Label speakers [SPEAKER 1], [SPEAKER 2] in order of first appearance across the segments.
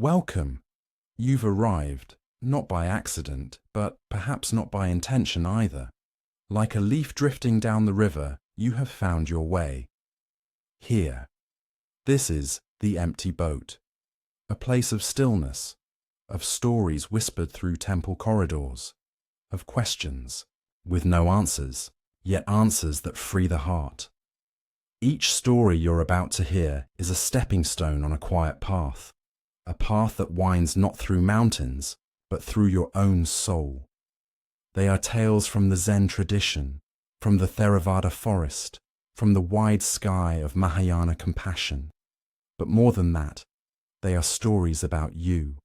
[SPEAKER 1] Welcome. You've arrived, not by accident, but perhaps not by intention either. Like a leaf drifting down the river, you have found your way. Here. This is the empty boat. A place of stillness, of stories whispered through temple corridors, of questions, with no answers, yet answers that free the heart. Each story you're about to hear is a stepping stone on a quiet path, a path that winds not through mountains, but through your own soul. They are tales from the Zen tradition, from the Theravāda forest, from the wide sky of Mahāyāna compassion. But more than that, they are stories about you,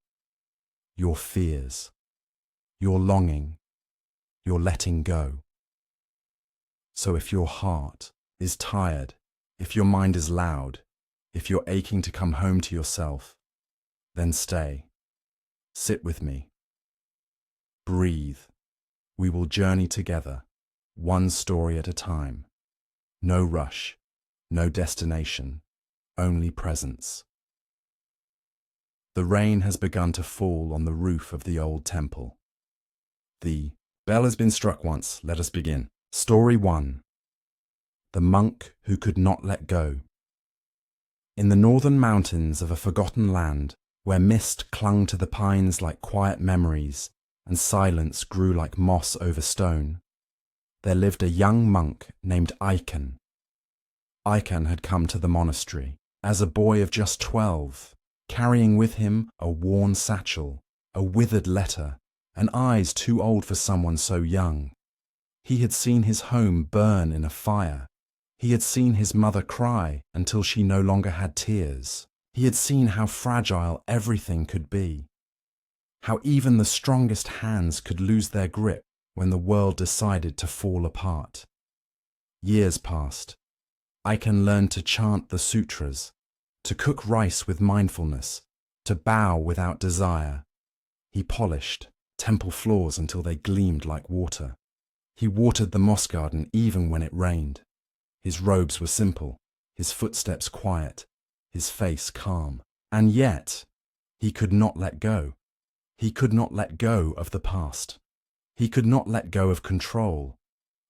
[SPEAKER 1] your fears, your longing, your letting go. So if your heart is tired, if your mind is loud, if you're aching to come home to yourself, then stay. Sit with me. Breathe. We will journey together, one story at a time. No rush, no destination, only presence. The rain has begun to fall on the roof of the old temple. The bell has been struck once, let us begin. Story 1. The monk who could not let go. In the northern mountains of a forgotten land, where mist clung to the pines like quiet memories, and silence grew like moss over stone, there lived a young monk named Aiken. Aiken had come to the monastery as a boy of just 12, carrying with him a worn satchel, a withered letter, and eyes too old for someone so young. He had seen his home burn in a fire. He had seen his mother cry until she no longer had tears. He had seen how fragile everything could be, how even the strongest hands could lose their grip when the world decided to fall apart. Years passed. Aiken learned to chant the sutras, to cook rice with mindfulness, to bow without desire. He polished temple floors until they gleamed like water. He watered the moss garden even when it rained. His robes were simple, his footsteps quiet, his face calm. And yet, he could not let go. He could not let go of the past. He could not let go of control.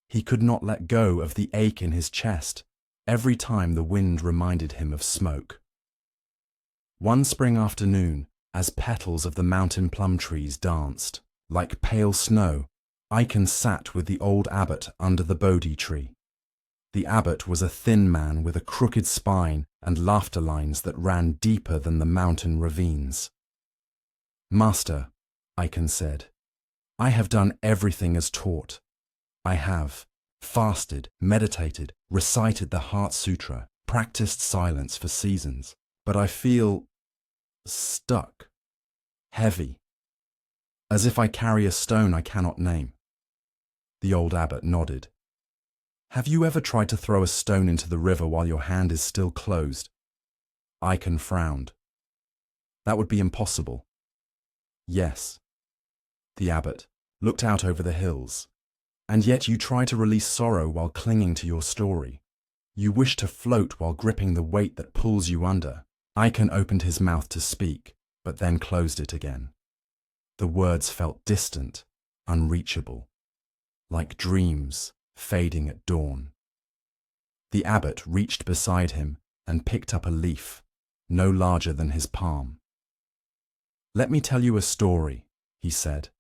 [SPEAKER 1] He could not let go of the ache in his chest every time the wind reminded him of smoke. One spring afternoon, as petals of the mountain plum trees danced, like pale snow, Aiken sat with the old abbot under the Bodhi tree. The abbot was a thin man with a crooked spine and laughter lines that ran deeper than the mountain ravines. "Master," Aiken said, "I have done everything as taught. I have fasted, meditated, recited the Heart Sutra, practiced silence for seasons, but I feel stuck, heavy, as if I carry a stone I cannot name." The old abbot nodded. "Have you ever tried to throw a stone into the river while your hand is still closed?" Aiken frowned. "That would be impossible." "Yes." The abbot looked out over the hills. "And yet you try to release sorrow while clinging to your story. You wish to float while gripping the weight that pulls you under." Aiken opened his mouth to speak, but then closed it again. The words felt distant, unreachable, like dreams fading at dawn. The abbot reached beside him and picked up a leaf, no larger than his palm. "Let me tell you a story," he said.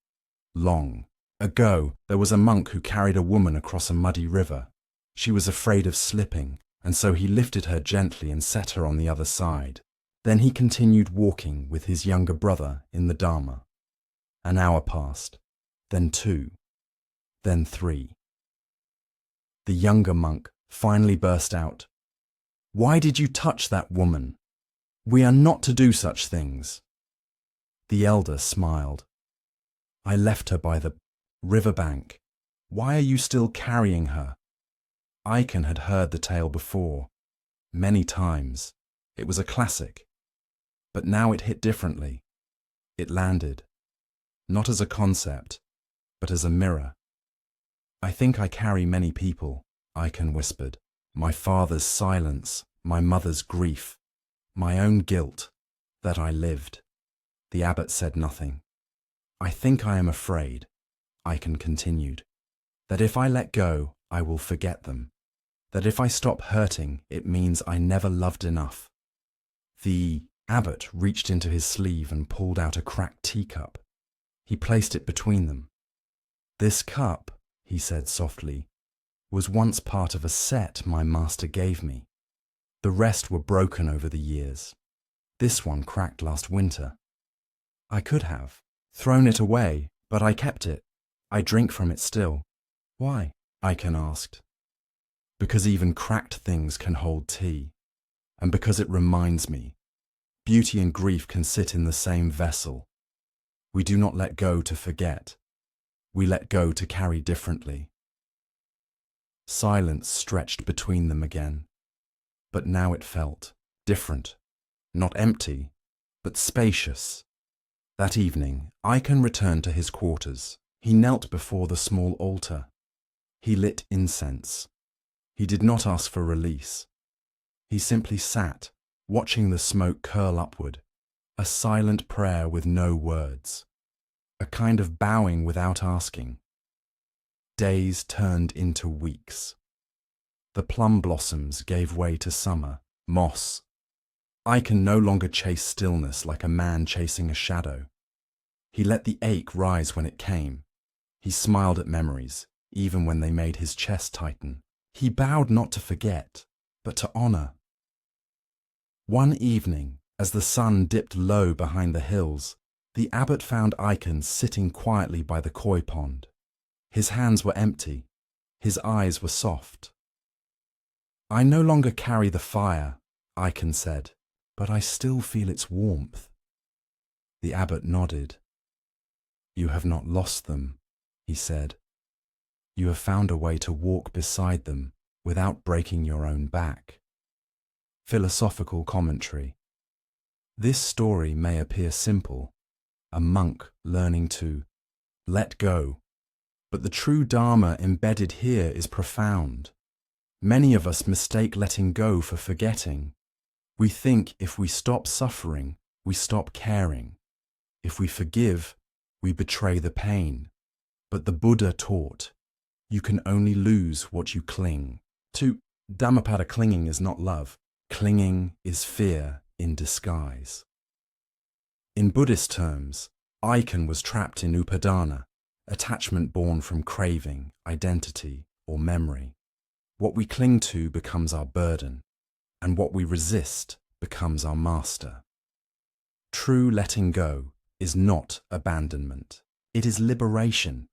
[SPEAKER 1] "Long ago, there was a monk who carried a woman across a muddy river. She was afraid of slipping, and so he lifted her gently and set her on the other side. Then he continued walking with his younger brother in the Dharma. An hour passed, then 2, then 3. The younger monk finally burst out, "Why did you touch that woman? We are not to do such things." The elder smiled. "I left her by the riverbank. Why are you still carrying her?" Aiken had heard the tale before, many times. It was a classic. But now it hit differently. It landed, not as a concept, but as a mirror. "I think I carry many people," Aiken whispered. "My father's silence, my mother's grief, my own guilt, that I lived. The abbot said nothing. I think I am afraid, Aiken continued, that if I let go, I will forget them. That if I stop hurting, it means I never loved enough. The abbot reached into his sleeve and pulled out a cracked teacup. He placed it between them. This cup, he said softly, was once part of a set my master gave me. The rest were broken over the years. This one cracked last winter. I could have thrown it away, but I kept it. I drink from it still. Why? Aiken asked. Because even cracked things can hold tea, and because it reminds me, beauty and grief can sit in the same vessel. We do not let go to forget. We let go to carry differently. Silence stretched between them again, but now it felt different, not empty, but spacious. That evening, Aiken returned to his quarters. He knelt before the small altar. He lit incense. He did not ask for release. He simply sat, watching the smoke curl upward, a silent prayer with no words, a kind of bowing without asking. Days turned into weeks. The plum blossoms gave way to summer, moss. Aiken no longer chased stillness like a man chasing a shadow. He let the ache rise when it came. He smiled at memories, even when they made his chest tighten. He bowed not to forget, but to honor. One evening, as the sun dipped low behind the hills, the abbot found Aiken sitting quietly by the koi pond. His hands were empty. His eyes were soft. I no longer carry the fire, Aiken said, but I still feel its warmth. The abbot nodded. You have not lost them, he said. You have found a way to walk beside them without breaking your own back. Philosophical commentary. This story may appear simple, a monk learning to let go, but the true Dharma embedded here is profound. Many of us mistake letting go for forgetting. We think if we stop suffering, we stop caring. If we forgive, we betray the pain. But the Buddha taught, you can only lose what you cling to. Dhammapada, clinging is not love. Clinging is fear in disguise. In Buddhist terms, Aiken was trapped in upadana, attachment born from craving, identity, or memory. What we cling to becomes our burden, and what we resist becomes our master. True letting go is not abandonment. It is liberation,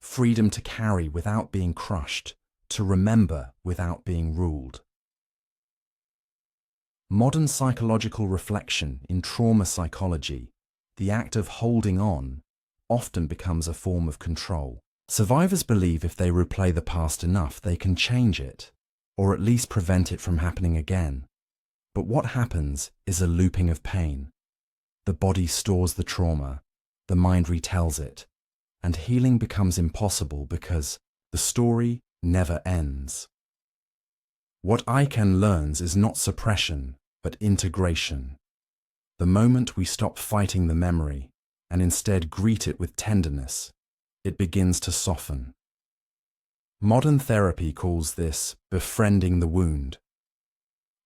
[SPEAKER 1] freedom to carry without being crushed, to remember without being ruled. Modern psychological reflection in trauma psychology, the act of holding on, often becomes a form of control. Survivors believe if they replay the past enough, they can change it, or at least prevent it from happening again. But what happens is a looping of pain. The body stores the trauma, the mind retells it, and healing becomes impossible because the story never ends. What Aiken learns is not suppression, but integration. The moment we stop fighting the memory and instead greet it with tenderness, it begins to soften. Modern therapy calls this befriending the wound.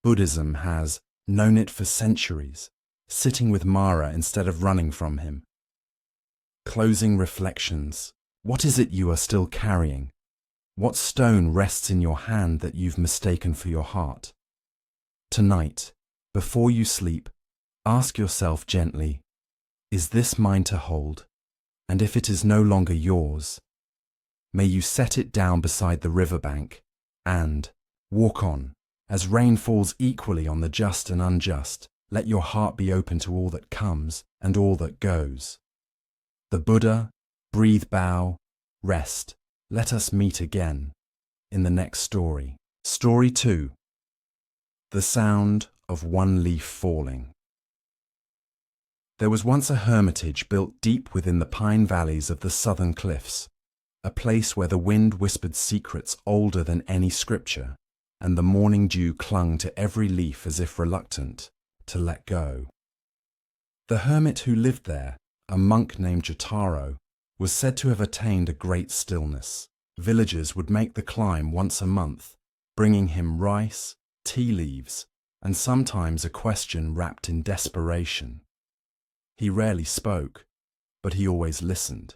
[SPEAKER 1] Buddhism has known it for centuries, sitting with Mara instead of running from him. Closing reflections. What is it you are still carrying? What stone rests in your hand that you've mistaken for your heart? Tonight, before you sleep, ask yourself gently, is this mine to hold? And if it is no longer yours, may you set it down beside the riverbank and walk on. As rain falls equally on the just and unjust, let your heart be open to all that comes and all that goes. The Buddha, breathe, bow, rest. Let us meet again in the next story. Story 2. The sound of one leaf falling. There was once a hermitage built deep within the pine valleys of the southern cliffs, a place where the wind whispered secrets older than any scripture, and the morning dew clung to every leaf as if reluctant to let go. The hermit who lived there, a monk named Jotaro, was said to have attained a great stillness. Villagers would make the climb once a month, bringing him rice, tea leaves, and sometimes a question wrapped in desperation. He rarely spoke, but he always listened.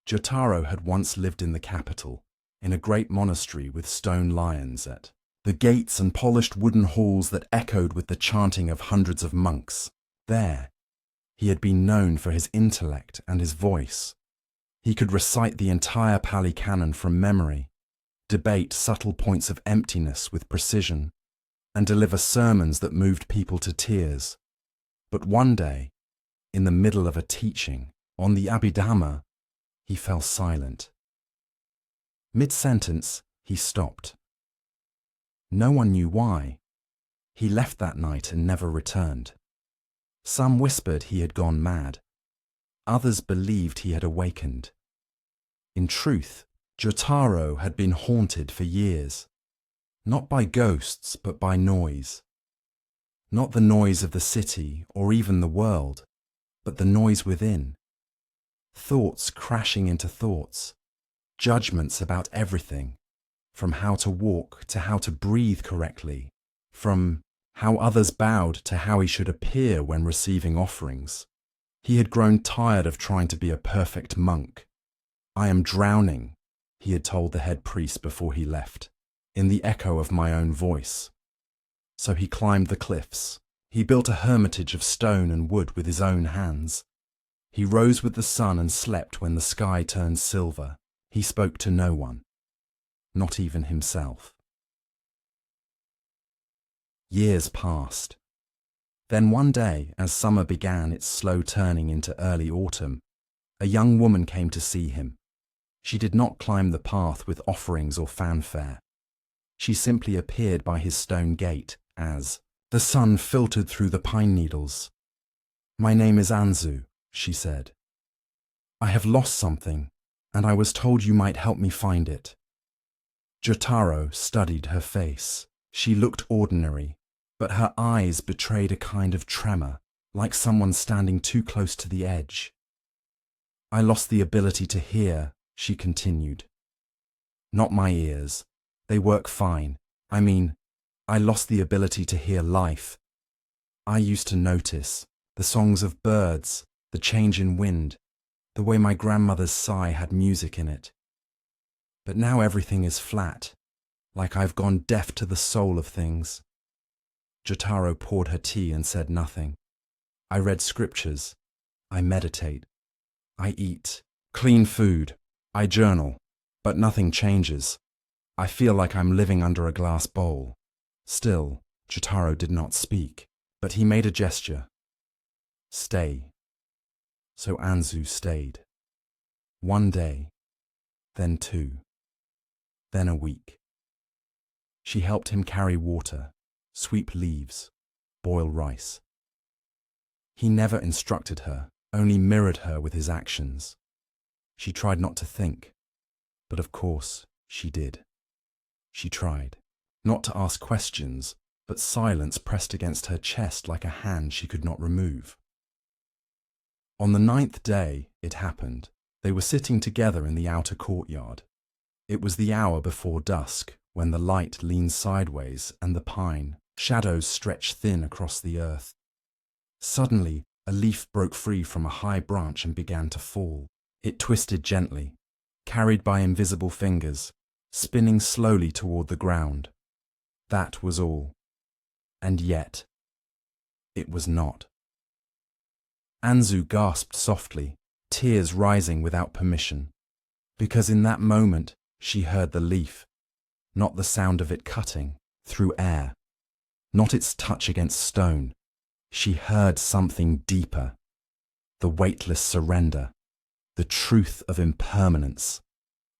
[SPEAKER 1] Jotaro had once lived in the capital, in a great monastery with stone lions at the gates and polished wooden halls that echoed with the chanting of hundreds of monks. There, he had been known for his intellect and his voice. He could recite the entire Pali Canon from memory, debate subtle points of emptiness with precision, and deliver sermons that moved people to tears. But one day, in the middle of a teaching on the Abhidhamma, he fell silent. Mid-sentence, he stopped. No one knew why. He left that night and never returned. Some whispered he had gone mad. Others believed he had awakened. In truth, Jotaro had been haunted for years, not by ghosts but by noise. Not the noise of the city or even the world, but the noise within. Thoughts crashing into thoughts, judgments about everything, from how to walk to how to breathe correctly, from how others bowed to how he should appear when receiving offerings. He had grown tired of trying to be a perfect monk. "I am drowning," he had told the head priest before he left, "in the echo of my own voice." So he climbed the cliffs. He built a hermitage of stone and wood with his own hands. He rose with the sun and slept when the sky turned silver. He spoke to no one, not even himself. Years passed. Then one day, as summer began its slow turning into early autumn, a young woman came to see him. She did not climb the path with offerings or fanfare. She simply appeared by his stone gate as the sun filtered through the pine needles. "My name is Anzu," she said. "I have lost something, and I was told you might help me find it." Jotaro studied her face. She looked ordinary, but her eyes betrayed a kind of tremor, like someone standing too close to the edge. "I lost the ability to hear," she continued. "Not my ears. They work fine. I mean, I lost the ability to hear life. I used to notice the songs of birds, the change in wind, the way my grandmother's sigh had music in it. But now everything is flat, like I've gone deaf to the soul of things." Jotaro poured her tea and said nothing. "I read scriptures. I meditate. I eat clean food. I journal, but nothing changes. I feel like I'm living under a glass bowl." Still, Jotaro did not speak, but he made a gesture. "Stay." So Anzu stayed. One day, then two, then a week. She helped him carry water, sweep leaves, boil rice. He never instructed her, only mirrored her with his actions. She tried not to think, but of course she did. She tried not to ask questions, but silence pressed against her chest like a hand she could not remove. On the 9th day, it happened. They were sitting together in the outer courtyard. It was the hour before dusk, when the light leaned sideways and the pine shadows stretched thin across the earth. Suddenly, a leaf broke free from a high branch and began to fall. It twisted gently, carried by invisible fingers, spinning slowly toward the ground. That was all. And yet, it was not. Anzu gasped softly, tears rising without permission, because in that moment she heard the leaf, not the sound of it cutting through air, not its touch against stone. She heard something deeper, the weightless surrender, the truth of impermanence,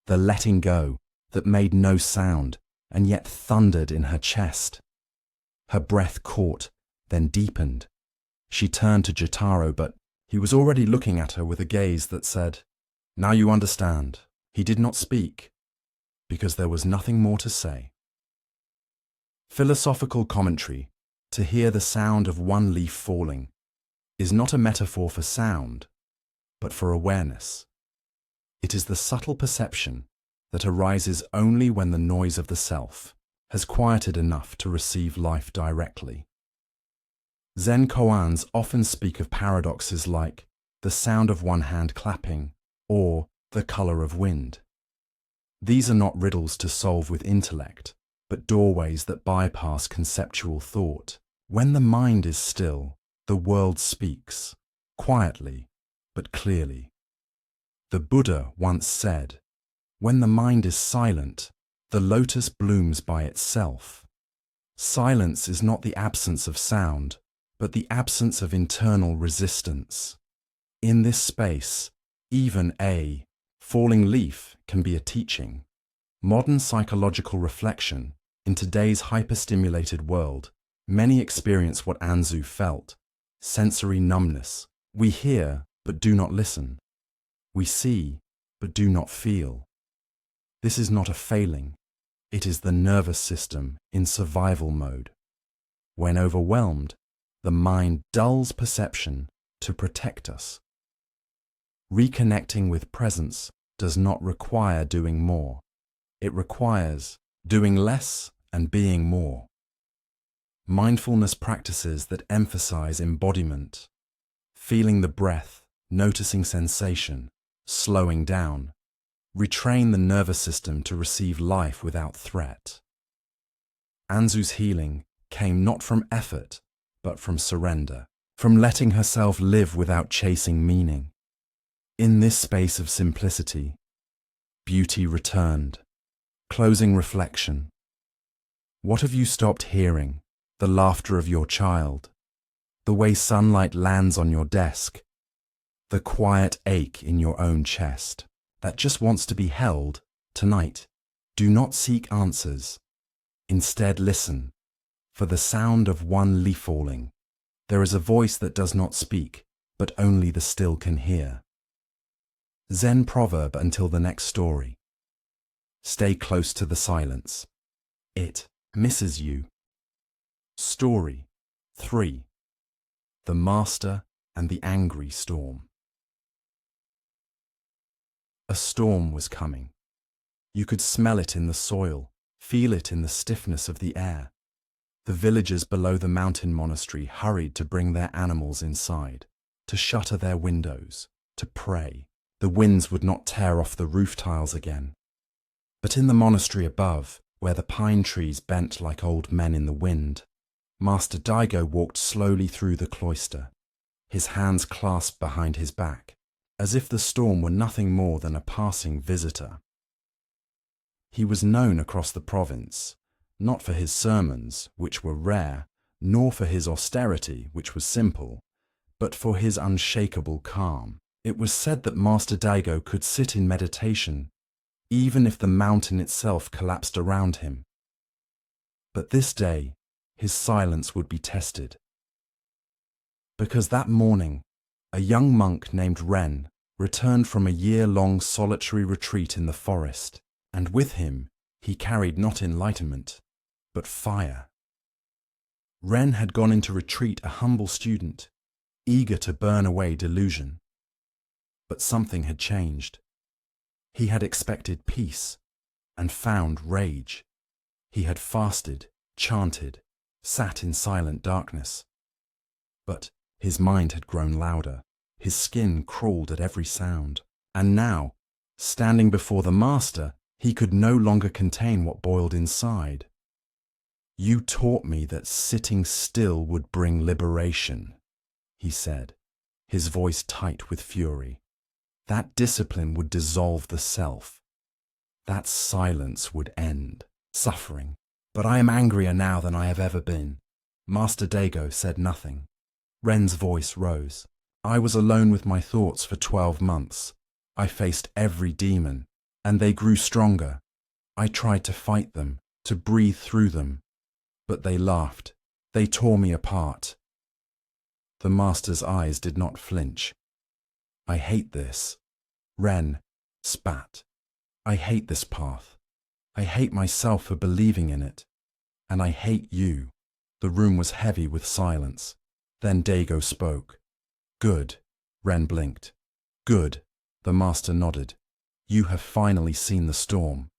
[SPEAKER 1] the letting go that made no sound and yet thundered in her chest. Her breath caught, then deepened. She turned to Jotaro, but he was already looking at her with a gaze that said, "Now you understand." He did not speak, because there was nothing more to say. Philosophical commentary: to hear the sound of one leaf falling, is not a metaphor for sound, but for awareness. It is the subtle perception that arises only when the noise of the self has quieted enough to receive life directly. Zen koans often speak of paradoxes like the sound of one hand clapping or the color of wind. These are not riddles to solve with intellect, but doorways that bypass conceptual thought. When the mind is still, the world speaks, quietly but clearly. The Buddha once said, "When the mind is silent, the lotus blooms by itself." Silence is not the absence of sound, but the absence of internal resistance. In this space, even a falling leaf can be a teaching. Modern psychological reflection, in today's hyperstimulated world, many experience what Anzu felt: sensory numbness. We hear, but do not listen. We see, but do not feel. This is not a failing. It is the nervous system in survival mode. When overwhelmed, the mind dulls perception to protect us. Reconnecting with presence does not require doing more. It requires doing less and being more. Mindfulness practices that emphasize embodiment, feeling the breath, noticing sensation, slowing down, retrain the nervous system to receive life without threat. Anzu's healing came not from effort, but from surrender, from letting herself live without chasing meaning. In this space of simplicity, beauty returned. Closing reflection. What have you stopped hearing? The laughter of your child, the way sunlight lands on your desk, the quiet ache in your own chest that just wants to be held tonight. Do not seek answers. Instead, listen for the sound of one leaf falling. There is a voice that does not speak, but only the still can hear. Zen proverb until the next story. Stay close to the silence. It misses you. Story 3. The Master and the Angry Storm. A storm was coming. You could smell it in the soil, feel it in the stiffness of the air. The villagers below the mountain monastery hurried to bring their animals inside, to shutter their windows, to pray. The winds would not tear off the roof tiles again. But in the monastery above, where the pine trees bent like old men in the wind, Master Daigo walked slowly through the cloister, his hands clasped behind his back, as if the storm were nothing more than a passing visitor. He was known across the province, not for his sermons, which were rare, nor for his austerity, which was simple, but for his unshakable calm. It was said that Master Daigo could sit in meditation, even if the mountain itself collapsed around him. But this day, his silence would be tested. Because that morning, a young monk named Ren returned from a year-long solitary retreat in the forest, and with him he carried not enlightenment, but fire. Ren had gone into retreat a humble student, eager to burn away delusion. But something had changed. He had expected peace, and found rage. He had fasted, chanted, sat in silent darkness. But his mind had grown louder, his skin crawled at every sound, and now, standing before the Master, he could no longer contain what boiled inside. "You taught me that sitting still would bring liberation," he said, his voice tight with fury. That discipline would dissolve the self. That silence would end suffering. But I am angrier now than I have ever been. Master Daigo said nothing. Ren's voice rose. I was alone with my thoughts for 12 months. I faced every demon, and they grew stronger. I tried to fight them, to breathe through them. But they laughed. They tore me apart. The Master's eyes did not flinch. I hate this. Ren spat. I hate this path. I hate myself for believing in it. And I hate you. The room was heavy with silence. Then Daigo spoke. Good, Ren blinked. Good, the master nodded. You have finally seen the storm.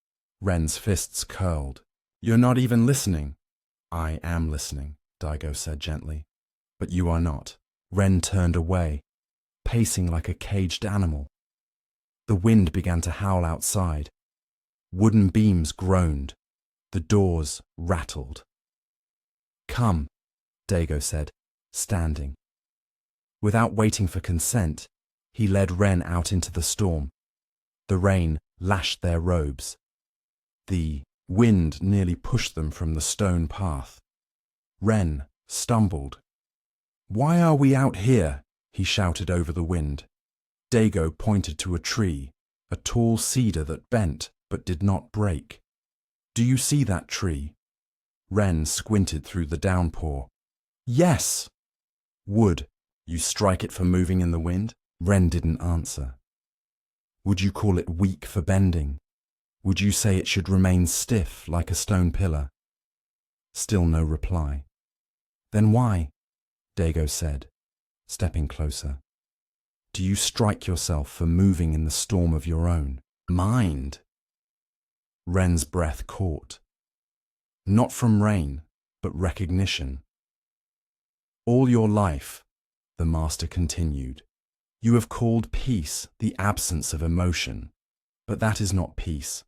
[SPEAKER 1] Ren's fists curled. You're not even listening. I am listening, Daigo said gently. But you are not. Ren turned away, pacing like a caged animal. The wind began to howl outside. Wooden beams groaned. The doors rattled. Come, Daigo said, standing. Without waiting for consent, he led Ren out into the storm. The rain lashed their robes. The wind nearly pushed them from the stone path. Ren stumbled. Why are we out here? He shouted over the wind. Daigo pointed to a tree, a tall cedar that bent but did not break. Do you see that tree? Ren squinted through the downpour. Yes! Wood. You strike it for moving in the wind? Ren didn't answer. Would you call it weak for bending? Would you say it should remain stiff like a stone pillar? Still no reply. Then why? Daigo said, stepping closer. Do you strike yourself for moving in the storm of your own mind? Ren's breath caught. Not from rain, but recognition. All your life, the master continued, you have called peace the absence of emotion, but that is not peace.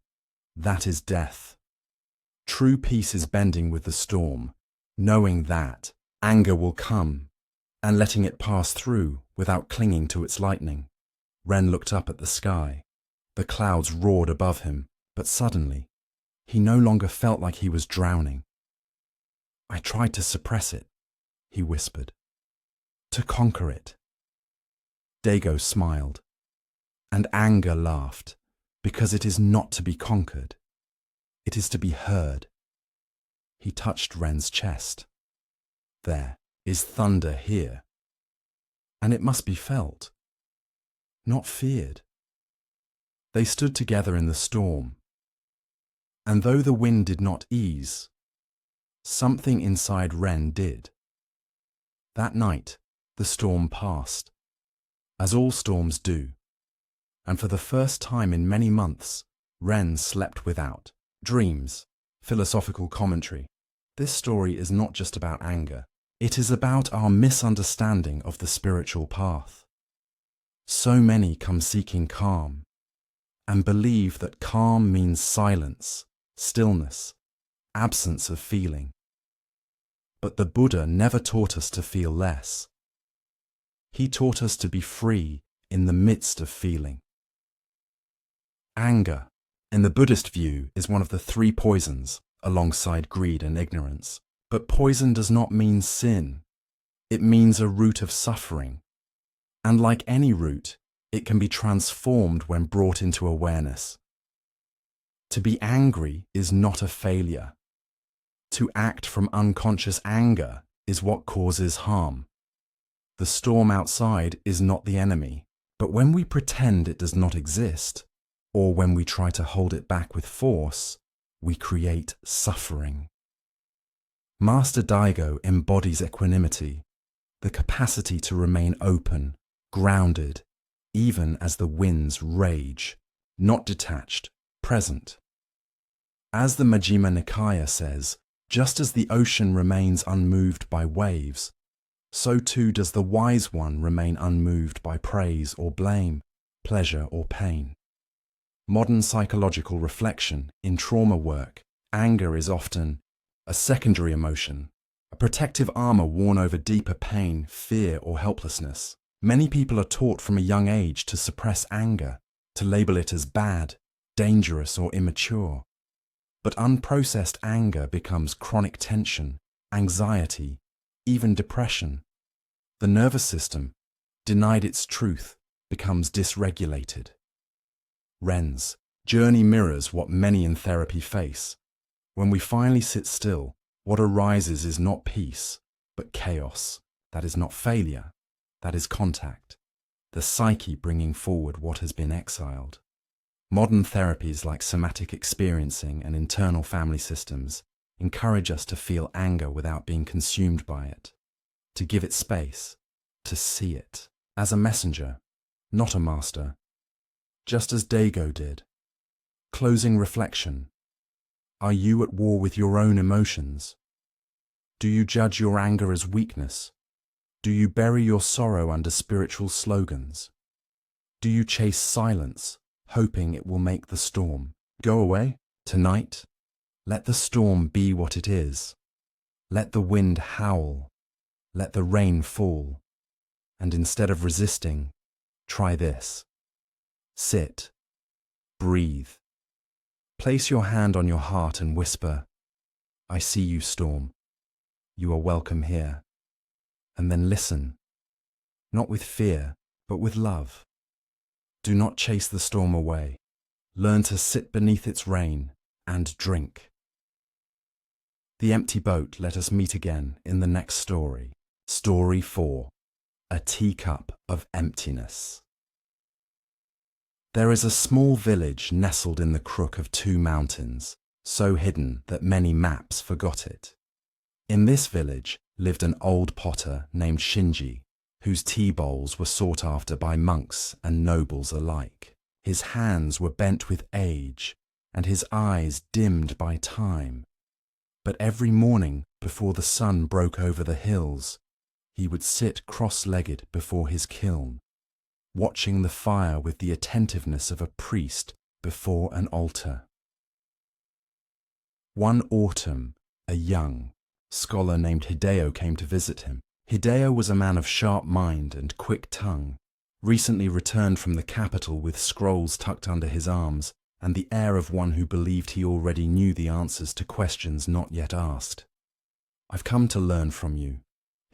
[SPEAKER 1] That is death. True peace is bending with the storm, knowing that anger will come, and letting it pass through without clinging to its lightning. Ren looked up at the sky. The clouds roared above him, but suddenly, he no longer felt like he was drowning. I tried to suppress it, he whispered. To conquer it. Daigo smiled, and anger laughed, because it is not to be conquered. It is to be heard. He touched Ren's chest. There is thunder here, and it must be felt, not feared. They stood together in the storm, and though the wind did not ease, something inside Ren did. That night, the storm passed, as all storms do, and for the first time in many months, Ren slept without dreams, philosophical commentary. This story is not just about anger. It is about our misunderstanding of the spiritual path. So many come seeking calm, and believe that calm means silence, stillness, absence of feeling. But the Buddha never taught us to feel less. He taught us to be free in the midst of feeling. Anger, in the Buddhist view, is one of the three poisons, alongside greed and ignorance. But poison does not mean sin. It means a root of suffering. And like any root, it can be transformed when brought into awareness. To be angry is not a failure. To act from unconscious anger is what causes harm. The storm outside is not the enemy, but when we pretend it does not exist, or when we try to hold it back with force, we create suffering. Master Daigo embodies equanimity, the capacity to remain open, grounded, even as the winds rage, not detached, present. As the Majjhima Nikaya says, just as the ocean remains unmoved by waves, so too does the wise one remain unmoved by praise or blame, pleasure or pain. Modern psychological reflection, in trauma work, anger is often a secondary emotion, a protective armor worn over deeper pain, fear or helplessness. Many people are taught from a young age to suppress anger, to label it as bad, dangerous or immature. But unprocessed anger becomes chronic tension, anxiety, even depression. The nervous system, denied its truth, becomes dysregulated. Ren's journey mirrors what many in therapy face. When we finally sit still, what arises is not peace, but chaos. That is not failure, that is contact. The psyche bringing forward what has been exiled. Modern therapies like somatic experiencing and internal family systems encourage us to feel anger without being consumed by it, to give it space, to see it. as a messenger, not a master, just as Dago did. Closing reflection. Are you at war with your own emotions? Do you judge your anger as weakness? Do you bury your sorrow under spiritual slogans? Do you chase silence, hoping it will make the storm go away? Tonight, let the storm be what it is. Let the wind howl. Let the rain fall. And instead of resisting, try this. Sit. Breathe. Place your hand on your heart and whisper, I see you, storm. You are welcome here. And then listen, not with fear, but with love. Do not chase the storm away. Learn to sit beneath its rain and drink. The Empty Boat. Let us meet again in the next story. Story 4. A Teacup of Emptiness. There is a small village nestled in the crook of 2 mountains, so hidden that many maps forgot it. In this village lived an old potter named Shinji, whose tea bowls were sought after by monks and nobles alike. His hands were bent with age, and his eyes dimmed by time. But every morning, before the sun broke over the hills, he would sit cross-legged before his kiln, watching the fire with the attentiveness of a priest before an altar. One autumn, a young scholar named Hideo came to visit him. Hideo was a man of sharp mind and quick tongue, recently returned from the capital with scrolls tucked under his arms and the air of one who believed he already knew the answers to questions not yet asked. I've come to learn from you,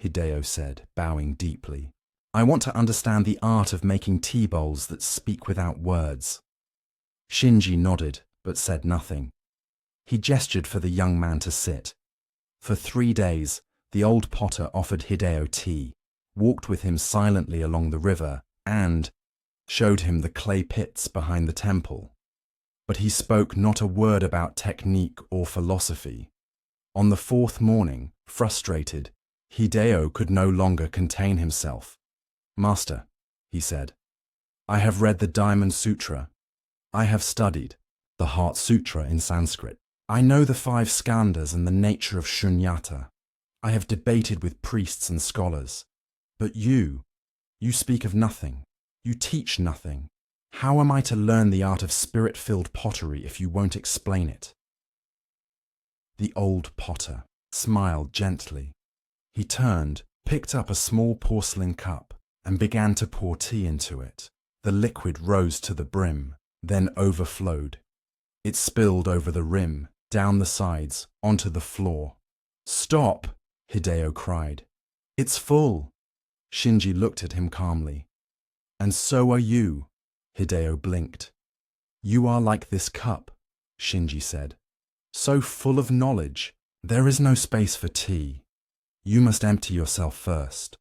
[SPEAKER 1] Hideo said, bowing deeply. I want to understand the art of making tea bowls that speak without words. Shinji nodded, but said nothing. He gestured for the young man to sit. For 3 days, the old potter offered Hideo tea, walked with him silently along the river, and showed him the clay pits behind the temple. But he spoke not a word about technique or philosophy. On the 4th morning, frustrated, Hideo could no longer contain himself. Master, he said, I have read the Diamond Sutra. I have studied the Heart Sutra in Sanskrit. I know the 5 skandhas and the nature of shunyata. I have debated with priests and scholars. But you speak of nothing. You teach nothing. How am I to learn the art of spirit-filled pottery if you won't explain it? The old potter smiled gently. He turned, picked up a small porcelain cup, and began to pour tea into it. The liquid rose to the brim, then overflowed. It spilled over the rim, down the sides, onto the floor. Stop! Hideo cried. It's full. Shinji looked at him calmly. And so are you. Hideo blinked. You are like this cup, Shinji said. So full of knowledge, there is no space for tea. You must empty yourself first.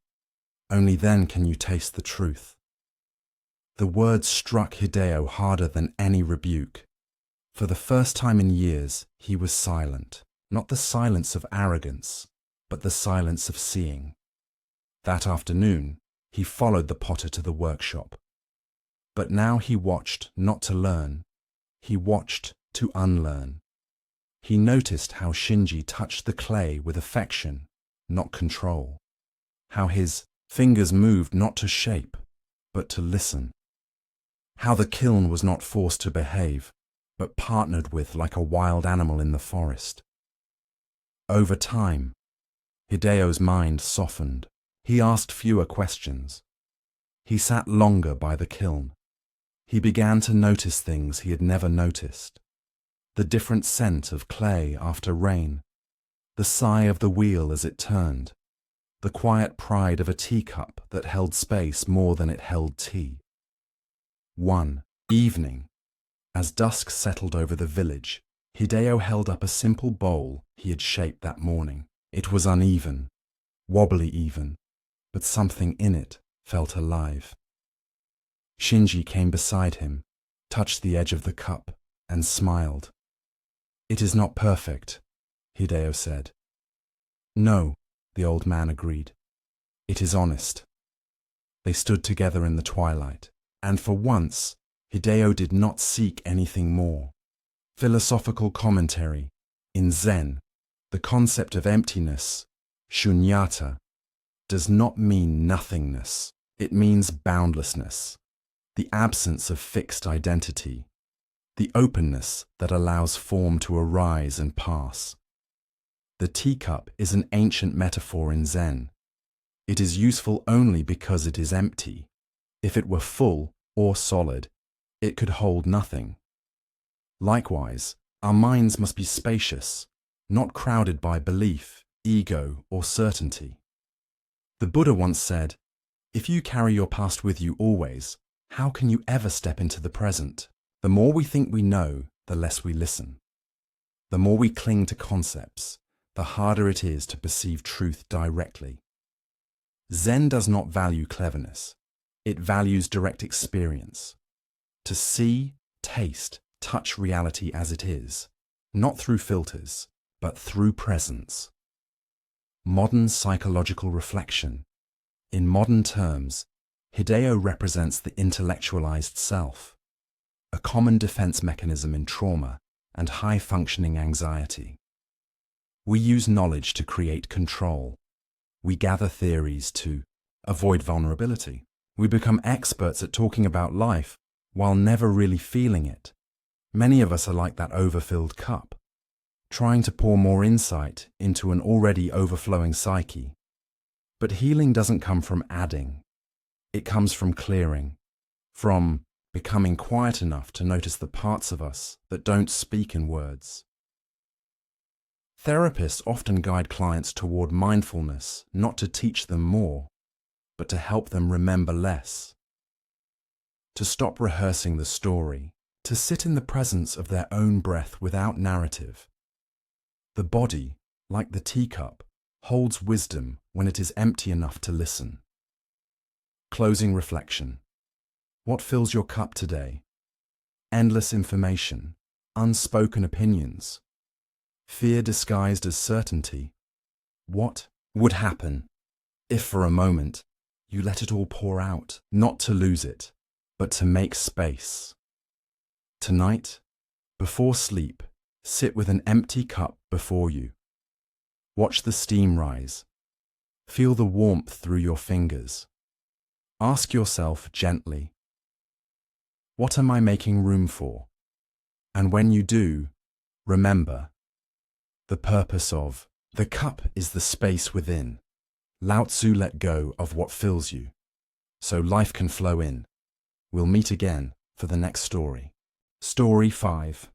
[SPEAKER 1] Only then can you taste the truth. The words struck Hideo harder than any rebuke. For the first time in years, he was silent. Not the silence of arrogance, but the silence of seeing. That afternoon, he followed the potter to the workshop. But now he watched not to learn. He watched to unlearn. He noticed how Shinji touched the clay with affection, not control. How his fingers moved not to shape, but to listen. How the kiln was not forced to behave, but partnered with like a wild animal in the forest. Over time, Hideo's mind softened. He asked fewer questions. He sat longer by the kiln. He began to notice things he had never noticed. The different scent of clay after rain, the sigh of the wheel as it turned, the quiet pride of a teacup that held space more than it held tea. One evening, as dusk settled over the village, Hideo held up a simple bowl he had shaped that morning. It was uneven, wobbly even, but something in it felt alive. Shinji came beside him, touched the edge of the cup, and smiled. It is not perfect, Hideo said. No, the old man agreed. It is honest. They stood together in the twilight, and for once, Hideo did not seek anything more. Philosophical commentary. In Zen, the concept of emptiness, shunyata, does not mean nothingness. It means boundlessness, the absence of fixed identity, the openness that allows form to arise and pass. The teacup is an ancient metaphor in Zen. It is useful only because it is empty. If it were full or solid, it could hold nothing. Likewise, our minds must be spacious, not crowded by belief, ego, or certainty. The Buddha once said, "If you carry your past with you always, how can you ever step into the present?" The more we think we know, the less we listen. The more we cling to concepts, the harder it is to perceive truth directly. Zen does not value cleverness. It values direct experience. To see, taste, touch reality as it is, not through filters, but through presence. Modern psychological reflection. In modern terms, Hideo represents the intellectualized self, a common defense mechanism in trauma and high-functioning anxiety. We use knowledge to create control. We gather theories to avoid vulnerability. We become experts at talking about life while never really feeling it. Many of us are like that overfilled cup, trying to pour more insight into an already overflowing psyche. But healing doesn't come from adding. It comes from clearing, from becoming quiet enough to notice the parts of us that don't speak in words. Therapists often guide clients toward mindfulness, not to teach them more, but to help them remember less. To stop rehearsing the story, to sit in the presence of their own breath without narrative. The body, like the teacup, holds wisdom when it is empty enough to listen. Closing reflection. What fills your cup today? Endless information, unspoken opinions, fear disguised as certainty. What would happen if for a moment you let it all pour out, not to lose it, but to make space? Tonight, before sleep, sit with an empty cup before you. Watch the steam rise. Feel the warmth through your fingers. Ask yourself gently, what am I making room for? And when you do, remember, the purpose of the cup is the space within. Lao Tzu let go of what fills you, so life can flow in. We'll meet again for the next story. Story 5.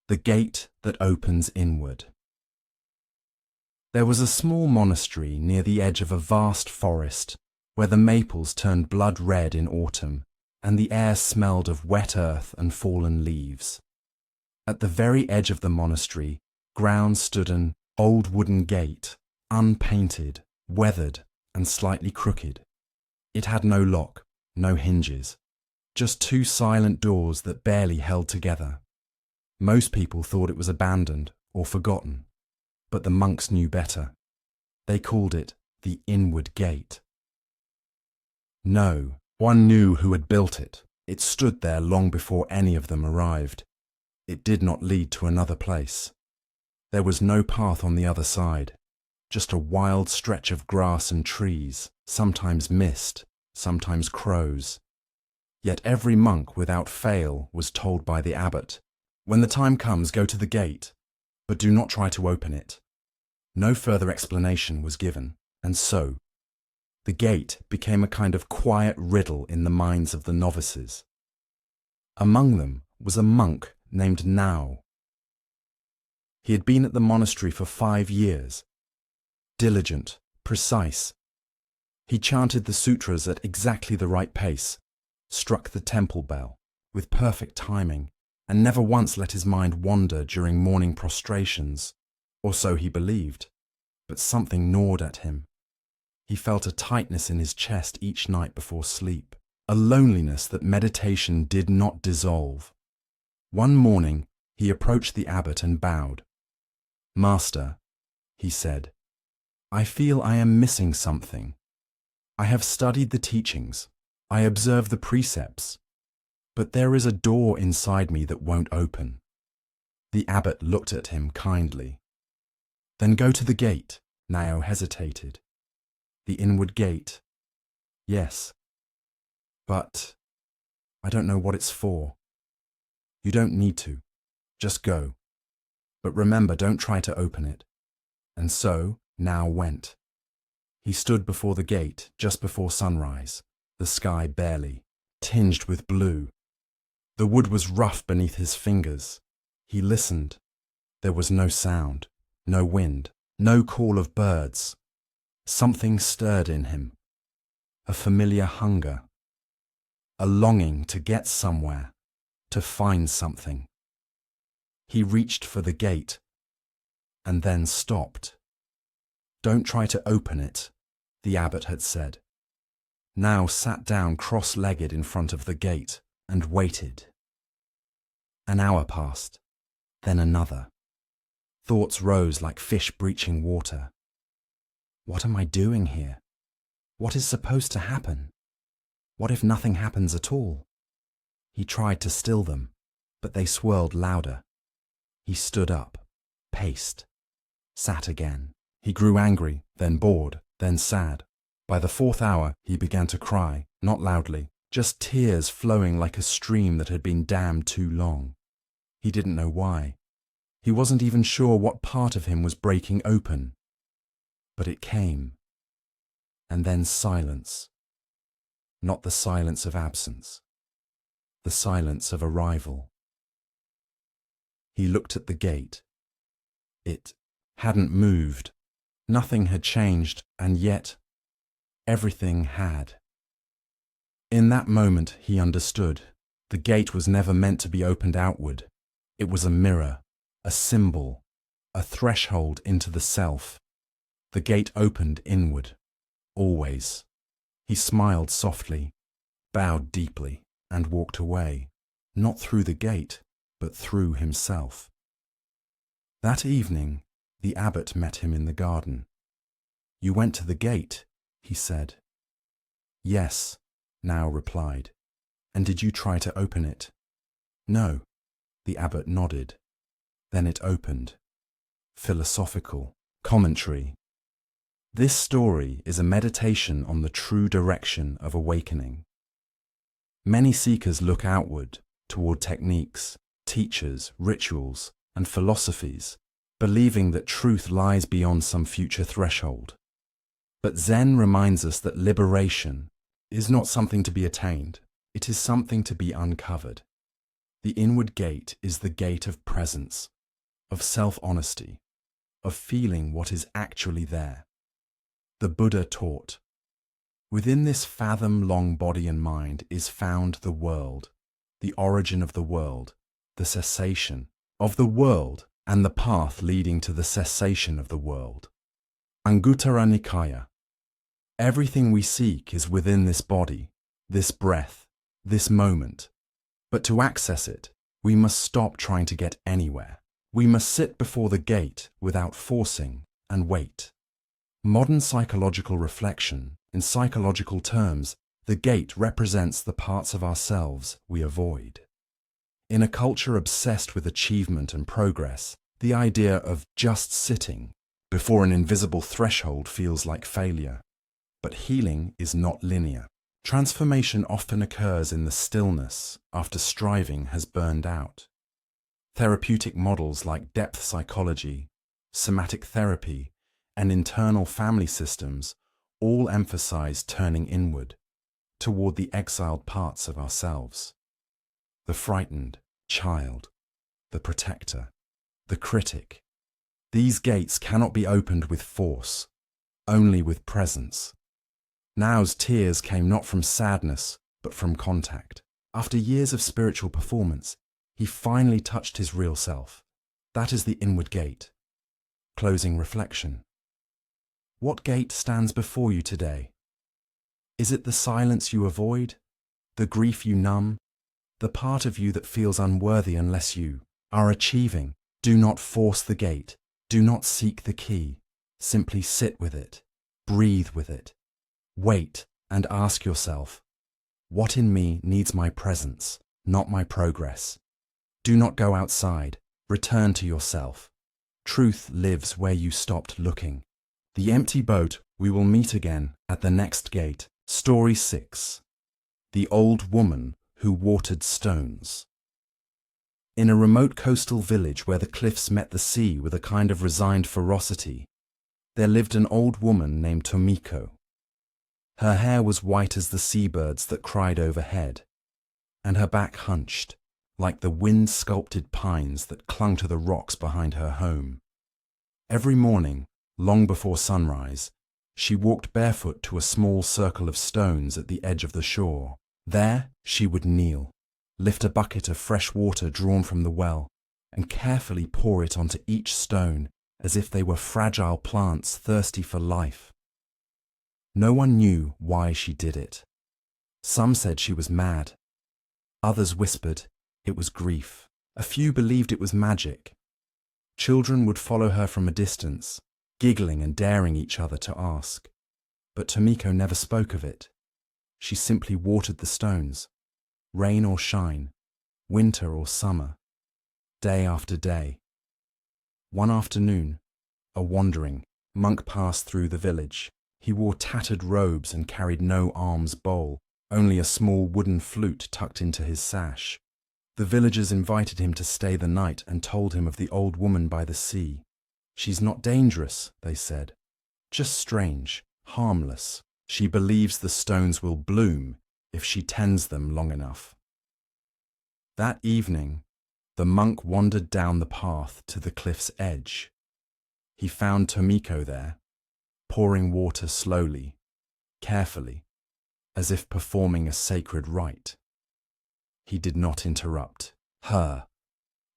[SPEAKER 1] The Gate That Opens Inward. There was a small monastery near the edge of a vast forest where the maples turned blood red in autumn and the air smelled of wet earth and fallen leaves. At the very edge of the monastery, ground stood an old wooden gate, unpainted, weathered, and slightly crooked. It had no lock, no hinges, just two silent doors that barely held together. Most people thought it was abandoned or forgotten, but the monks knew better. They called it the Inward Gate. No, one knew who had built it. It stood there long before any of them arrived. It did not lead to another place. There was no path on the other side, just a wild stretch of grass and trees, sometimes mist, sometimes crows. Yet every monk without fail was told by the abbot, "When the time comes, go to the gate, but do not try to open it." No further explanation was given, and so the gate became a kind of quiet riddle in the minds of the novices. Among them was a monk named Nao. He had been at the monastery for 5 years. Diligent, precise. He chanted the sutras at exactly the right pace, struck the temple bell with perfect timing, and never once let his mind wander during morning prostrations, or so he believed. But something gnawed at him. He felt a tightness in his chest each night before sleep, a loneliness that meditation did not dissolve. One morning, he approached the abbot and bowed. "Master," he said, "I feel I am missing something." I have studied the teachings. I observe the precepts. But there is a door inside me that won't open. The abbot looked at him kindly. Then go to the gate. Nao hesitated. The inward gate. Yes. But I don't know what it's for. You don't need to. Just go. But remember, don't try to open it. And so Nao went. He stood before the gate just before sunrise, the sky barely, tinged with blue. The wood was rough beneath his fingers. He listened. There was no sound, no wind, no call of birds. Something stirred in him. A familiar hunger. A longing to get somewhere, to find something. He reached for the gate, and then stopped. Don't try to open it, the abbot had said. Now sat down cross-legged in front of the gate and waited. An hour passed, then another. Thoughts rose like fish breaching water. What am I doing here? What is supposed to happen? What if nothing happens at all? He tried to still them, but they swirled louder. He stood up, paced, sat again. He grew angry, then bored, then sad. By the 4th hour, he began to cry, not loudly, just tears flowing like a stream that had been dammed too long. He didn't know why. He wasn't even sure what part of him was breaking open. But it came. And then silence. Not the silence of absence. The silence of arrival. He looked at the gate. It hadn't moved. Nothing had changed, and yet everything had. In that moment he understood. The gate was never meant to be opened outward. It was a mirror, a symbol, a threshold into the self. The gate opened inward, always. He smiled softly, bowed deeply, and walked away, not through the gate, but through himself. That evening, the abbot met him in the garden. You went to the gate, he said. Yes, Nao replied. And did you try to open it? No, the abbot nodded. Then it opened. Philosophical commentary. This story is a meditation on the true direction of awakening. Many seekers look outward, toward techniques, teachers, rituals, and philosophies, believing that truth lies beyond some future threshold. But Zen reminds us that liberation is not something to be attained, it is something to be uncovered. The inward gate is the gate of presence, of self-honesty, of feeling what is actually there. The Buddha taught, within this fathom-long body and mind is found the world, the origin of the world, the cessation of the world, and the path leading to the cessation of the world. Anguttara Nikaya. Everything we seek is within this body, this breath, this moment. But to access it, we must stop trying to get anywhere. We must sit before the gate without forcing and wait. Modern psychological reflection, in psychological terms, the gate represents the parts of ourselves we avoid. In a culture obsessed with achievement and progress, the idea of just sitting before an invisible threshold feels like failure. But healing is not linear. Transformation often occurs in the stillness after striving has burned out. Therapeutic models like depth psychology, somatic therapy, and internal family systems all emphasize turning inward, toward the exiled parts of ourselves. The frightened child, the protector, the critic. These gates cannot be opened with force, only with presence. Nao's tears came not from sadness, but from contact. After years of spiritual performance, he finally touched his real self. That is the inward gate. Closing reflection. What gate stands before you today? Is it the silence you avoid, the grief you numb, the part of you that feels unworthy unless you are achieving? Do not force the gate. Do not seek the key. Simply sit with it. Breathe with it. Wait and ask yourself, what in me needs my presence, not my progress? Do not go outside. Return to yourself. Truth lives where you stopped looking. The empty boat. We will meet again at the next gate. Story 6. The Old Woman Who Watered Stones. In a remote coastal village where the cliffs met the sea with a kind of resigned ferocity, there lived an old woman named Tomiko. Her hair was white as the seabirds that cried overhead, and her back hunched, like the wind-sculpted pines that clung to the rocks behind her home. Every morning, long before sunrise, she walked barefoot to a small circle of stones at the edge of the shore. There she would kneel, lift a bucket of fresh water drawn from the well, and carefully pour it onto each stone as if they were fragile plants thirsty for life. No one knew why she did it. Some said she was mad. Others whispered it was grief. A few believed it was magic. Children would follow her from a distance, giggling and daring each other to ask. But Tomiko never spoke of it. She simply watered the stones, rain or shine, winter or summer, day after day. One afternoon, a wandering monk passed through the village. He wore tattered robes and carried no alms bowl, only a small wooden flute tucked into his sash. The villagers invited him to stay the night and told him of the old woman by the sea. She's not dangerous, they said. Just strange, harmless. She believes the stones will bloom if she tends them long enough. That evening, the monk wandered down the path to the cliff's edge. He found Tomiko there, pouring water slowly, carefully, as if performing a sacred rite. He did not interrupt her.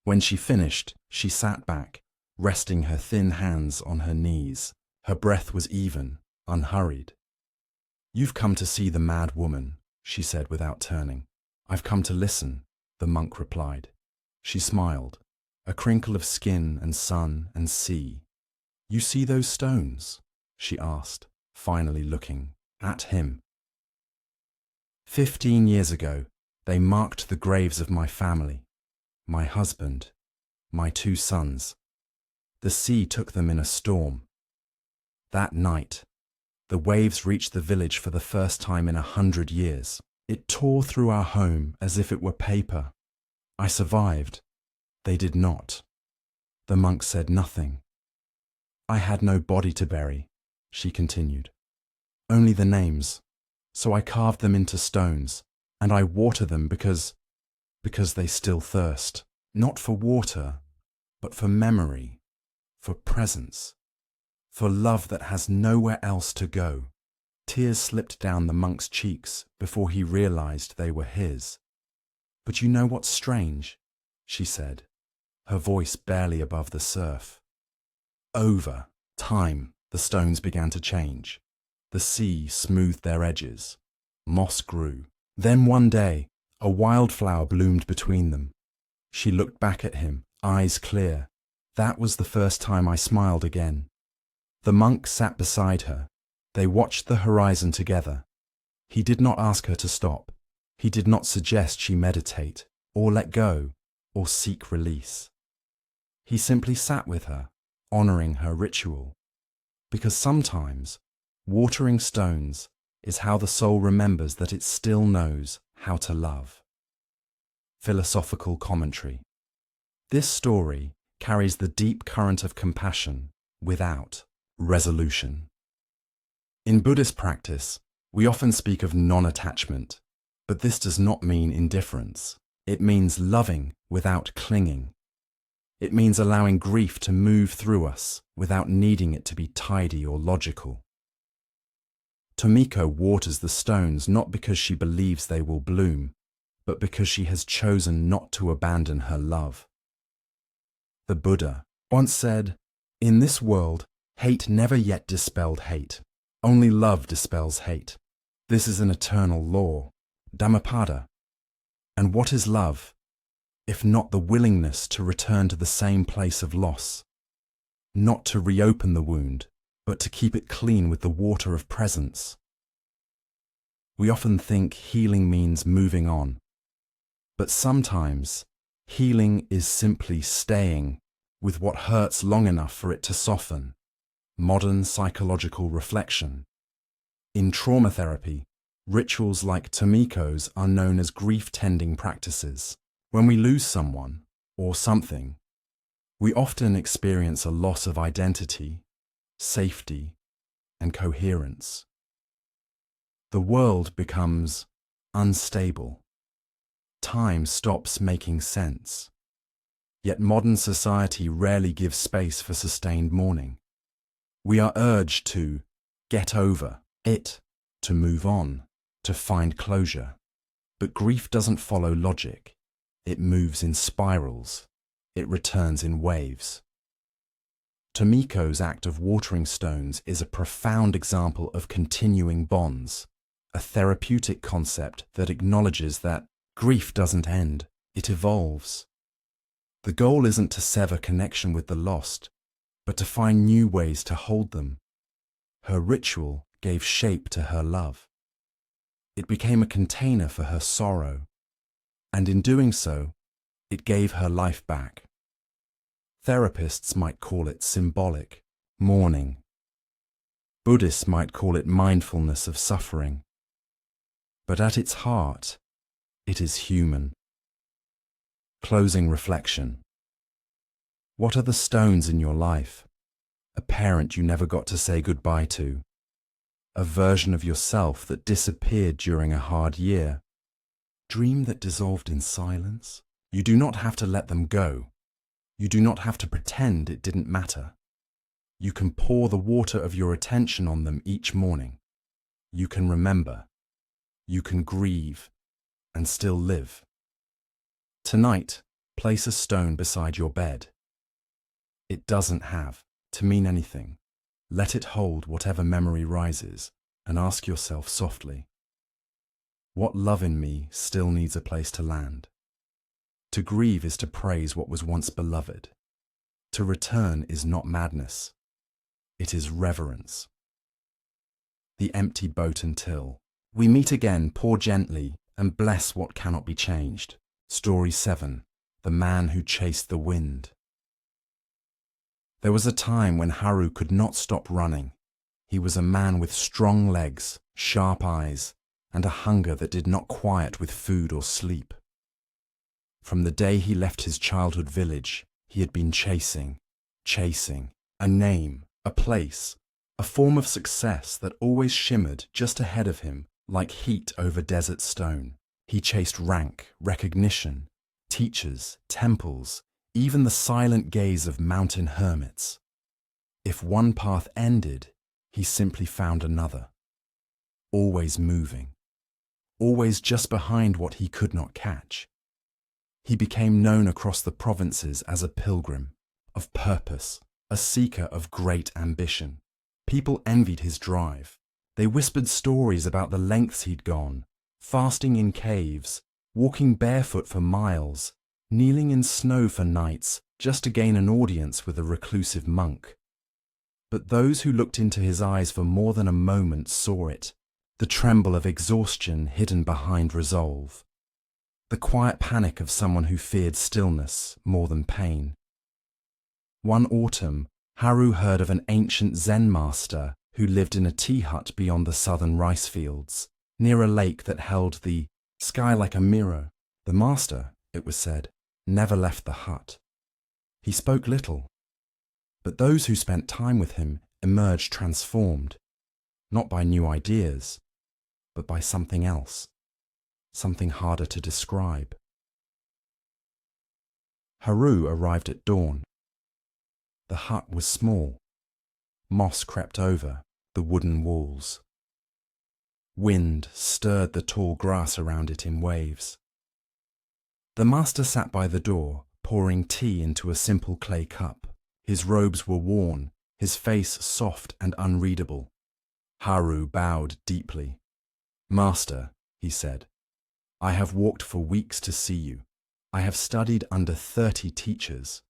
[SPEAKER 1] When she finished, she sat back, resting her thin hands on her knees. Her breath was even, unhurried. "You've come to see the mad woman," she said without turning. "I've come to listen," the monk replied. She smiled, a crinkle of skin and sun and sea. "You see those stones?" she asked, finally looking at him. 15 years ago, they marked the graves of my family, my husband, my 2 sons. The sea took them in a storm. That night, the waves reached the village for the first time in 100 years. It tore through our home as if it were paper. I survived. They did not. The monk said nothing. "I had no body to bury," she continued. "Only the names. So I carved them into stones, and I water them because they still thirst. Not for water, but for memory, for presence, for love that has nowhere else to go." Tears slipped down the monk's cheeks before he realized they were his. "But you know what's strange?" she said, her voice barely above the surf. Over time, the stones began to change. The sea smoothed their edges. Moss grew. Then one day, a wildflower bloomed between them. She looked back at him, eyes clear. That was the first time I smiled again. The monk sat beside her. They watched the horizon together. He did not ask her to stop. He did not suggest she meditate, or let go, or seek release. He simply sat with her, honoring her ritual. Because sometimes, watering stones is how the soul remembers that it still knows how to love. Philosophical commentary. This story carries the deep current of compassion without resolution. In Buddhist practice, we often speak of non-attachment, but this does not mean indifference. It means loving without clinging. It means allowing grief to move through us without needing it to be tidy or logical. Tomiko waters the stones not because she believes they will bloom, but because she has chosen not to abandon her love. The Buddha once said, "In this world, hate never yet dispelled hate. Only love dispels hate. This is an eternal law, Dhammapada. And what is love, if not the willingness to return to the same place of loss? Not to reopen the wound, but to keep it clean with the water of presence. We often think healing means moving on. But sometimes, healing is simply staying with what hurts long enough for it to soften. Modern psychological reflection. In trauma therapy, rituals like tomikos are known as grief-tending practices. When we lose someone or something, we often experience a loss of identity, safety, and coherence. The world becomes unstable. Time stops making sense. Yet modern society rarely gives space for sustained mourning. We are urged to get over it, to move on, to find closure. But grief doesn't follow logic. It moves in spirals. It returns in waves. Tomiko's act of watering stones is a profound example of continuing bonds, a therapeutic concept that acknowledges that grief doesn't end, it evolves. The goal isn't to sever connection with the lost, but to find new ways to hold them. Her ritual gave shape to her love. It became a container for her sorrow, and in doing so, it gave her life back. Therapists might call it symbolic, mourning. Buddhists might call it mindfulness of suffering. But at its heart, it is human. Closing reflection. What are the stones in your life? A parent you never got to say goodbye to. A version of yourself that disappeared during a hard year. Dream that dissolved in silence. You do not have to let them go. You do not have to pretend it didn't matter. You can pour the water of your attention on them each morning. You can remember. You can grieve and still live. Tonight, place a stone beside your bed. It doesn't have to mean anything. Let it hold whatever memory rises and ask yourself softly, what love in me still needs a place to land? To grieve is to praise what was once beloved. To return is not madness. It is reverence. The empty boat until we meet again, pour gently and bless what cannot be changed. Story 7. The Man Who Chased the Wind. There was a time when Haru could not stop running. He was a man with strong legs, sharp eyes, and a hunger that did not quiet with food or sleep. From the day he left his childhood village, he had been chasing, a name, a place, a form of success that always shimmered just ahead of him like heat over desert stone. He chased rank, recognition, teachers, temples, even the silent gaze of mountain hermits. If one path ended, he simply found another. Always moving, always just behind what he could not catch. He became known across the provinces as a pilgrim, of purpose, a seeker of great ambition. People envied his drive. They whispered stories about the lengths he'd gone, fasting in caves, walking barefoot for miles, kneeling in snow for nights just to gain an audience with a reclusive monk. But those who looked into his eyes for more than a moment saw it, the tremble of exhaustion hidden behind resolve, the quiet panic of someone who feared stillness more than pain. One autumn, Haru heard of an ancient Zen master who lived in a tea hut beyond the southern rice fields, near a lake that held the sky like a mirror. The master, it was said, never left the hut. He spoke little, but those who spent time with him emerged transformed, not by new ideas, but by something else, something harder to describe. Haru arrived at dawn. The hut was small. Moss crept over the wooden walls. Wind stirred the tall grass around it in waves. The master sat by the door, pouring tea into a simple clay cup. His robes were worn, his face soft and unreadable. Haru bowed deeply. "Master," he said, "I have walked for weeks to see you. I have studied under 30 teachers.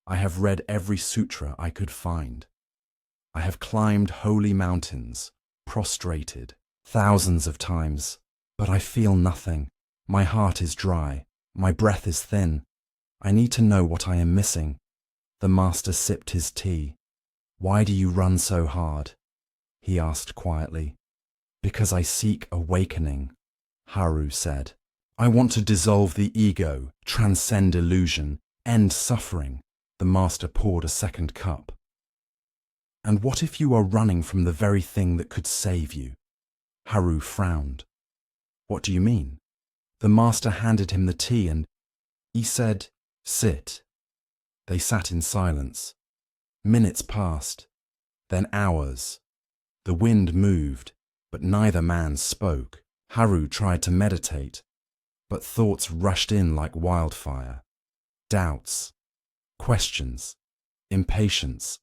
[SPEAKER 1] I have read every sutra I could find. I have climbed holy mountains, prostrated, thousands of times, but I feel nothing. My heart is dry. My breath is thin. I need to know what I am missing. The master sipped his tea. Why do you run so hard? He asked quietly. Because I seek awakening, Haru said. I want to dissolve the ego, transcend illusion, end suffering. The master poured a second cup. And what if you are running from the very thing that could save you? Haru frowned. What do you mean? The master handed him the tea and he said, sit. They sat in silence. Minutes passed, then hours. The wind moved, but neither man spoke. Haru tried to meditate, but thoughts rushed in like wildfire. Doubts, questions, impatience.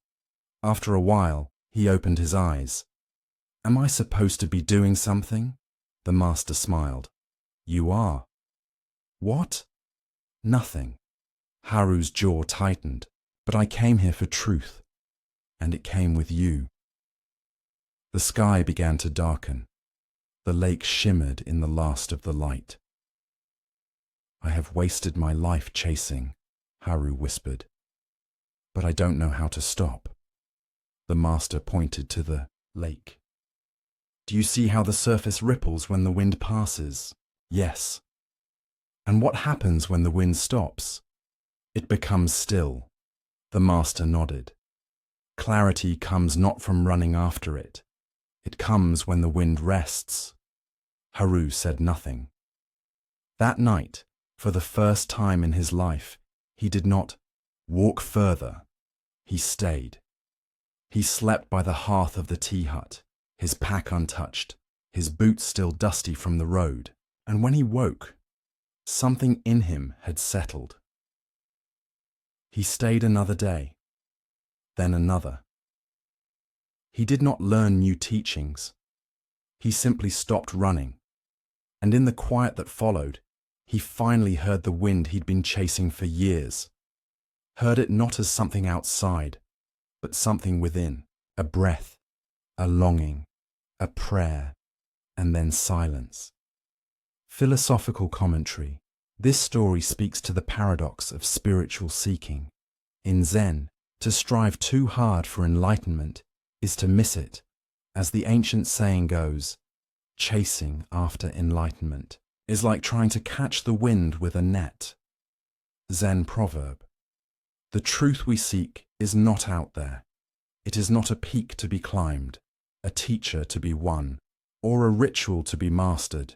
[SPEAKER 1] After a while, he opened his eyes. Am I supposed to be doing something? The master smiled. You are. What? Nothing. Haru's jaw tightened. But I came here for truth, and it came with you. The sky began to darken. The lake shimmered in the last of the light. I have wasted my life chasing, Haru whispered. But I don't know how to stop. The master pointed to the lake. Do you see how the surface ripples when the wind passes? Yes. And what happens when the wind stops? It becomes still. The master nodded. Clarity comes not from running after it. It comes when the wind rests. Haru said nothing. That night, for the first time in his life, he did not walk further. He stayed. He slept by the hearth of the tea hut, his pack untouched, his boots still dusty from the road. And when he woke, something in him had settled. He stayed another day, then another. He did not learn new teachings. He simply stopped running. And in the quiet that followed, he finally heard the wind he'd been chasing for years. Heard it not as something outside, but something within, a breath, a longing, a prayer, and then silence. Philosophical commentary. This story speaks to the paradox of spiritual seeking. In Zen, to strive too hard for enlightenment is to miss it. As the ancient saying goes, chasing after enlightenment is like trying to catch the wind with a net. Zen proverb. The truth we seek is not out there. It is not a peak to be climbed, a teacher to be won, or a ritual to be mastered.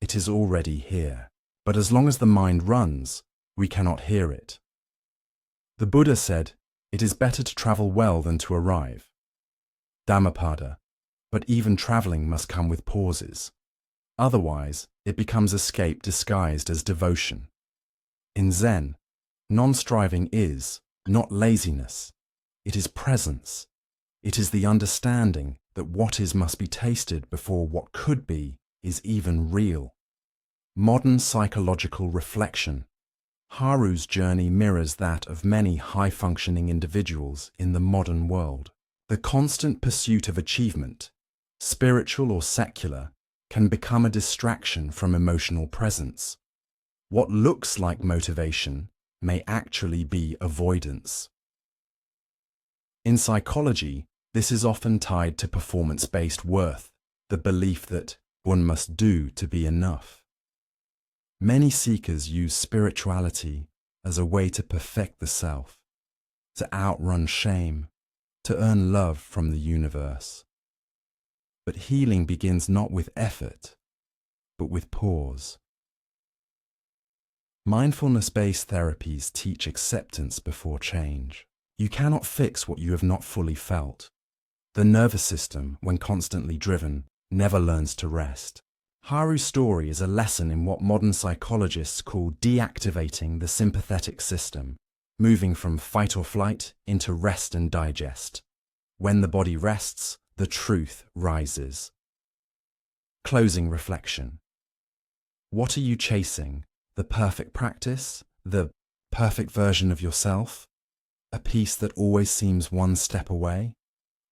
[SPEAKER 1] It is already here. But as long as the mind runs, we cannot hear it. The Buddha said, it is better to travel well than to arrive. Dhammapada. But even travelling must come with pauses. Otherwise, it becomes escape disguised as devotion. In Zen, non-striving is not laziness. It is presence. It is the understanding that what is must be tasted before what could be is even real. Modern psychological reflection. Haru's journey mirrors that of many high-functioning individuals in the modern world. The constant pursuit of achievement, spiritual or secular, can become a distraction from emotional presence. What looks like motivation may actually be avoidance. In psychology, this is often tied to performance-based worth, the belief that one must do to be enough. Many seekers use spirituality as a way to perfect the self, to outrun shame, to earn love from the universe. But healing begins not with effort, but with pause. Mindfulness-based therapies teach acceptance before change. You cannot fix what you have not fully felt. The nervous system, when constantly driven, never learns to rest. Haru's story is a lesson in what modern psychologists call deactivating the sympathetic system, moving from fight or flight into rest and digest. When the body rests, the truth rises. Closing reflection. What are you chasing? The perfect practice? The perfect version of yourself? A peace that always seems one step away?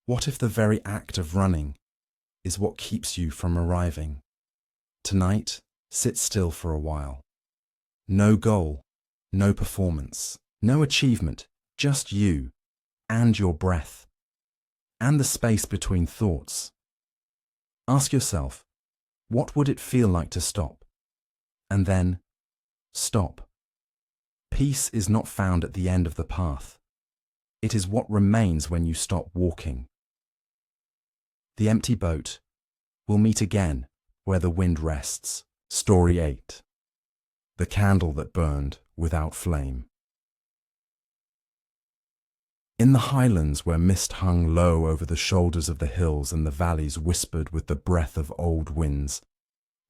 [SPEAKER 1] What if the very act of running is what keeps you from arriving. Tonight, sit still for a while. No goal, no performance, no achievement, just you and your breath, and the space between thoughts. Ask yourself, what would it feel like to stop? And then, stop. Peace is not found at the end of the path. It is what remains when you stop walking. The empty boat. We'll meet again where the wind rests. Story 8. The candle that burned without flame. In the highlands where mist hung low over the shoulders of the hills and the valleys whispered with the breath of old winds,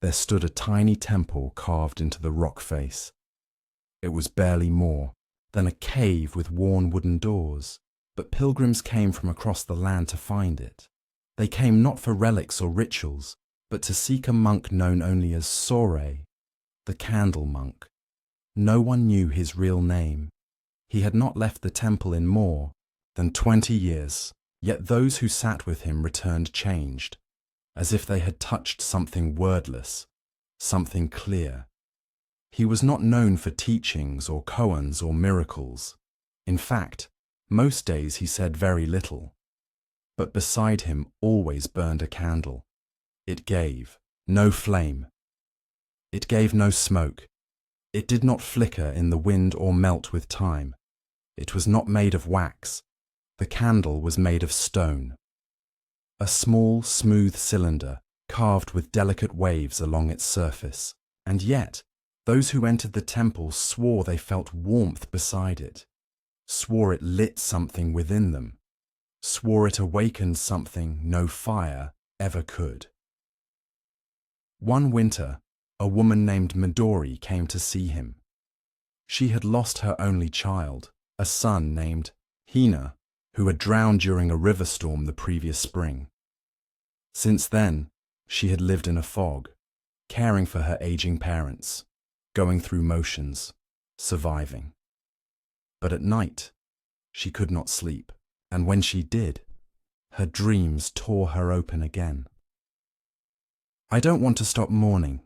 [SPEAKER 1] there stood a tiny temple carved into the rock face. It was barely more than a cave with worn wooden doors, but pilgrims came from across the land to find it. They came not for relics or rituals, but to seek a monk known only as Sore, the candle monk. No one knew his real name. He had not left the temple in more than 20 years, yet those who sat with him returned changed, as if they had touched something wordless, something clear. He was not known for teachings or koans or miracles. In fact, most days he said very little. But beside him always burned a candle. It gave no flame. It gave no smoke. It did not flicker in the wind or melt with time. It was not made of wax. The candle was made of stone. A small, smooth cylinder, carved with delicate waves along its surface. And yet, those who entered the temple swore they felt warmth beside it, swore it lit something within them, swore it awakened something no fire ever could. One winter, a woman named Midori came to see him. She had lost her only child, a son named Hina, who had drowned during a river storm the previous spring. Since then, she had lived in a fog, caring for her aging parents, going through motions, surviving. But at night, she could not sleep, and when she did, her dreams tore her open again. "I don't want to stop mourning,"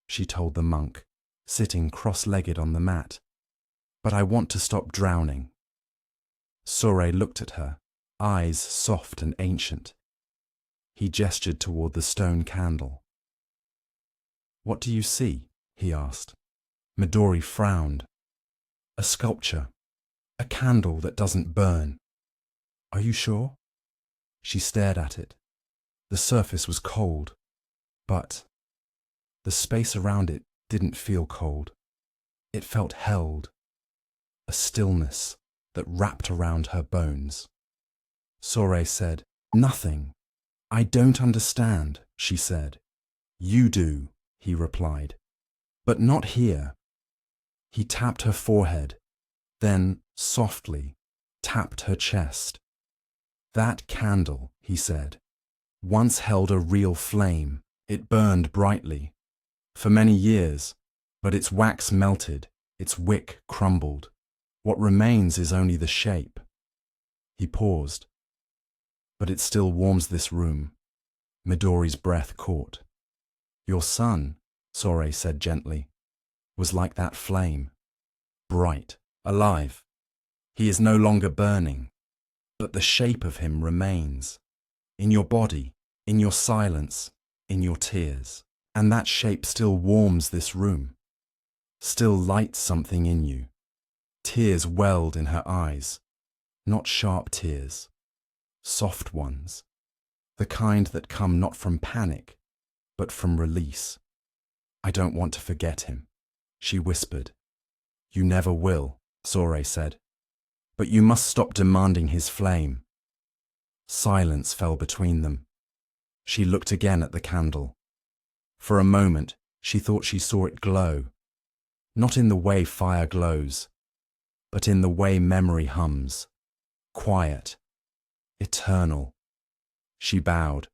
[SPEAKER 1] she told the monk, sitting cross-legged on the mat, "but I want to stop drowning." Sore looked at her, eyes soft and ancient. He gestured toward the stone candle. "What do you see?" he asked. Midori frowned. "A sculpture, a candle that doesn't burn." "Are you sure?" She stared at it. The surface was cold, but the space around it didn't feel cold. It felt held, a stillness that wrapped around her bones. Sore said, "Nothing. I don't understand," she said. "You do," he replied, "but not here." He tapped her forehead, then, softly, tapped her chest. "That candle," he said, "once held a real flame. It burned brightly. For many years, but its wax melted, its wick crumbled. What remains is only the shape." He paused. "But it still warms this room." Midori's breath caught. "Your son," Sore said gently, "was like that flame. Bright, alive. He is no longer burning, but the shape of him remains. In your body, in your silence, in your tears. And that shape still warms this room, still lights something in you." Tears welled in her eyes, not sharp tears, soft ones, the kind that come not from panic, but from release. "I don't want to forget him," she whispered. "You never will," Sore said, "but you must stop demanding his flame." Silence fell between them. She looked again at the candle. For a moment, she thought she saw it glow, not in the way fire glows, but in the way memory hums, quiet, eternal. She bowed,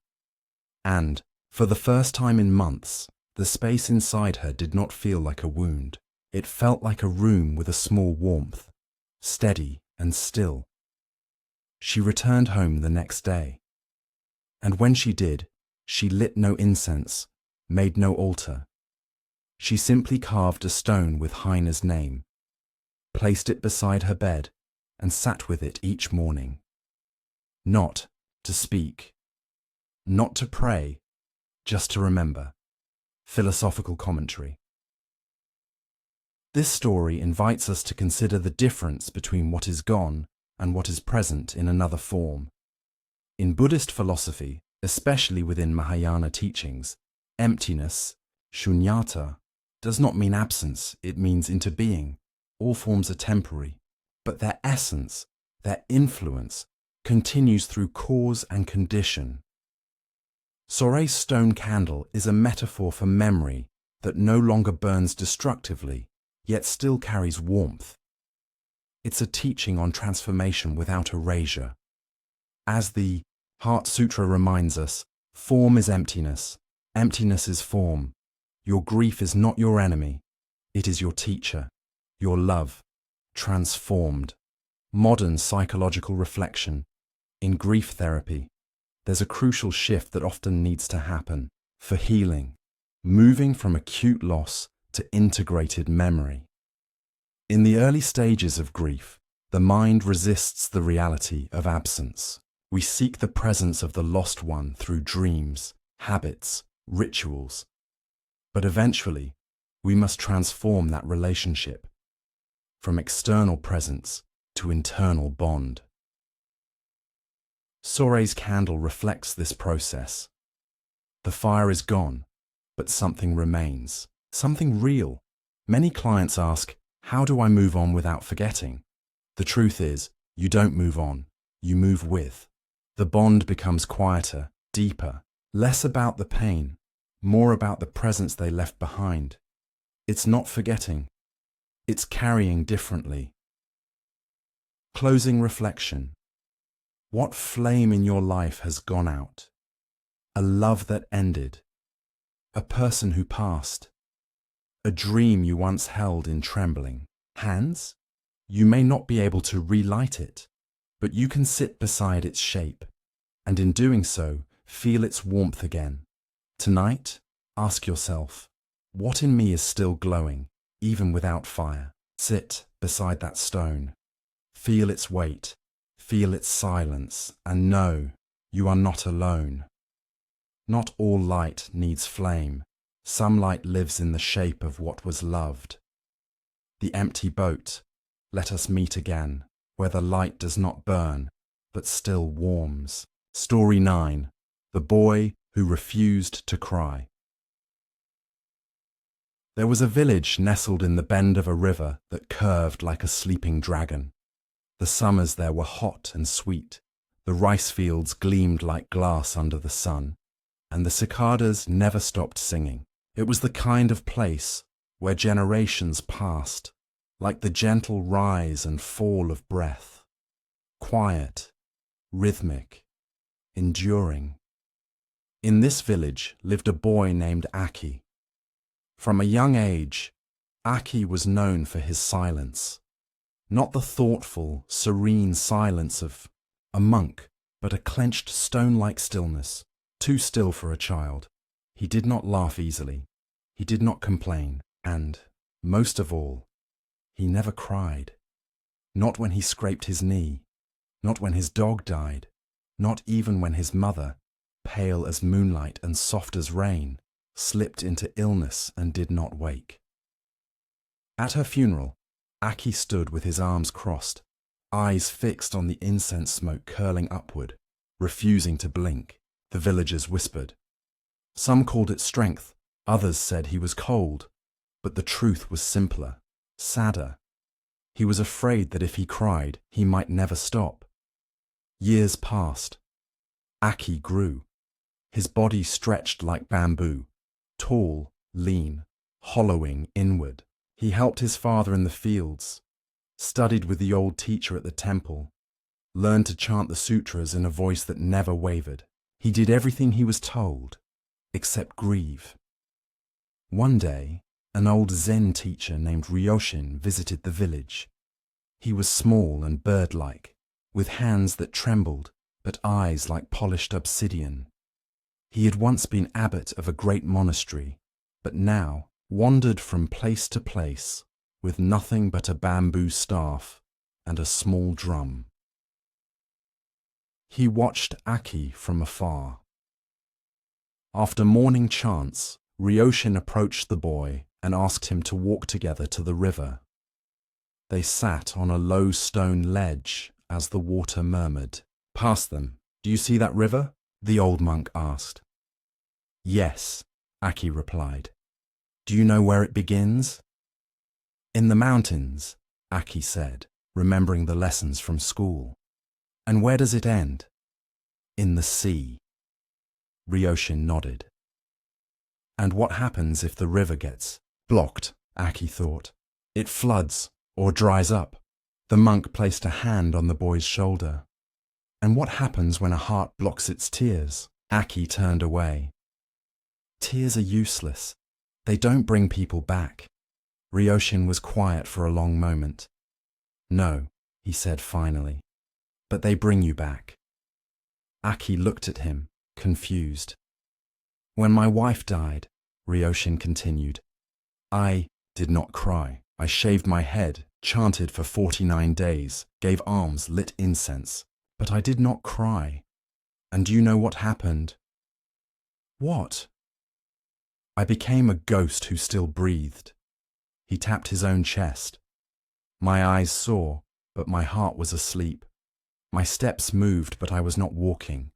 [SPEAKER 1] and, for the first time in months, the space inside her did not feel like a wound. It felt like a room with a small warmth, steady and still. She returned home the next day, and when she did, She lit no incense, made no altar. She simply carved a stone with Hainer's name, placed it beside her bed, and sat with it each morning. Not to speak, not to pray, just to remember. Philosophical commentary. This story invites us to consider the difference between what is gone and what is present in another form. In Buddhist philosophy, especially within Mahāyāna teachings, emptiness, shunyata, does not mean absence, it means interbeing. All forms are temporary, but their essence, their influence, continues through cause and condition. Sorei's stone candle is a metaphor for memory that no longer burns destructively, yet still carries warmth. It's a teaching on transformation without erasure. As the Heart Sutra reminds us, form is emptiness, emptiness is form. Your grief is not your enemy, it is your teacher, your love, transformed. Modern psychological reflection. In grief therapy, there's a crucial shift that often needs to happen for healing, moving from acute loss to integrated memory. In the early stages of grief, the mind resists the reality of absence. We seek the presence of the lost one through dreams, habits, rituals. But eventually, we must transform that relationship from external presence to internal bond. Sorei's candle reflects this process. The fire is gone, but something remains, something real. Many clients ask, how do I move on without forgetting? The truth is, you don't move on, you move with. The bond becomes quieter, deeper, less about the pain, more about the presence they left behind. It's not forgetting, it's carrying differently. Closing reflection. What flame in your life has gone out? A love that ended, a person who passed, a dream you once held in trembling hands? You may not be able to relight it, but you can sit beside its shape, and in doing so, feel its warmth again. Tonight, ask yourself, what in me is still glowing, even without fire? Sit beside that stone. Feel its weight, feel its silence, and know you are not alone. Not all light needs flame. Some light lives in the shape of what was loved. The empty boat, let us meet again, where the light does not burn, but still warms. Story 9. The Boy Who Refused to Cry. There was a village nestled in the bend of a river that curved like a sleeping dragon. The summers there were hot and sweet. The rice fields gleamed like glass under the sun, and the cicadas never stopped singing. It was the kind of place where generations passed, like the gentle rise and fall of breath. Quiet, rhythmic, enduring. In this village lived a boy named Aki. From a young age, Aki was known for his silence. Not the thoughtful, serene silence of a monk, but a clenched stone-like stillness, too still for a child. He did not laugh easily. He did not complain. And, most of all, he never cried. Not when he scraped his knee. Not when his dog died. Not even when his mother, pale as moonlight and soft as rain, slipped into illness and did not wake. At her funeral, Aki stood with his arms crossed, eyes fixed on the incense smoke curling upward, refusing to blink. The villagers whispered. Some called it strength, others said he was cold, but the truth was simpler, sadder. He was afraid that if he cried, he might never stop. Years passed. Aki grew. His body stretched like bamboo, tall, lean, hollowing inward. He helped his father in the fields, studied with the old teacher at the temple, learned to chant the sutras in a voice that never wavered. He did everything he was told, except grieve. One day, an old Zen teacher named Ryoshin visited the village. He was small and bird-like, with hands that trembled, but eyes like polished obsidian. He had once been abbot of a great monastery, but now wandered from place to place with nothing but a bamboo staff and a small drum. He watched Aki from afar. After morning chants, Ryoshin approached the boy and asked him to walk together to the river. They sat on a low stone ledge as the water murmured. "Past them. Do you see that river?" the old monk asked. "Yes," Aki replied. "Do you know where it begins?" "In the mountains," Aki said, remembering the lessons from school. "And where does it end?" "In the sea." Ryoshin nodded. "And what happens if the river gets blocked?" Aki thought. "It floods or dries up." The monk placed a hand on the boy's shoulder. "And what happens when a heart blocks its tears?" Aki turned away. "Tears are useless. They don't bring people back." Ryoshin was quiet for a long moment. "No," he said finally, "but they bring you back." Aki looked at him, confused. "When my wife died," Ryoshin continued, "I did not cry. I shaved my head, chanted for 49 days, gave alms, lit incense, but I did not cry. And do you know what happened?" "What?" "I became a ghost who still breathed." He tapped his own chest. "My eyes saw, but my heart was asleep. My steps moved, but I was not walking.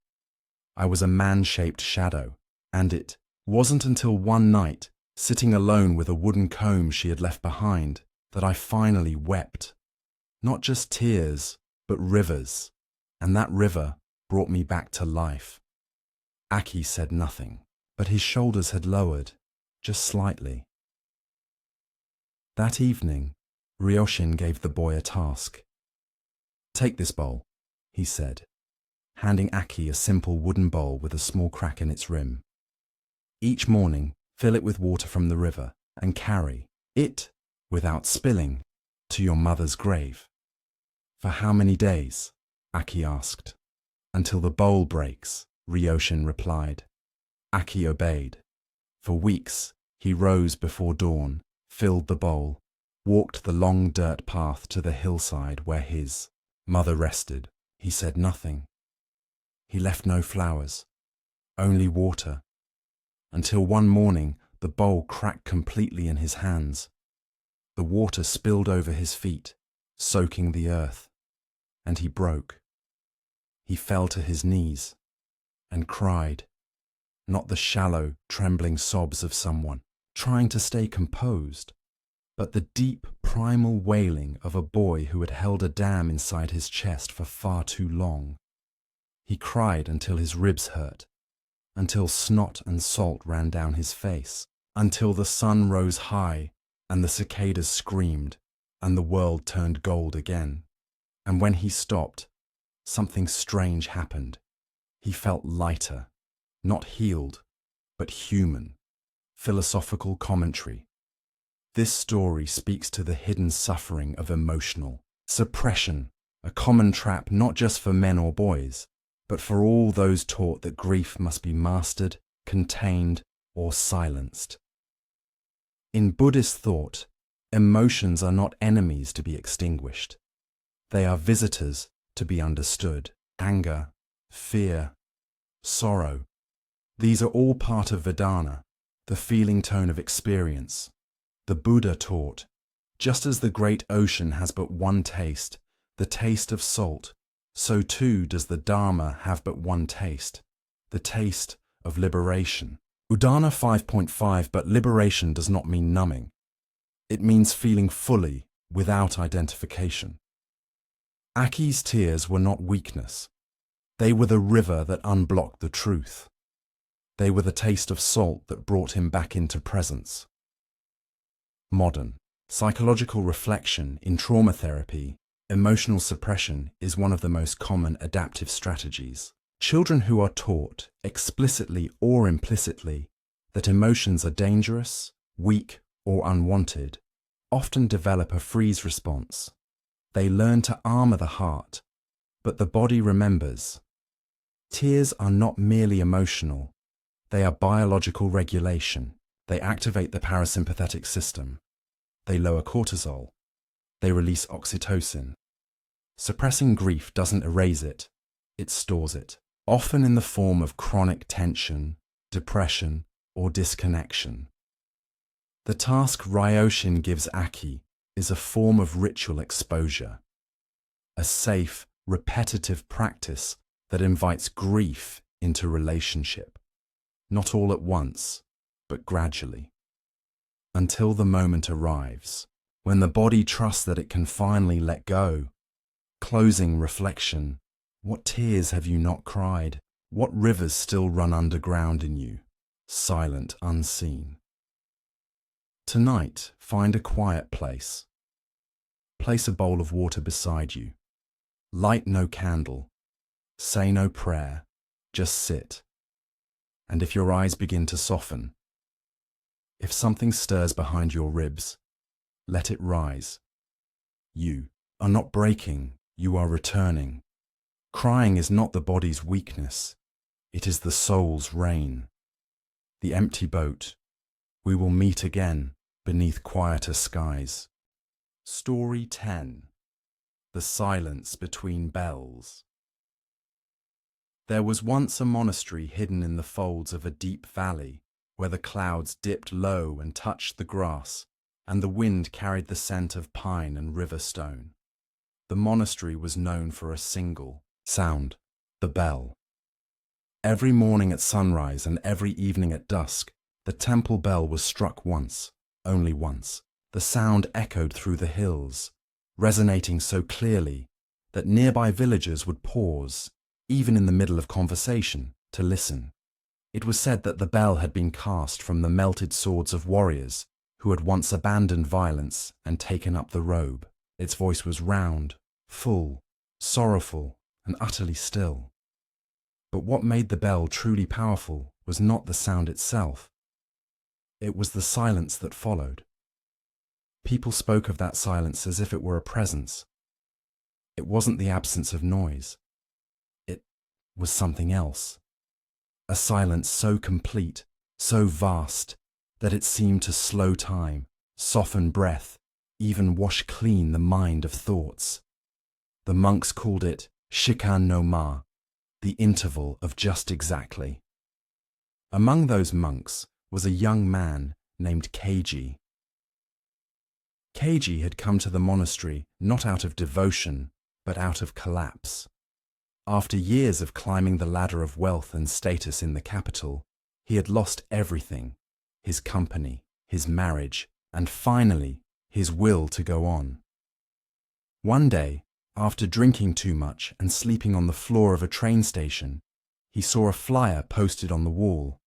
[SPEAKER 1] I was a man-shaped shadow, and it wasn't until one night, sitting alone with a wooden comb she had left behind, that I finally wept. Not just tears, but rivers, and that river brought me back to life." Aki said nothing, but his shoulders had lowered, just slightly. That evening, Ryoshin gave the boy a task. "Take this bowl," he said, handing Aki a simple wooden bowl with a small crack in its rim. "Each morning, fill it with water from the river and carry it, without spilling, to your mother's grave." "For how many days?" Aki asked. "Until the bowl breaks," Ryoshin replied. Aki obeyed. For weeks, he rose before dawn, filled the bowl, walked the long dirt path to the hillside where his mother rested. He said nothing. He left no flowers, only water, until one morning the bowl cracked completely in his hands. The water spilled over his feet, soaking the earth, and he broke. He fell to his knees and cried, not the shallow, trembling sobs of someone trying to stay composed, but the deep, primal wailing of a boy who had held a dam inside his chest for far too long. He cried until his ribs hurt, until snot and salt ran down his face, until the sun rose high and the cicadas screamed and the world turned gold again. And when he stopped, something strange happened. He felt lighter, not healed, but human. Philosophical commentary. This story speaks to the hidden suffering of emotional suppression, a common trap not just for men or boys, but for all those taught that grief must be mastered, contained, or silenced. In Buddhist thought, emotions are not enemies to be extinguished. They are visitors to be understood. Anger, fear, sorrow. These are all part of Vedana, the feeling tone of experience. The Buddha taught, just as the great ocean has but one taste, the taste of salt, so too does the Dharma have but one taste, the taste of liberation. Udana 5.5, but liberation does not mean numbing. It means feeling fully, without identification. Aki's tears were not weakness. They were the river that unblocked the truth. They were the taste of salt that brought him back into presence. Modern psychological reflection in trauma therapy, emotional suppression is one of the most common adaptive strategies. Children who are taught, explicitly or implicitly, that emotions are dangerous, weak, or unwanted, often develop a freeze response. They learn to armor the heart, but the body remembers. Tears are not merely emotional, They are biological regulation. They activate the parasympathetic system. They lower cortisol. They release oxytocin. Suppressing grief doesn't erase it, it stores it, often in the form of chronic tension, depression, or disconnection. The task Ryoshin gives Aki is a form of ritual exposure, a safe, repetitive practice that invites grief into relationship, not all at once, but gradually, until the moment arrives, when the body trusts that it can finally let go. Closing reflection. What tears have you not cried? What rivers still run underground in you, silent, unseen? Tonight, find a quiet place. Place a bowl of water beside you. Light no candle. Say no prayer. Just sit. And if your eyes begin to soften, if something stirs behind your ribs, let it rise. You are not breaking, you are returning. Crying is not the body's weakness, it is the soul's reign. The empty boat. We will meet again beneath quieter skies. Story 10. The Silence Between Bells. There was once a monastery hidden in the folds of a deep valley, where the clouds dipped low and touched the grass, and the wind carried the scent of pine and river stone. The monastery was known for a single sound, the bell. Every morning at sunrise and every evening at dusk, the temple bell was struck once, only once. The sound echoed through the hills, resonating so clearly that nearby villagers would pause, even in the middle of conversation, to listen. It was said that the bell had been cast from the melted swords of warriors who had once abandoned violence and taken up the robe. Its voice was round, full, sorrowful, and utterly still. But what made the bell truly powerful was not the sound itself. It was the silence that followed. People spoke of that silence as if it were a presence. It wasn't the absence of noise. It was something else. A silence so complete, so vast, that it seemed to slow time, soften breath, even wash clean the mind of thoughts. The monks called it Shikan no Ma, the interval of just exactly. Among those monks was a young man named Keiji. Keiji had come to the monastery not out of devotion, but out of collapse. After years of climbing the ladder of wealth and status in the capital, he had lost everything: his company, his marriage, and finally, his will to go on. One day, after drinking too much and sleeping on the floor of a train station, he saw a flyer posted on the wall: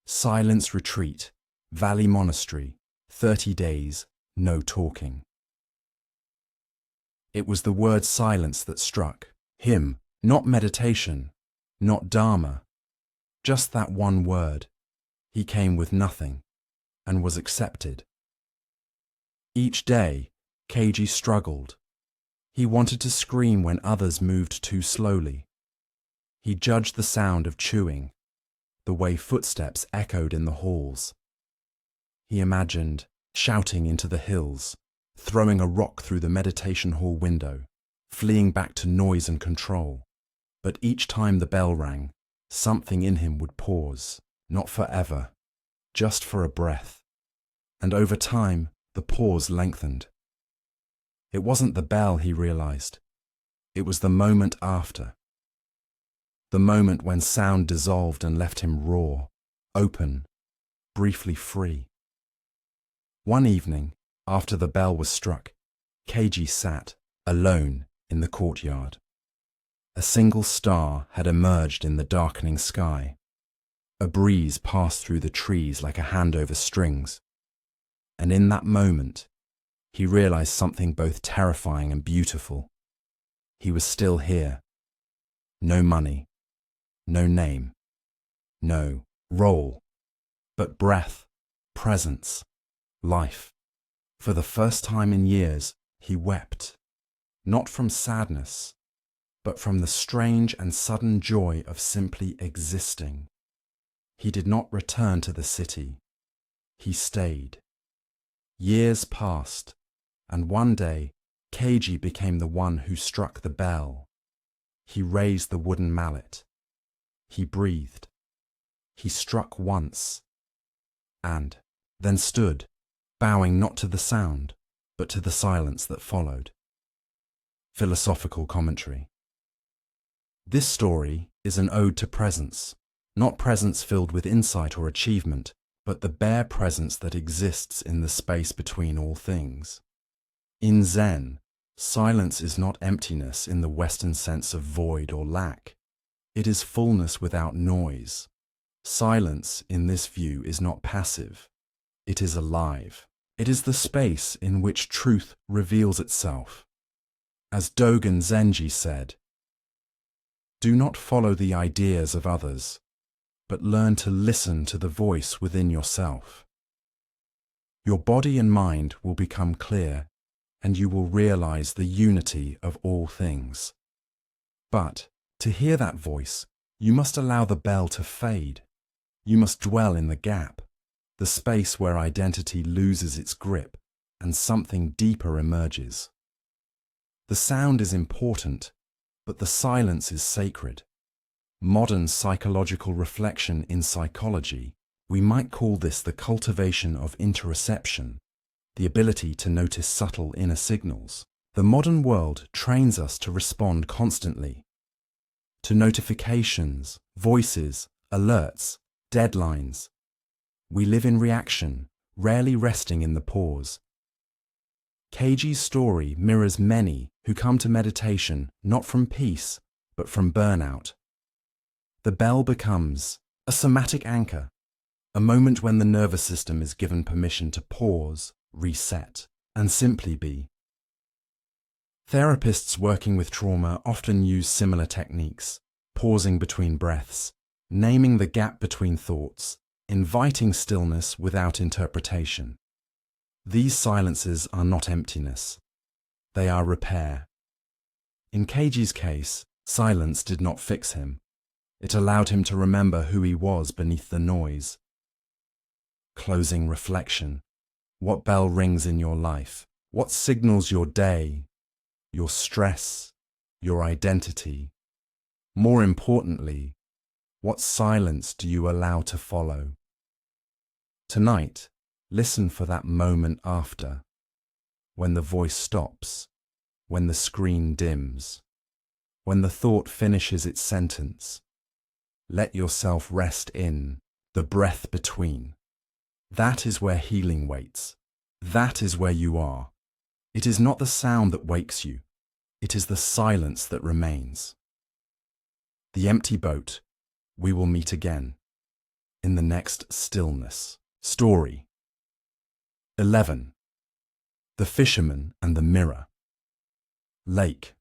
[SPEAKER 1] Silence Retreat, Valley Monastery, 30 days, no talking. It was the word silence that struck him, not meditation, not Dharma, just that one word. He came with nothing and was accepted. Each day, Keiji struggled. He wanted to scream when others moved too slowly. He judged the sound of chewing, the way footsteps echoed in the halls. He imagined shouting into the hills, throwing a rock through the meditation hall window, fleeing back to noise and control. But each time the bell rang, something in him would pause, not forever, just for a breath. And over time, the pause lengthened. It wasn't the bell, he realized. It was the moment after. The moment when sound dissolved and left him raw, open, briefly free. One evening, after the bell was struck, Keiji sat, alone, in the courtyard. A single star had emerged in the darkening sky. A breeze passed through the trees like a hand over strings. And in that moment, he realized something both terrifying and beautiful. He was still here. No money, no name, no role, but breath, presence, life. For the first time in years, he wept, not from sadness, but from the strange and sudden joy of simply existing. He did not return to the city. He stayed. Years passed, and one day, Keiji became the one who struck the bell. He raised the wooden mallet. He breathed. He struck once, and then stood, bowing not to the sound, but to the silence that followed. Philosophical commentary. This story is an ode to presence, not presence filled with insight or achievement, but the bare presence that exists in the space between all things. In Zen, silence is not emptiness in the Western sense of void or lack. It is fullness without noise. Silence, in this view, is not passive. It is alive. It is the space in which truth reveals itself. As Dogen Zenji said, "Do not follow the ideas of others, but learn to listen to the voice within yourself. Your body and mind will become clear, and you will realize the unity of all things. But to hear that voice, you must allow the bell to fade. You must dwell in the gap, the space where identity loses its grip and something deeper emerges. The sound is important, but the silence is sacred. Modern psychological reflection in psychology, we might call this the cultivation of interoception, the ability to notice subtle inner signals. The modern world trains us to respond constantly to notifications, voices, alerts, deadlines. We live in reaction, rarely resting in the pause. Keiji's story mirrors many who come to meditation not from peace, but from burnout. The bell becomes a somatic anchor, a moment when the nervous system is given permission to pause, reset, and simply be. Therapists working with trauma often use similar techniques, pausing between breaths, naming the gap between thoughts, inviting stillness without interpretation. These silences are not emptiness. They are repair. In Keiji's case, silence did not fix him. It allowed him to remember who he was beneath the noise. Closing reflection. What bell rings in your life? What signals your day, your stress, your identity? More importantly, what silence do you allow to follow? Tonight, listen for that moment after, when the voice stops, when the screen dims, when the thought finishes its sentence. Let yourself rest in the breath between. That is where healing waits. That is where you are. It is not the sound that wakes you. It is the silence that remains. The empty boat. We will meet again in the next stillness. Story 11. The Fisherman and the Mirror. Lake.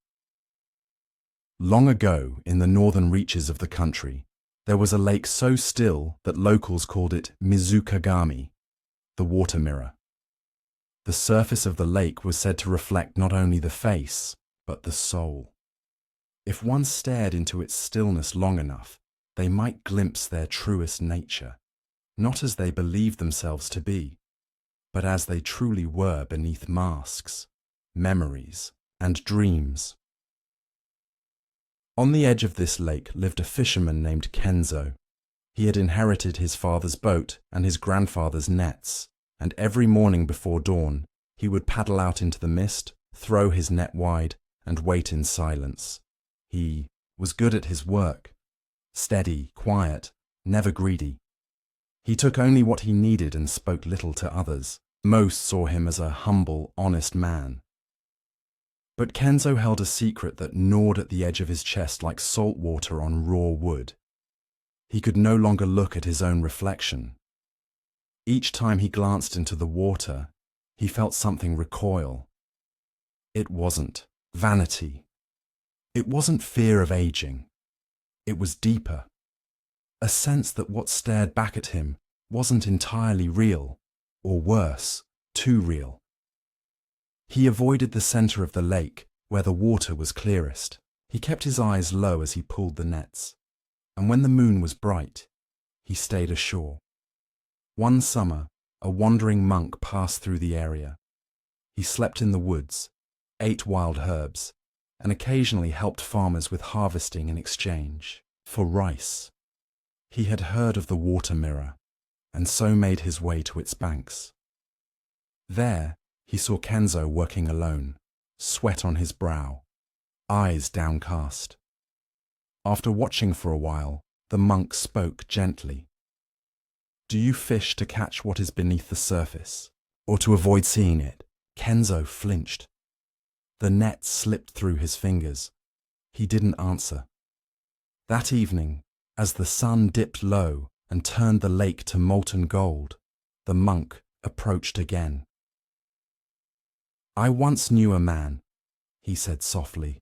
[SPEAKER 1] Long ago, in the northern reaches of the country, there was a lake so still that locals called it Mizukagami, the water mirror. The surface of the lake was said to reflect not only the face, but the soul. If one stared into its stillness long enough, they might glimpse their truest nature, not as they believed themselves to be, but as they truly were beneath masks, memories, and dreams. On the edge of this lake lived a fisherman named Kenzo. He had inherited his father's boat and his grandfather's nets, and every morning before dawn, he would paddle out into the mist, throw his net wide, and wait in silence. He was good at his work, steady, quiet, never greedy. He took only what he needed and spoke little to others. Most saw him as a humble, honest man. But Kenzo held a secret that gnawed at the edge of his chest like salt water on raw wood. He could no longer look at his own reflection. Each time he glanced into the water, he felt something recoil. It wasn't vanity. It wasn't fear of aging. It was deeper. A sense that what stared back at him wasn't entirely real, or worse, too real. He avoided the center of the lake, where the water was clearest. He kept his eyes low as he pulled the nets, and when the moon was bright, he stayed ashore. One summer, a wandering monk passed through the area. He slept in the woods, ate wild herbs, and occasionally helped farmers with harvesting in exchange for rice. He had heard of the water mirror, and so made his way to its banks. There, he saw Kenzo working alone, sweat on his brow, eyes downcast. After watching for a while, the monk spoke gently. "Do you fish to catch what is beneath the surface, or to avoid seeing it?" Kenzo flinched. The net slipped through his fingers. He didn't answer. That evening, as the sun dipped low and turned the lake to molten gold, the monk approached again. "I once knew a man," he said softly,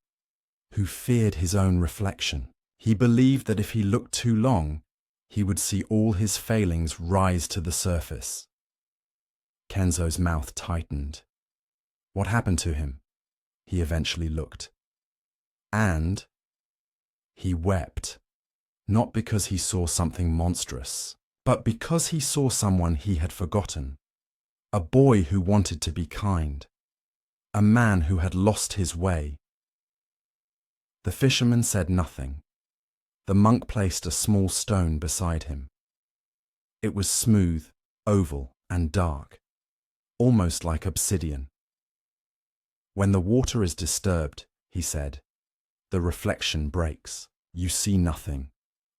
[SPEAKER 1] "who feared his own reflection. He believed that if he looked too long, he would see all his failings rise to the surface." Kenzo's mouth tightened. What happened to him? He eventually looked. And he wept, not because he saw something monstrous, but because he saw someone he had forgotten. A boy who wanted to be kind. A man who had lost his way. The fisherman said nothing. The monk placed a small stone beside him. It was smooth, oval, and dark, almost like obsidian. "When the water is disturbed," he said, "the reflection breaks. You see nothing,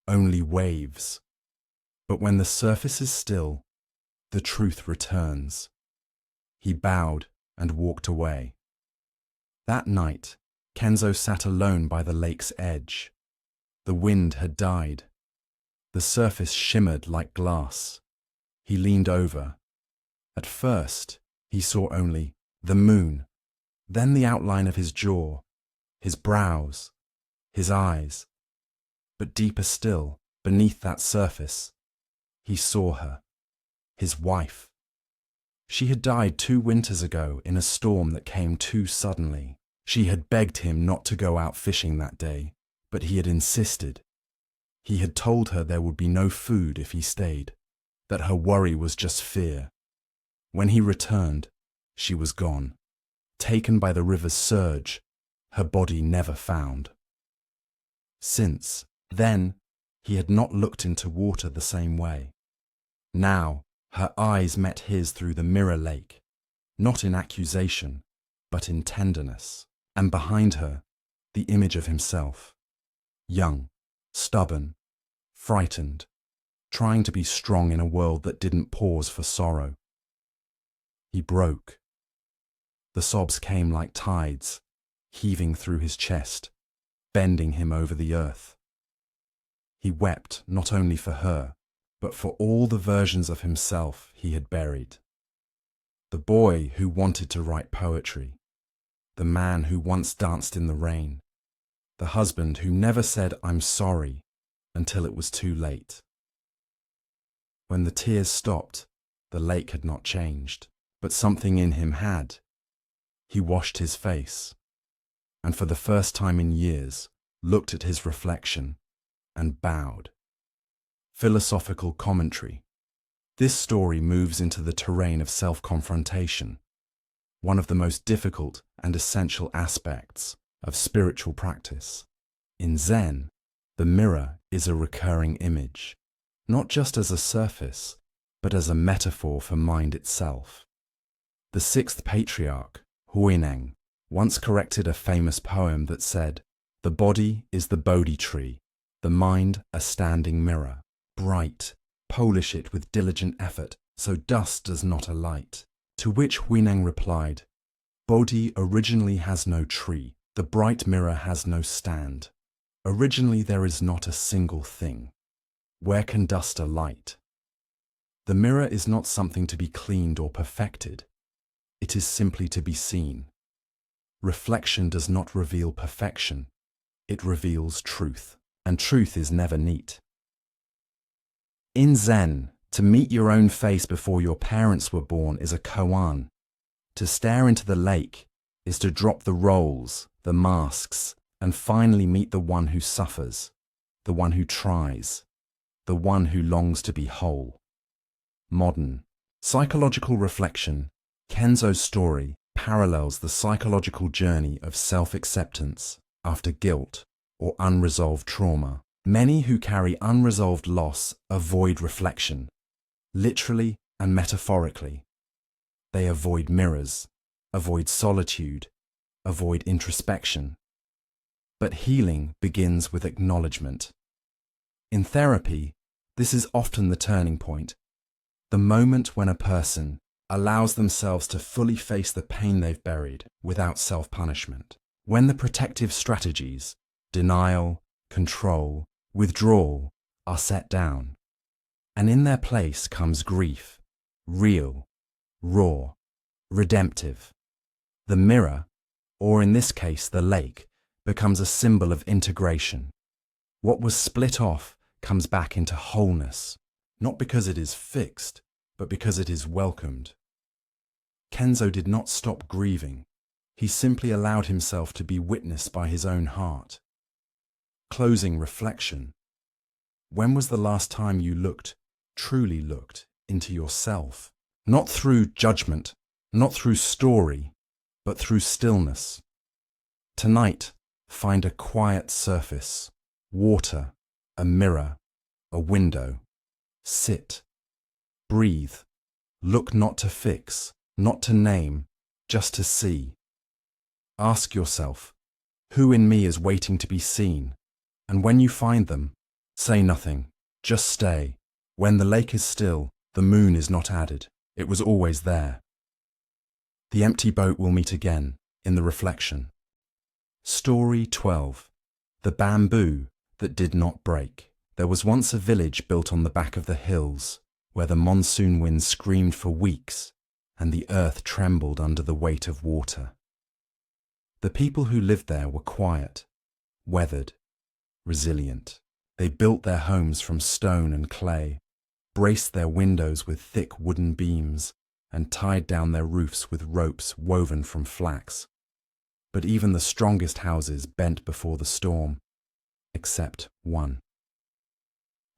[SPEAKER 1] only waves. But when the surface is still, the truth returns." He bowed and walked away. That night, Kenzo sat alone by the lake's edge. The wind had died. The surface shimmered like glass. He leaned over. At first, he saw only the moon, then the outline of his jaw, his brows, his eyes. But deeper still, beneath that surface, he saw her, his wife. She had died 2 winters ago in a storm that came too suddenly. She had begged him not to go out fishing that day, but he had insisted. He had told her there would be no food if he stayed, that her worry was just fear. When he returned, she was gone, taken by the river's surge, her body never found. Since then, he had not looked into water the same way. Now, her eyes met his through the mirror lake, not in accusation, but in tenderness, and behind her, the image of himself, young, stubborn, frightened, trying to be strong in a world that didn't pause for sorrow. He broke. The sobs came like tides, heaving through his chest, bending him over the earth. He wept not only for her, but for all the versions of himself he had buried. The boy who wanted to write poetry, the man who once danced in the rain, the husband who never said "I'm sorry" until it was too late. When the tears stopped, the lake had not changed, but something in him had. He washed his face, and for the first time in years, looked at his reflection and bowed. Philosophical commentary. This story moves into the terrain of self-confrontation, one of the most difficult and essential aspects of spiritual practice. In Zen, the mirror is a recurring image, not just as a surface, but as a metaphor for mind itself. The 6th patriarch, Huineng, once corrected a famous poem that said, "The body is the Bodhi tree, the mind a standing mirror. Bright, polish it with diligent effort, so dust does not alight." To which Huineng replied, "Bodhi originally has no tree, the bright mirror has no stand. Originally there is not a single thing. Where can dust alight?" The mirror is not something to be cleaned or perfected. It is simply to be seen. Reflection does not reveal perfection. It reveals truth, and truth is never neat. In Zen, to meet your own face before your parents were born is a koan. To stare into the lake is to drop the roles, the masks, and finally meet the one who suffers, the one who tries, the one who longs to be whole. Modern psychological reflection. Kenzo's story parallels the psychological journey of self-acceptance after guilt or unresolved trauma. Many who carry unresolved loss avoid reflection, literally and metaphorically. They avoid mirrors, avoid solitude, avoid introspection. But healing begins with acknowledgement. In therapy, this is often the turning point, the moment when a person allows themselves to fully face the pain they've buried without self-punishment. When the protective strategies, denial, control, withdrawal, are set down, and in their place comes grief, real, raw, redemptive. The mirror, or in this case the lake, becomes a symbol of integration. What was split off comes back into wholeness, not because it is fixed, but because it is welcomed. Kenzo did not stop grieving. He simply allowed himself to be witnessed by his own heart. Closing reflection. When was the last time you truly looked, into yourself? Not through judgment, not through story, but through stillness. Tonight, find a quiet surface, water, a mirror, a window. Sit, breathe, look not to fix, not to name, just to see. Ask yourself, who in me is waiting to be seen? And when you find them, say nothing, just stay. When the lake is still, the moon is not added, it was always there. The empty boat will meet again, in the reflection. Story 12. The bamboo that did not break. There was once a village built on the back of the hills, where the monsoon wind screamed for weeks, and the earth trembled under the weight of water. The people who lived there were quiet, weathered, resilient. They built their homes from stone and clay, braced their windows with thick wooden beams, and tied down their roofs with ropes woven from flax. But even the strongest houses bent before the storm, except one.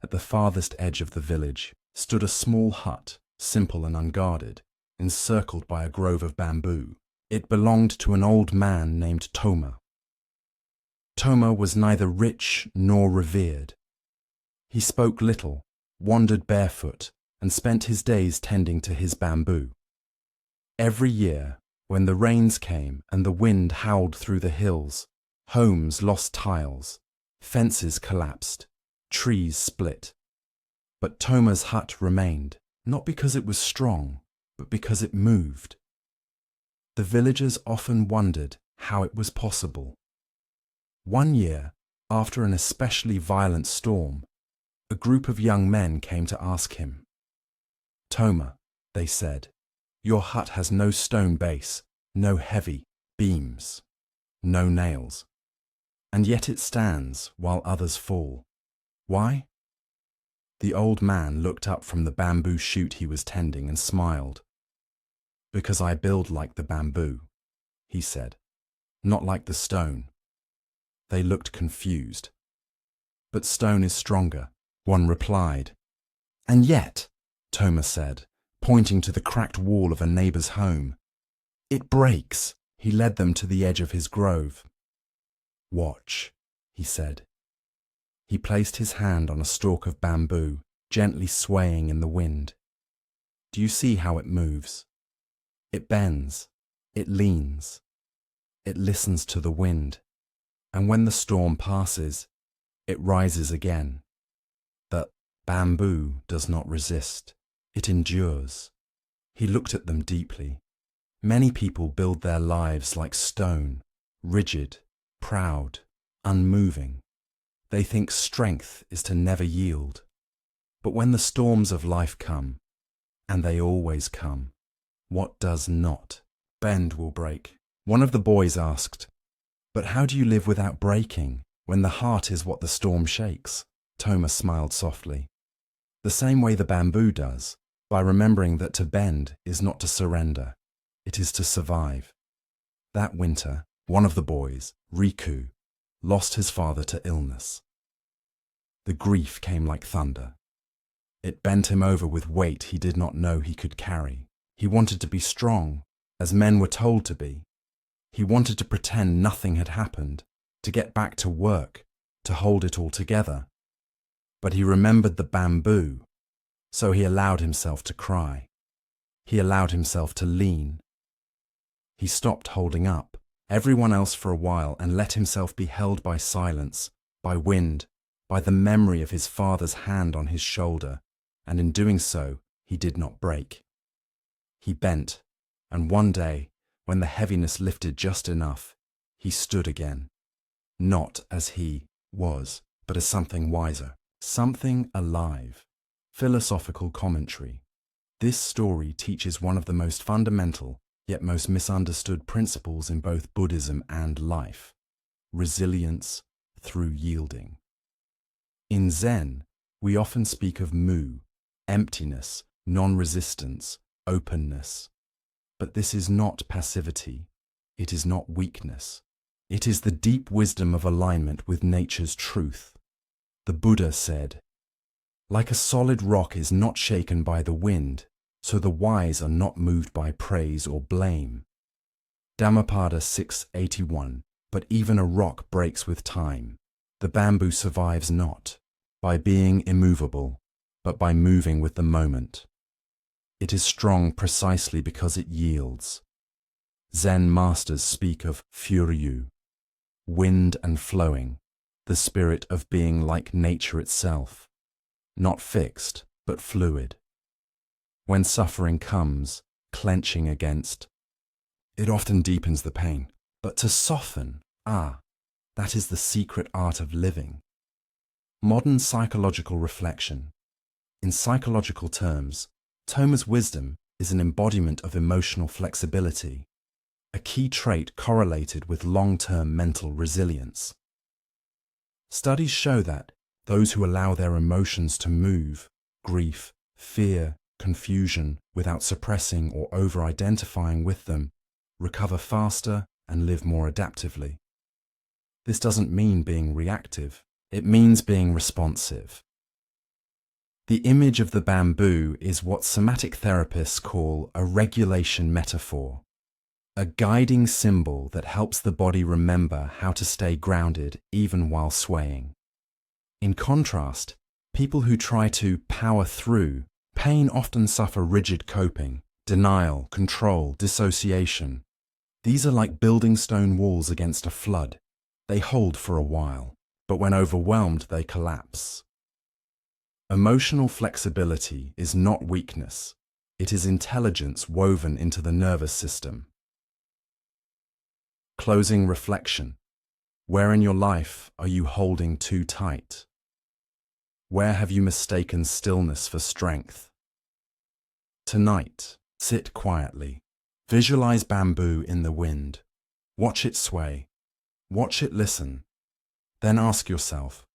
[SPEAKER 1] At the farthest edge of the village stood a small hut, simple and unguarded, encircled by a grove of bamboo. It belonged to an old man named Toma. Toma was neither rich nor revered. He spoke little, wandered barefoot, and spent his days tending to his bamboo. Every year, when the rains came and the wind howled through the hills, homes lost tiles, fences collapsed, trees split. But Toma's hut remained, not because it was strong, but because it moved. The villagers often wondered how it was possible. One year, after an especially violent storm, a group of young men came to ask him. "Toma," they said, "your hut has no stone base, no heavy beams, no nails, and yet it stands while others fall. Why?" The old man looked up from the bamboo shoot he was tending and smiled. "Because I build like the bamboo," he said, "not like the stone." They looked confused. "But stone is stronger," one replied. "And yet," Toma said, pointing to the cracked wall of a neighbour's home, "it breaks." He led them to the edge of his grove. "Watch," he said. He placed his hand on a stalk of bamboo, gently swaying in the wind. "Do you see how it moves? It bends, it leans, it listens to the wind, and when the storm passes, it rises again. The bamboo does not resist, it endures." He looked at them deeply. Many people build their lives like stone, rigid, proud, unmoving. They think strength is to never yield. But when the storms of life come, and they always come, what does not bend will break. One of the boys asked, "But how do you live without breaking, when the heart is what the storm shakes?" Toma smiled softly. "The same way the bamboo does, by remembering that to bend is not to surrender, it is to survive." That winter, one of the boys, Riku, lost his father to illness. The grief came like thunder. It bent him over with weight he did not know he could carry. He wanted to be strong, as men were told to be. He wanted to pretend nothing had happened, to get back to work, to hold it all together. But he remembered the bamboo, so he allowed himself to cry. He allowed himself to lean. He stopped holding up everyone else for a while and let himself be held by silence, by wind, by the memory of his father's hand on his shoulder, and in doing so, he did not break. He bent, and one day, when the heaviness lifted just enough, he stood again, not as he was, but as something wiser, something alive. Philosophical commentary. This story teaches one of the most fundamental, yet most misunderstood principles in both Buddhism and life: resilience through yielding. In Zen, we often speak of mu, emptiness, non-resistance, openness. But this is not passivity. It is not weakness. It is the deep wisdom of alignment with nature's truth. The Buddha said, "Like a solid rock is not shaken by the wind, so the wise are not moved by praise or blame." Dhammapada 681. But even a rock breaks with time. The bamboo survives not by being immovable, but by moving with the moment. It is strong precisely because it yields. Zen masters speak of furyu, wind and flowing, the spirit of being like nature itself, not fixed, but fluid. When suffering comes, clenching against, it often deepens the pain. But to soften, that is the secret art of living. Modern psychological reflection. In psychological terms, Thoma's wisdom is an embodiment of emotional flexibility, a key trait correlated with long-term mental resilience. Studies show that those who allow their emotions to move, grief, fear, confusion, without suppressing or over-identifying with them, recover faster and live more adaptively. This doesn't mean being reactive. It means being responsive. The image of the bamboo is what somatic therapists call a regulation metaphor, a guiding symbol that helps the body remember how to stay grounded even while swaying. In contrast, people who try to power through pain often suffer rigid coping, denial, control, dissociation. These are like building stone walls against a flood. They hold for a while, but when overwhelmed, they collapse. Emotional flexibility is not weakness. It is intelligence woven into the nervous system. Closing reflection. Where in your life are you holding too tight? Where have you mistaken stillness for strength? Tonight, sit quietly. Visualize bamboo in the wind. Watch it sway. Watch it listen. Then ask yourself,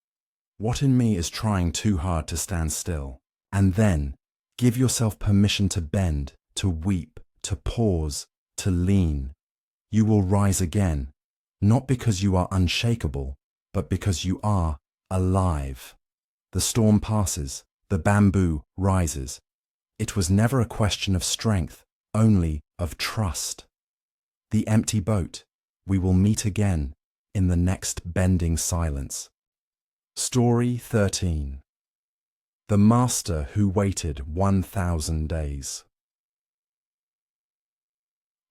[SPEAKER 1] what in me is trying too hard to stand still? And then give yourself permission to bend, to weep, to pause, to lean. You will rise again, not because you are unshakable, but because you are alive. The storm passes, the bamboo rises. It was never a question of strength, only of trust. The empty boat. We will meet again in the next bending silence. Story 13. The Master Who Waited 1,000 Days.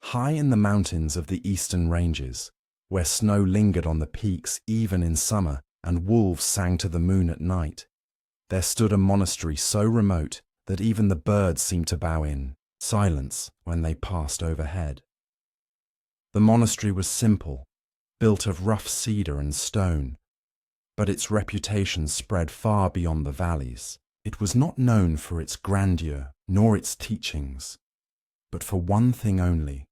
[SPEAKER 1] High in the mountains of the eastern ranges, where snow lingered on the peaks even in summer and wolves sang to the moon at night, there stood a monastery so remote that even the birds seemed to bow in silence when they passed overhead. The monastery was simple, built of rough cedar and stone, but its reputation spread far beyond the valleys. It was not known for its grandeur nor its teachings, but for one thing only: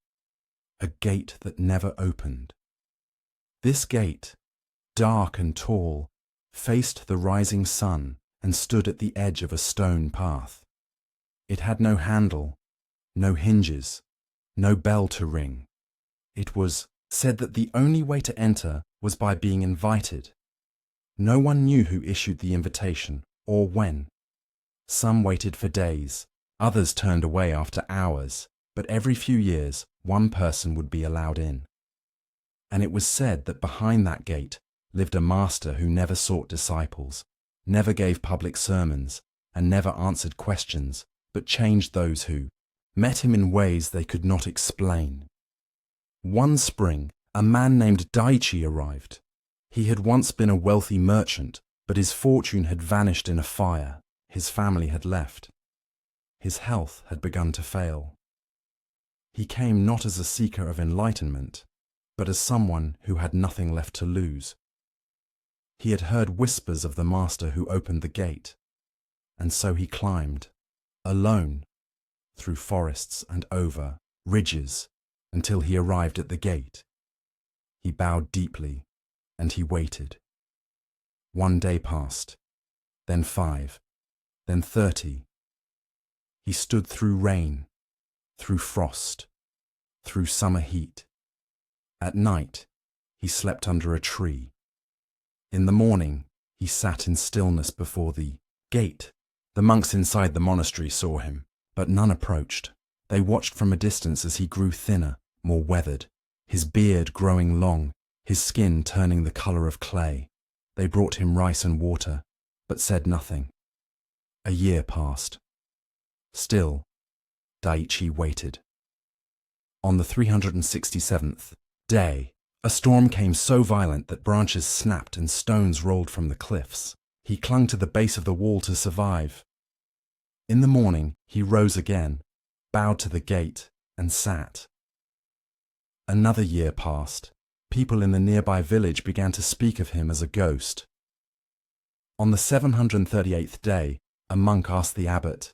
[SPEAKER 1] a gate that never opened. This gate, dark and tall, faced the rising sun and stood at the edge of a stone path. It had no handle, no hinges, no bell to ring. It was said that the only way to enter was by being invited. No one knew who issued the invitation or when. Some waited for days, others turned away after hours, but every few years, one person would be allowed in. And it was said that behind that gate lived a master who never sought disciples, never gave public sermons, and never answered questions, but changed those who met him in ways they could not explain. One spring, a man named Daichi arrived. He had once been a wealthy merchant, but his fortune had vanished in a fire. His family had left. His health had begun to fail. He came not as a seeker of enlightenment, but as someone who had nothing left to lose. He had heard whispers of the master who opened the gate, and so he climbed, alone, through forests and over ridges until he arrived at the gate. He bowed deeply, and he waited. 1 day passed, then 5, then 30. He stood through rain, through frost, through summer heat. At night, he slept under a tree. In the morning, he sat in stillness before the gate. The monks inside the monastery saw him, but none approached. They watched from a distance as he grew thinner, more weathered, his beard growing long, his skin turning the color of clay. They brought him rice and water, but said nothing. A year passed. Still, Daichi waited. On the 367th day, a storm came so violent that branches snapped and stones rolled from the cliffs. He clung to the base of the wall to survive. In the morning, he rose again, bowed to the gate, and sat. Another year passed. People in the nearby village began to speak of him as a ghost. On the 738th day, a monk asked the abbot,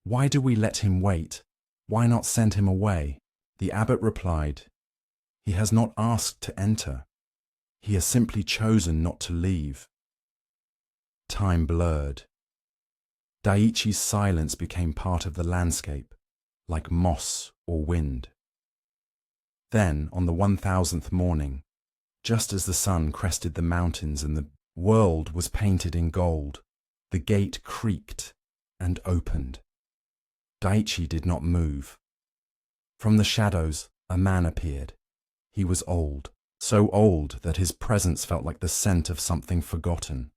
[SPEAKER 1] "Why do we let him wait? Why not send him away?" The abbot replied, "He has not asked to enter. He has simply chosen not to leave." Time blurred. Daiichi's silence became part of the landscape, like moss or wind. Then, on the 1000th morning, just as the sun crested the mountains and the world was painted in gold, the gate creaked and opened. Daichi did not move. From the shadows, a man appeared. He was old, so old that his presence felt like the scent of something forgotten.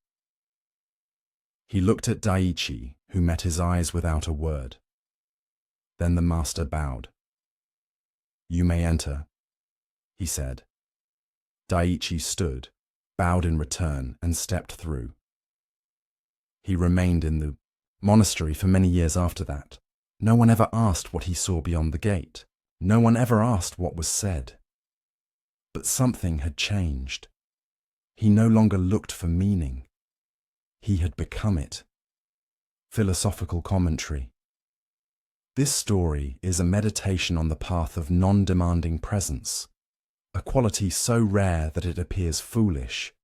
[SPEAKER 1] He looked at Daichi, who met his eyes without a word. Then the master bowed. "You may enter," he said. Daichi stood, bowed in return, and stepped through. He remained in the monastery for many years after that. No one ever asked what he saw beyond the gate. No one ever asked what was said. But something had changed. He no longer looked for meaning. He had become it. Philosophical commentary. This story is a meditation on the path of non-demanding presence, a quality so rare that it appears foolish.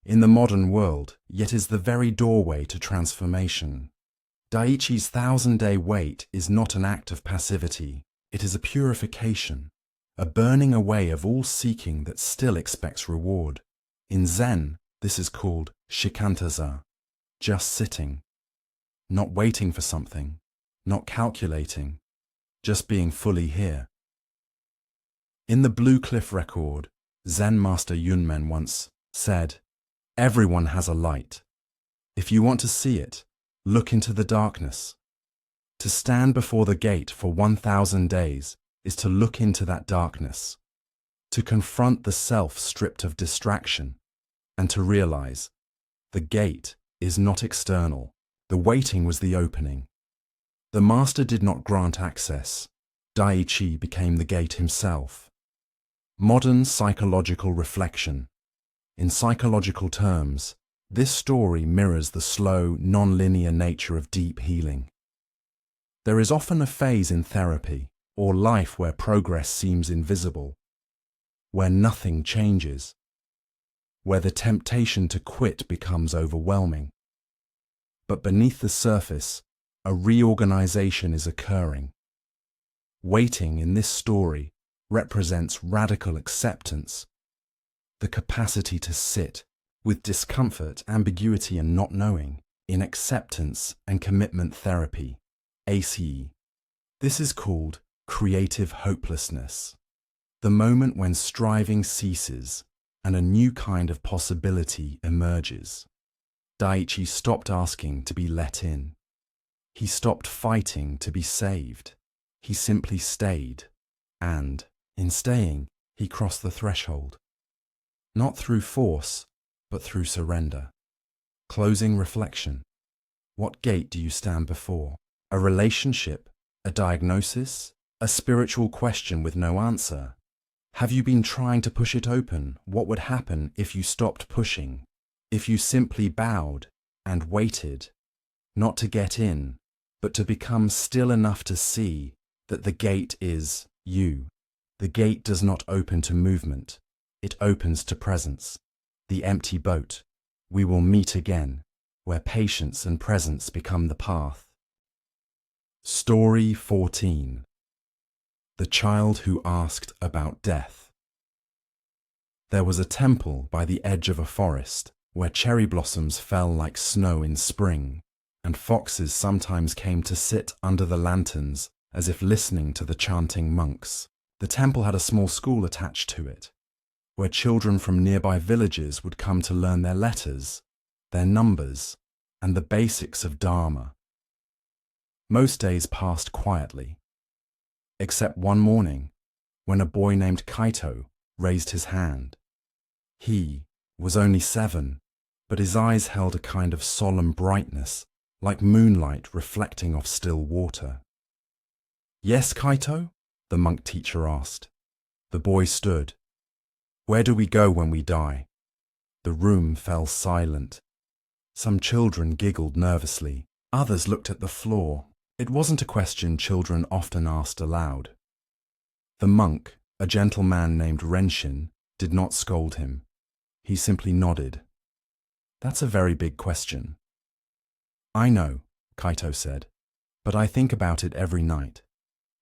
[SPEAKER 1] In the modern world, yet is the very doorway to transformation. Daiichi's 1000-day wait is not an act of passivity. It is a purification, a burning away of all seeking that still expects reward. In Zen, this is called shikantaza, just sitting, not waiting for something, not calculating, just being fully here. In the Blue Cliff Record, Zen Master Yunmen once said, "Everyone has a light. If you want to see it, look into the darkness. To stand before the gate for 1000 days is to look into that darkness, to confront the self stripped of distraction, and to realize the gate is not external. The waiting was the opening. The master did not grant access. Daichi became the gate himself." Modern psychological reflection. In psychological terms, this story mirrors the slow, non-linear nature of deep healing. There is often a phase in therapy or life where progress seems invisible, where nothing changes, where the temptation to quit becomes overwhelming. But beneath the surface, a reorganization is occurring. Waiting in this story represents radical acceptance, the capacity to sit with discomfort, ambiguity, and not knowing, in acceptance and commitment therapy, ACE. This is called creative hopelessness, the moment when striving ceases and a new kind of possibility emerges. Daiichi stopped asking to be let in. He stopped fighting to be saved. He simply stayed, and, in staying, he crossed the threshold. Not through force, but through surrender. Closing reflection. What gate do you stand before? A relationship? A diagnosis? A spiritual question with no answer? Have you been trying to push it open? What would happen if you stopped pushing? If you simply bowed and waited, not to get in, but to become still enough to see that the gate is you. The gate does not open to movement. It opens to presence. The empty boat. We will meet again, where patience and presence become the path. Story 14. The child who asked about death. There was a temple by the edge of a forest, where cherry blossoms fell like snow in spring, and foxes sometimes came to sit under the lanterns as if listening to the chanting monks. The temple had a small school attached to it, where children from nearby villages would come to learn their letters, their numbers, and the basics of Dharma. Most days passed quietly, except one morning when a boy named Kaito raised his hand. He was only 7, but his eyes held a kind of solemn brightness, like moonlight reflecting off still water. "Yes, Kaito?" the monk teacher asked. The boy stood. "Where do we go when we die?" The room fell silent. Some children giggled nervously. Others looked at the floor. It wasn't a question children often asked aloud. The monk, a gentle man named Renshin, did not scold him. He simply nodded. "That's a very big question." "I know," Kaito said, "but I think about it every night.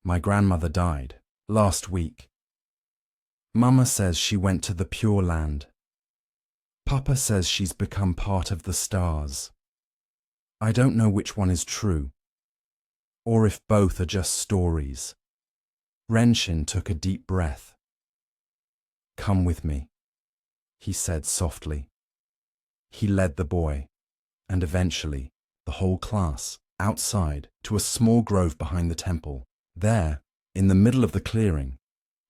[SPEAKER 1] My grandmother died last week. Mama says she went to the Pure Land. Papa says she's become part of the stars. I don't know which one is true, or if both are just stories." Renshin took a deep breath. "Come with me," he said softly. He led the boy, and eventually the whole class, outside to a small grove behind the temple. There, in the middle of the clearing,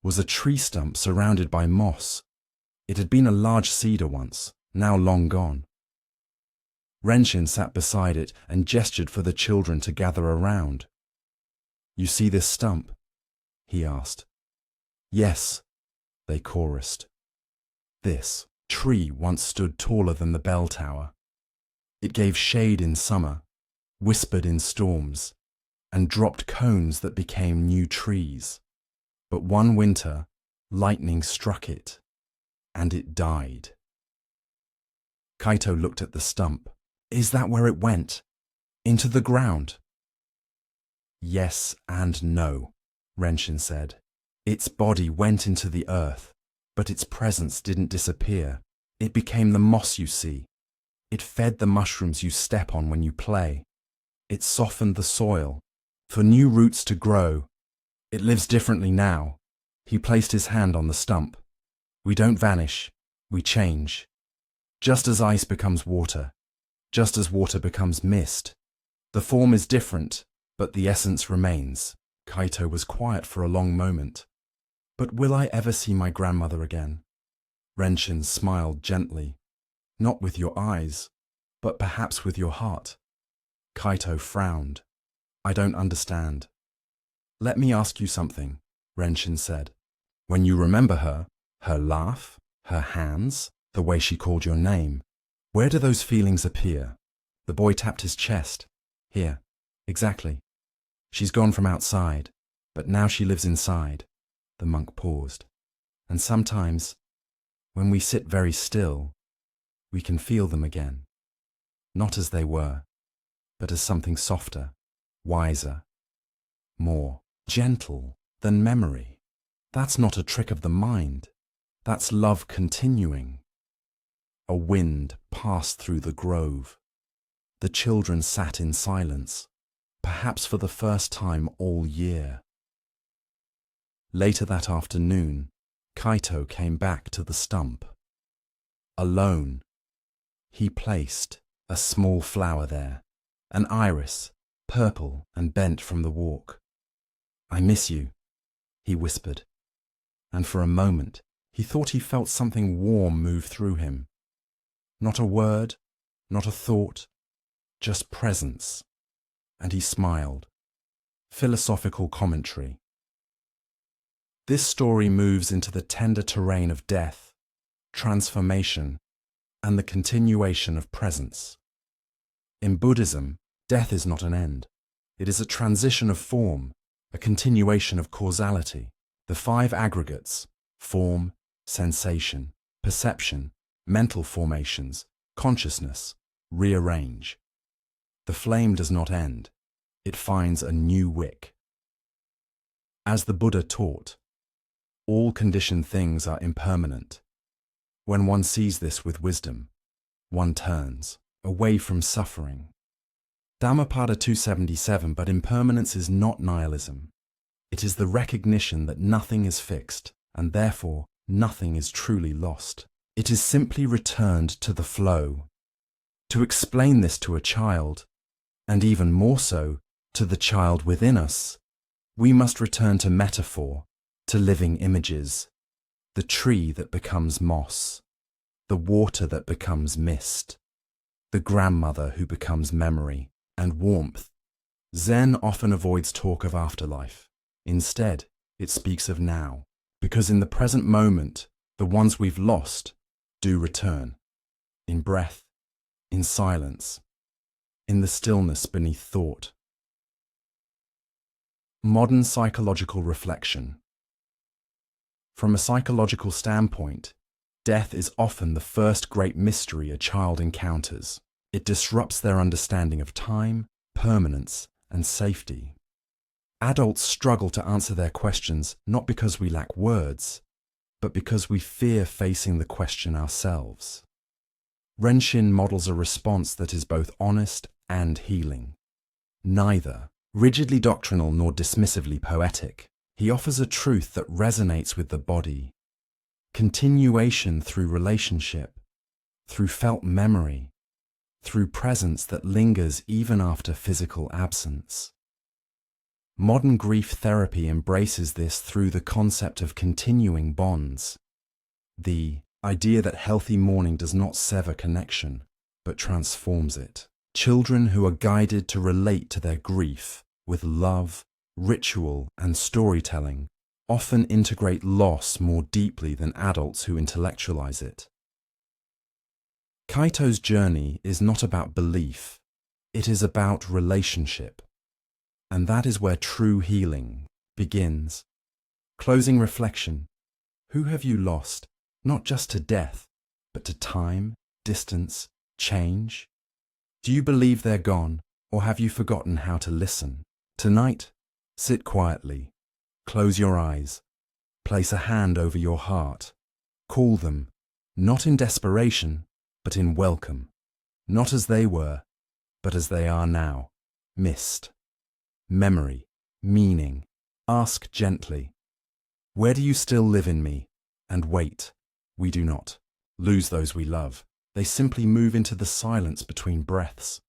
[SPEAKER 1] was a tree stump surrounded by moss. It had been a large cedar once, now long gone. Renshin sat beside it and gestured for the children to gather around. "You see this stump?" he asked. "Yes," they chorused. This tree once stood taller than the bell tower. It gave shade in summer, whispered in storms, and dropped cones that became new trees. But one winter, lightning struck it, and it died. Kaito looked at the stump. "Is that where it went? Into the ground?" "Yes and no," Renshin said. "Its body went into the earth, but its presence didn't disappear. It became the moss you see. It fed the mushrooms you step on when you play. It softened the soil for new roots to grow. It lives differently now." He placed his hand on the stump. "We don't vanish, we change. Just as ice becomes water, just as water becomes mist. The form is different, but the essence remains." Kaito was quiet for a long moment. "But will I ever see my grandmother again?" Renshin smiled gently. "Not with your eyes, but perhaps with your heart." Kaito frowned. "I don't understand." "Let me ask you something," Renshin said. "When you remember her, her laugh, her hands, the way she called your name, where do those feelings appear?" The boy tapped his chest. "Here, exactly. She's gone from outside, but now she lives inside." The monk paused. "And sometimes, when we sit very still, we can feel them again. Not as they were, but as something softer, wiser, more gentle than memory. That's not a trick of the mind. That's love continuing." A wind passed through the grove. The children sat in silence, perhaps for the first time all year. Later that afternoon, Kaito came back to the stump. Alone, he placed a small flower there, an iris, purple and bent from the walk. "I miss you," he whispered, and for a moment he thought he felt something warm move through him. Not a word, not a thought, just presence. And he smiled. Philosophical commentary. This story moves into the tender terrain of death, transformation, and the continuation of presence. In Buddhism, death is not an end. It is a transition of form, a continuation of causality. The five aggregates, form, sensation, perception, mental formations, consciousness, rearrange. The flame does not end. It finds a new wick. As the Buddha taught, all conditioned things are impermanent. When one sees this with wisdom, one turns away from suffering. Dhammapada 277. But impermanence is not nihilism. It is the recognition that nothing is fixed, and therefore nothing is truly lost. It is simply returned to the flow. To explain this to a child, and even more so to the child within us, we must return to metaphor, to living images, the tree that becomes moss, the water that becomes mist, the grandmother who becomes memory and warmth. Zen often avoids talk of afterlife. Instead, it speaks of now, because in the present moment, the ones we've lost do return, in breath, in silence, in the stillness beneath thought. Modern psychological reflection. From a psychological standpoint, death is often the first great mystery a child encounters. It disrupts their understanding of time, permanence, and safety. Adults struggle to answer their questions not because we lack words, but because we fear facing the question ourselves. Renshin models a response that is both honest and healing. Neither rigidly doctrinal nor dismissively poetic, he offers a truth that resonates with the body. Continuation through relationship, through felt memory, through presence that lingers even after physical absence. Modern grief therapy embraces this through the concept of continuing bonds. The idea that healthy mourning does not sever connection, but transforms it. Children who are guided to relate to their grief with love, ritual, and storytelling often integrate loss more deeply than adults who intellectualize it. Kaito's journey is not about belief, it is about relationship. And that is where true healing begins. Closing reflection. Who have you lost, not just to death, but to time, distance, change? Do you believe they're gone, or have you forgotten how to listen? Tonight, sit quietly, close your eyes, place a hand over your heart, call them, not in desperation, but in welcome, not as they were, but as they are now, missed. Memory, meaning, ask gently, where do you still live in me? And wait, we do not lose those we love. They simply move into the silence between breaths.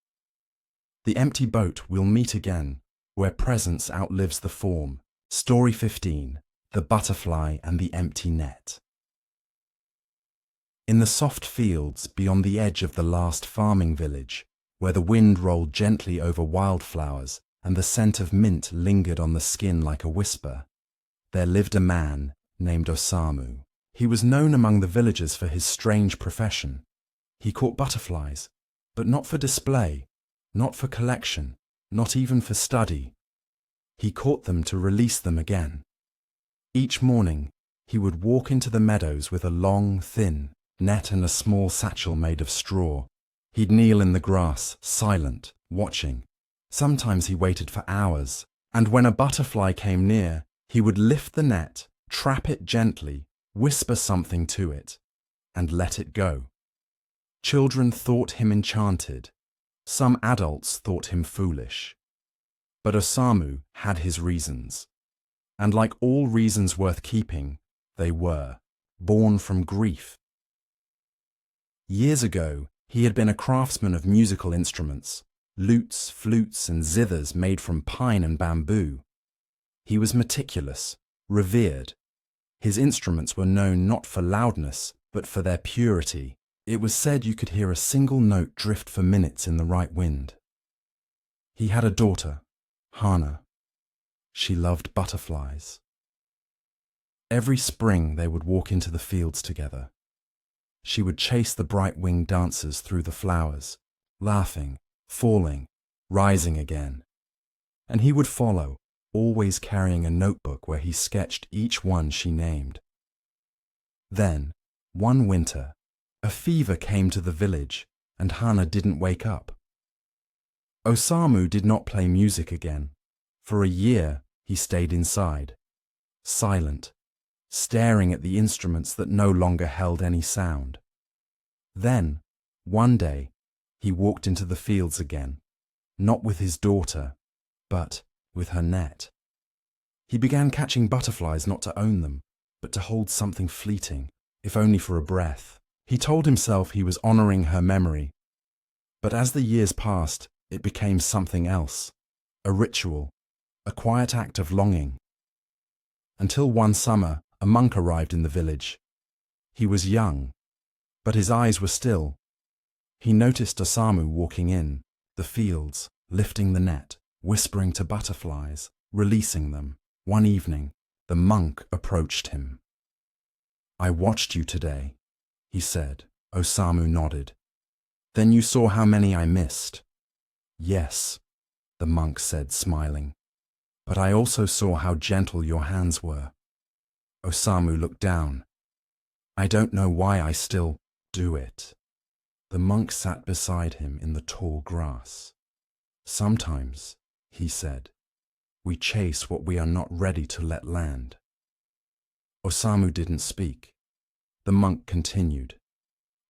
[SPEAKER 1] The empty boat will meet again, where presence outlives the form. Story 15, The Butterfly and the Empty Net. In the soft fields beyond the edge of the last farming village, where the wind rolled gently over wildflowers and the scent of mint lingered on the skin like a whisper, there lived a man named Osamu. He was known among the villagers for his strange profession. He caught butterflies, but not for display, not for collection, not even for study. He caught them to release them again. Each morning, he would walk into the meadows with a long, thin net and a small satchel made of straw. He'd kneel in the grass, silent, watching. Sometimes he waited for hours, and when a butterfly came near, he would lift the net, trap it gently, whisper something to it, and let it go. Children thought him enchanted. Some adults thought him foolish. But Osamu had his reasons. And like all reasons worth keeping, they were born from grief. Years ago, he had been a craftsman of musical instruments, lutes, flutes, and zithers made from pine and bamboo. He was meticulous, revered. His instruments were known not for loudness, but for their purity. It was said you could hear a single note drift for minutes in the right wind. He had a daughter, Hana. She loved butterflies. Every spring they would walk into the fields together. She would chase the bright-winged dancers through the flowers, laughing, falling, rising again. And he would follow, always carrying a notebook where he sketched each one she named. Then, one winter, a fever came to the village, and Hana didn't wake up. Osamu did not play music again. For a year, he stayed inside, silent, staring at the instruments that no longer held any sound. Then, one day, he walked into the fields again, not with his daughter, but with her net. He began catching butterflies not to own them, but to hold something fleeting, if only for a breath. He told himself he was honoring her memory. But as the years passed, it became something else, a ritual, a quiet act of longing. Until one summer, a monk arrived in the village. He was young, but his eyes were still. He noticed Osamu walking in, the fields, lifting the net, whispering to butterflies, releasing them. One evening, the monk approached him. "I watched you today," he said. Osamu nodded. "Then you saw how many I missed." "Yes," the monk said, smiling. "But I also saw how gentle your hands were." Osamu looked down. "I don't know why I still do it." The monk sat beside him in the tall grass. "Sometimes," he said, "we chase what we are not ready to let land." Osamu didn't speak. The monk continued.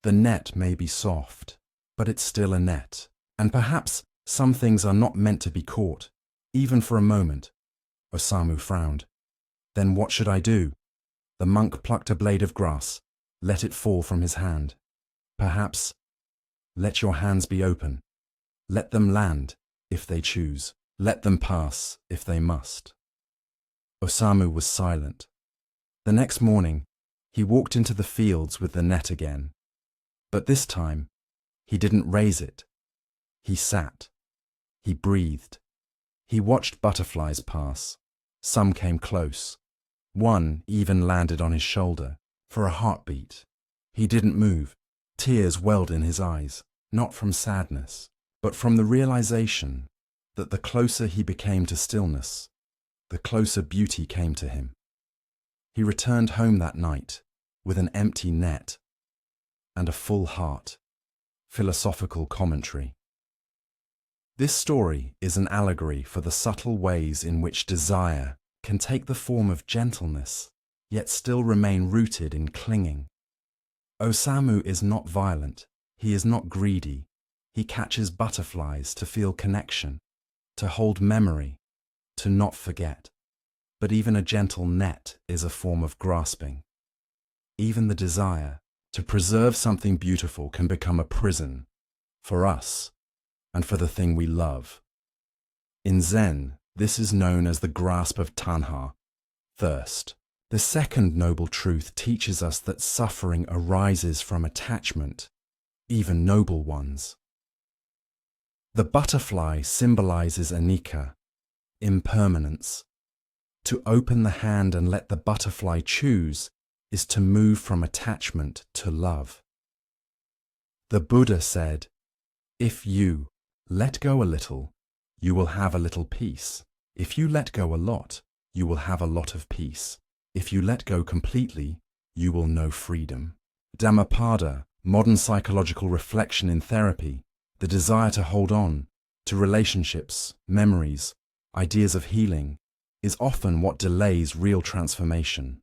[SPEAKER 1] "The net may be soft, but it's still a net, and perhaps some things are not meant to be caught, even for a moment." Osamu frowned. "Then what should I do?" The monk plucked a blade of grass, let it fall from his hand. "Perhaps, let your hands be open. Let them land, if they choose. Let them pass, if they must." Osamu was silent. The next morning, he walked into the fields with the net again. But this time, he didn't raise it. He sat. He breathed. He watched butterflies pass. Some came close. One even landed on his shoulder, for a heartbeat. He didn't move. Tears welled in his eyes, not from sadness, but from the realization that the closer he became to stillness, the closer beauty came to him. He returned home that night with an empty net and a full heart. Philosophical commentary. This story is an allegory for the subtle ways in which desire can take the form of gentleness, yet still remain rooted in clinging. Osamu is not violent. He is not greedy. He catches butterflies to feel connection, to hold memory, to not forget. But even a gentle net is a form of grasping. Even the desire to preserve something beautiful can become a prison for us and for the thing we love. In Zen, this is known as the grasp of tanha, thirst. The second noble truth teaches us that suffering arises from attachment, even noble ones. The butterfly symbolizes anicca, impermanence. To open the hand and let the butterfly choose is to move from attachment to love. The Buddha said, "If you let go a little, you will have a little peace. If you let go a lot, you will have a lot of peace. If you let go completely, you will know freedom." Dhammapada, modern psychological reflection in therapy, the desire to hold on to relationships, memories, ideas of healing, is often what delays real transformation.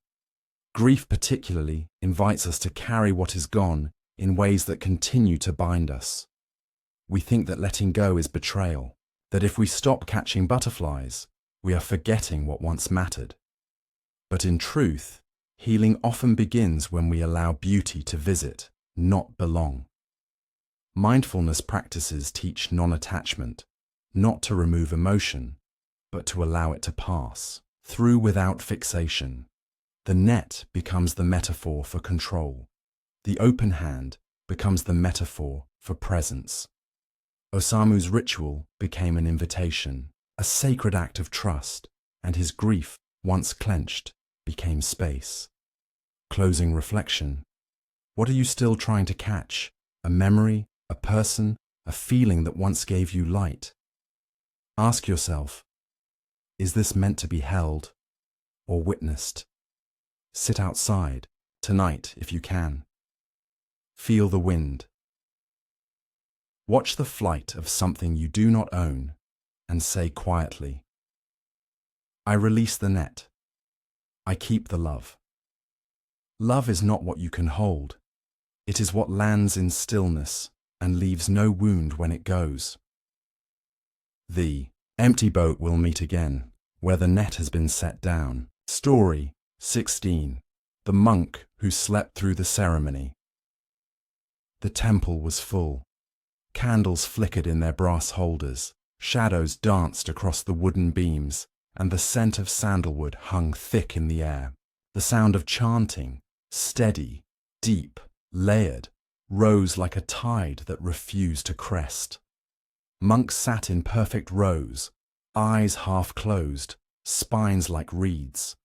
[SPEAKER 1] Grief particularly invites us to carry what is gone in ways that continue to bind us. We think that letting go is betrayal, that if we stop catching butterflies, we are forgetting what once mattered. But in truth, healing often begins when we allow beauty to visit, not belong. Mindfulness practices teach non-attachment, not to remove emotion, but to allow it to pass through without fixation. The net becomes the metaphor for control. The open hand becomes the metaphor for presence. Osamu's ritual became an invitation, a sacred act of trust, and his grief, once clenched, became space. Closing reflection. What are you still trying to catch? A memory, a person, a feeling that once gave you light? Ask yourself, is this meant to be held or witnessed? Sit outside, tonight if you can. Feel the wind. Watch the flight of something you do not own and say quietly, I release the net. I keep the love. Love is not what you can hold. It is what lands in stillness and leaves no wound when it goes. The empty boat will meet again, where the net has been set down. Story 16. The monk who slept through the ceremony. The temple was full. Candles flickered in their brass holders, shadows danced across the wooden beams, and the scent of sandalwood hung thick in the air. The sound of chanting, steady, deep, layered, rose like a tide that refused to crest. Monks sat in perfect rows, eyes half closed, spines like reeds.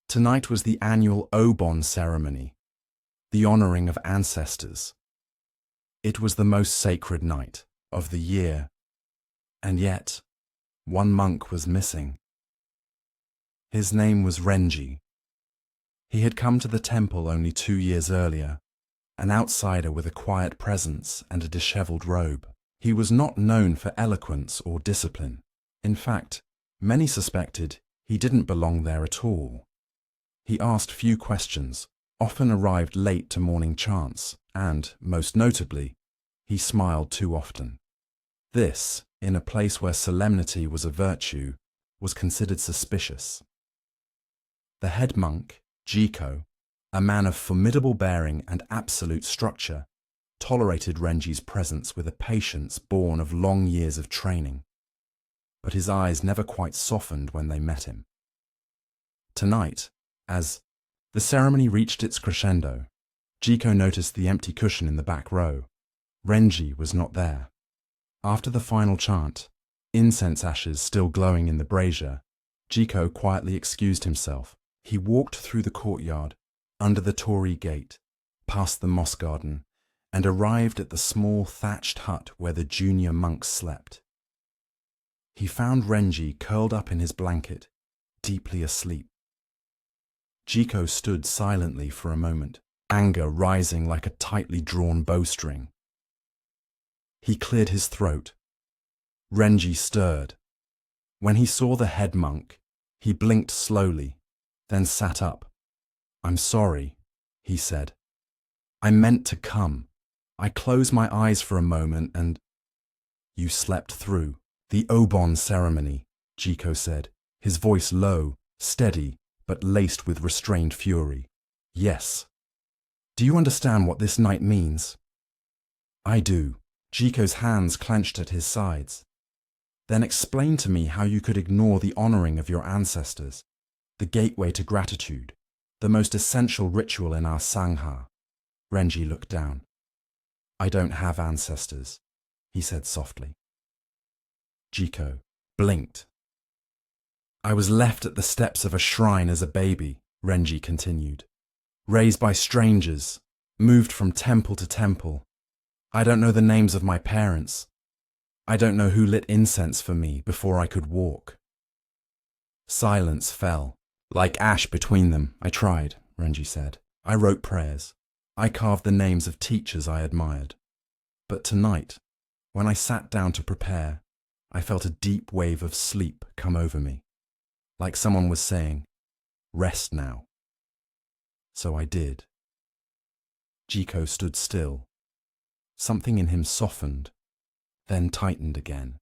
[SPEAKER 1] Tonight was the annual Obon ceremony, the honoring of ancestors. It was the most sacred night of the year, and yet one monk was missing. His name was Renji. He had come to the temple only 2 years earlier, an outsider with a quiet presence and a disheveled robe. He was not known for eloquence or discipline. In fact, many suspected he didn't belong there at all. He asked few questions, often arrived late to morning chants, and, most notably, he smiled too often. This, in a place where solemnity was a virtue, was considered suspicious. The head monk, Jiko, a man of formidable bearing and absolute structure, tolerated Renji's presence with a patience born of long years of training. But his eyes never quite softened when they met him. Tonight, as the ceremony reached its crescendo, Jiko noticed the empty cushion in the back row. Renji was not there. After the final chant, incense ashes still glowing in the brazier, Jiko quietly excused himself. He walked through the courtyard, under the torii gate, past the moss garden, and arrived at the small thatched hut where the junior monks slept. He found Renji curled up in his blanket, deeply asleep. Jiko stood silently for a moment, anger rising like a tightly drawn bowstring. He cleared his throat. Renji stirred. When he saw the head monk, he blinked slowly, then sat up. "I'm sorry," he said. "I meant to come. I closed my eyes for a moment and—" "You slept through the Obon ceremony," Jiko said, his voice low, steady, but laced with restrained fury. "Yes. Do you understand what this night means?" "I do." Jiko's hands clenched at his sides. "Then explain to me how you could ignore the honoring of your ancestors, the gateway to gratitude, the most essential ritual in our Sangha." Renji looked down. "I don't have ancestors," he said softly. Jiko blinked. "I was left at the steps of a shrine as a baby," Renji continued. "Raised by strangers, moved from temple to temple. I don't know the names of my parents. I don't know who lit incense for me before I could walk." Silence fell, like ash between them. "I tried," Renji said. "I wrote prayers. I carved the names of teachers I admired. But tonight, when I sat down to prepare, I felt a deep wave of sleep come over me, like someone was saying, 'Rest now.' So I did." Jiko stood still, something in him softened, then tightened again.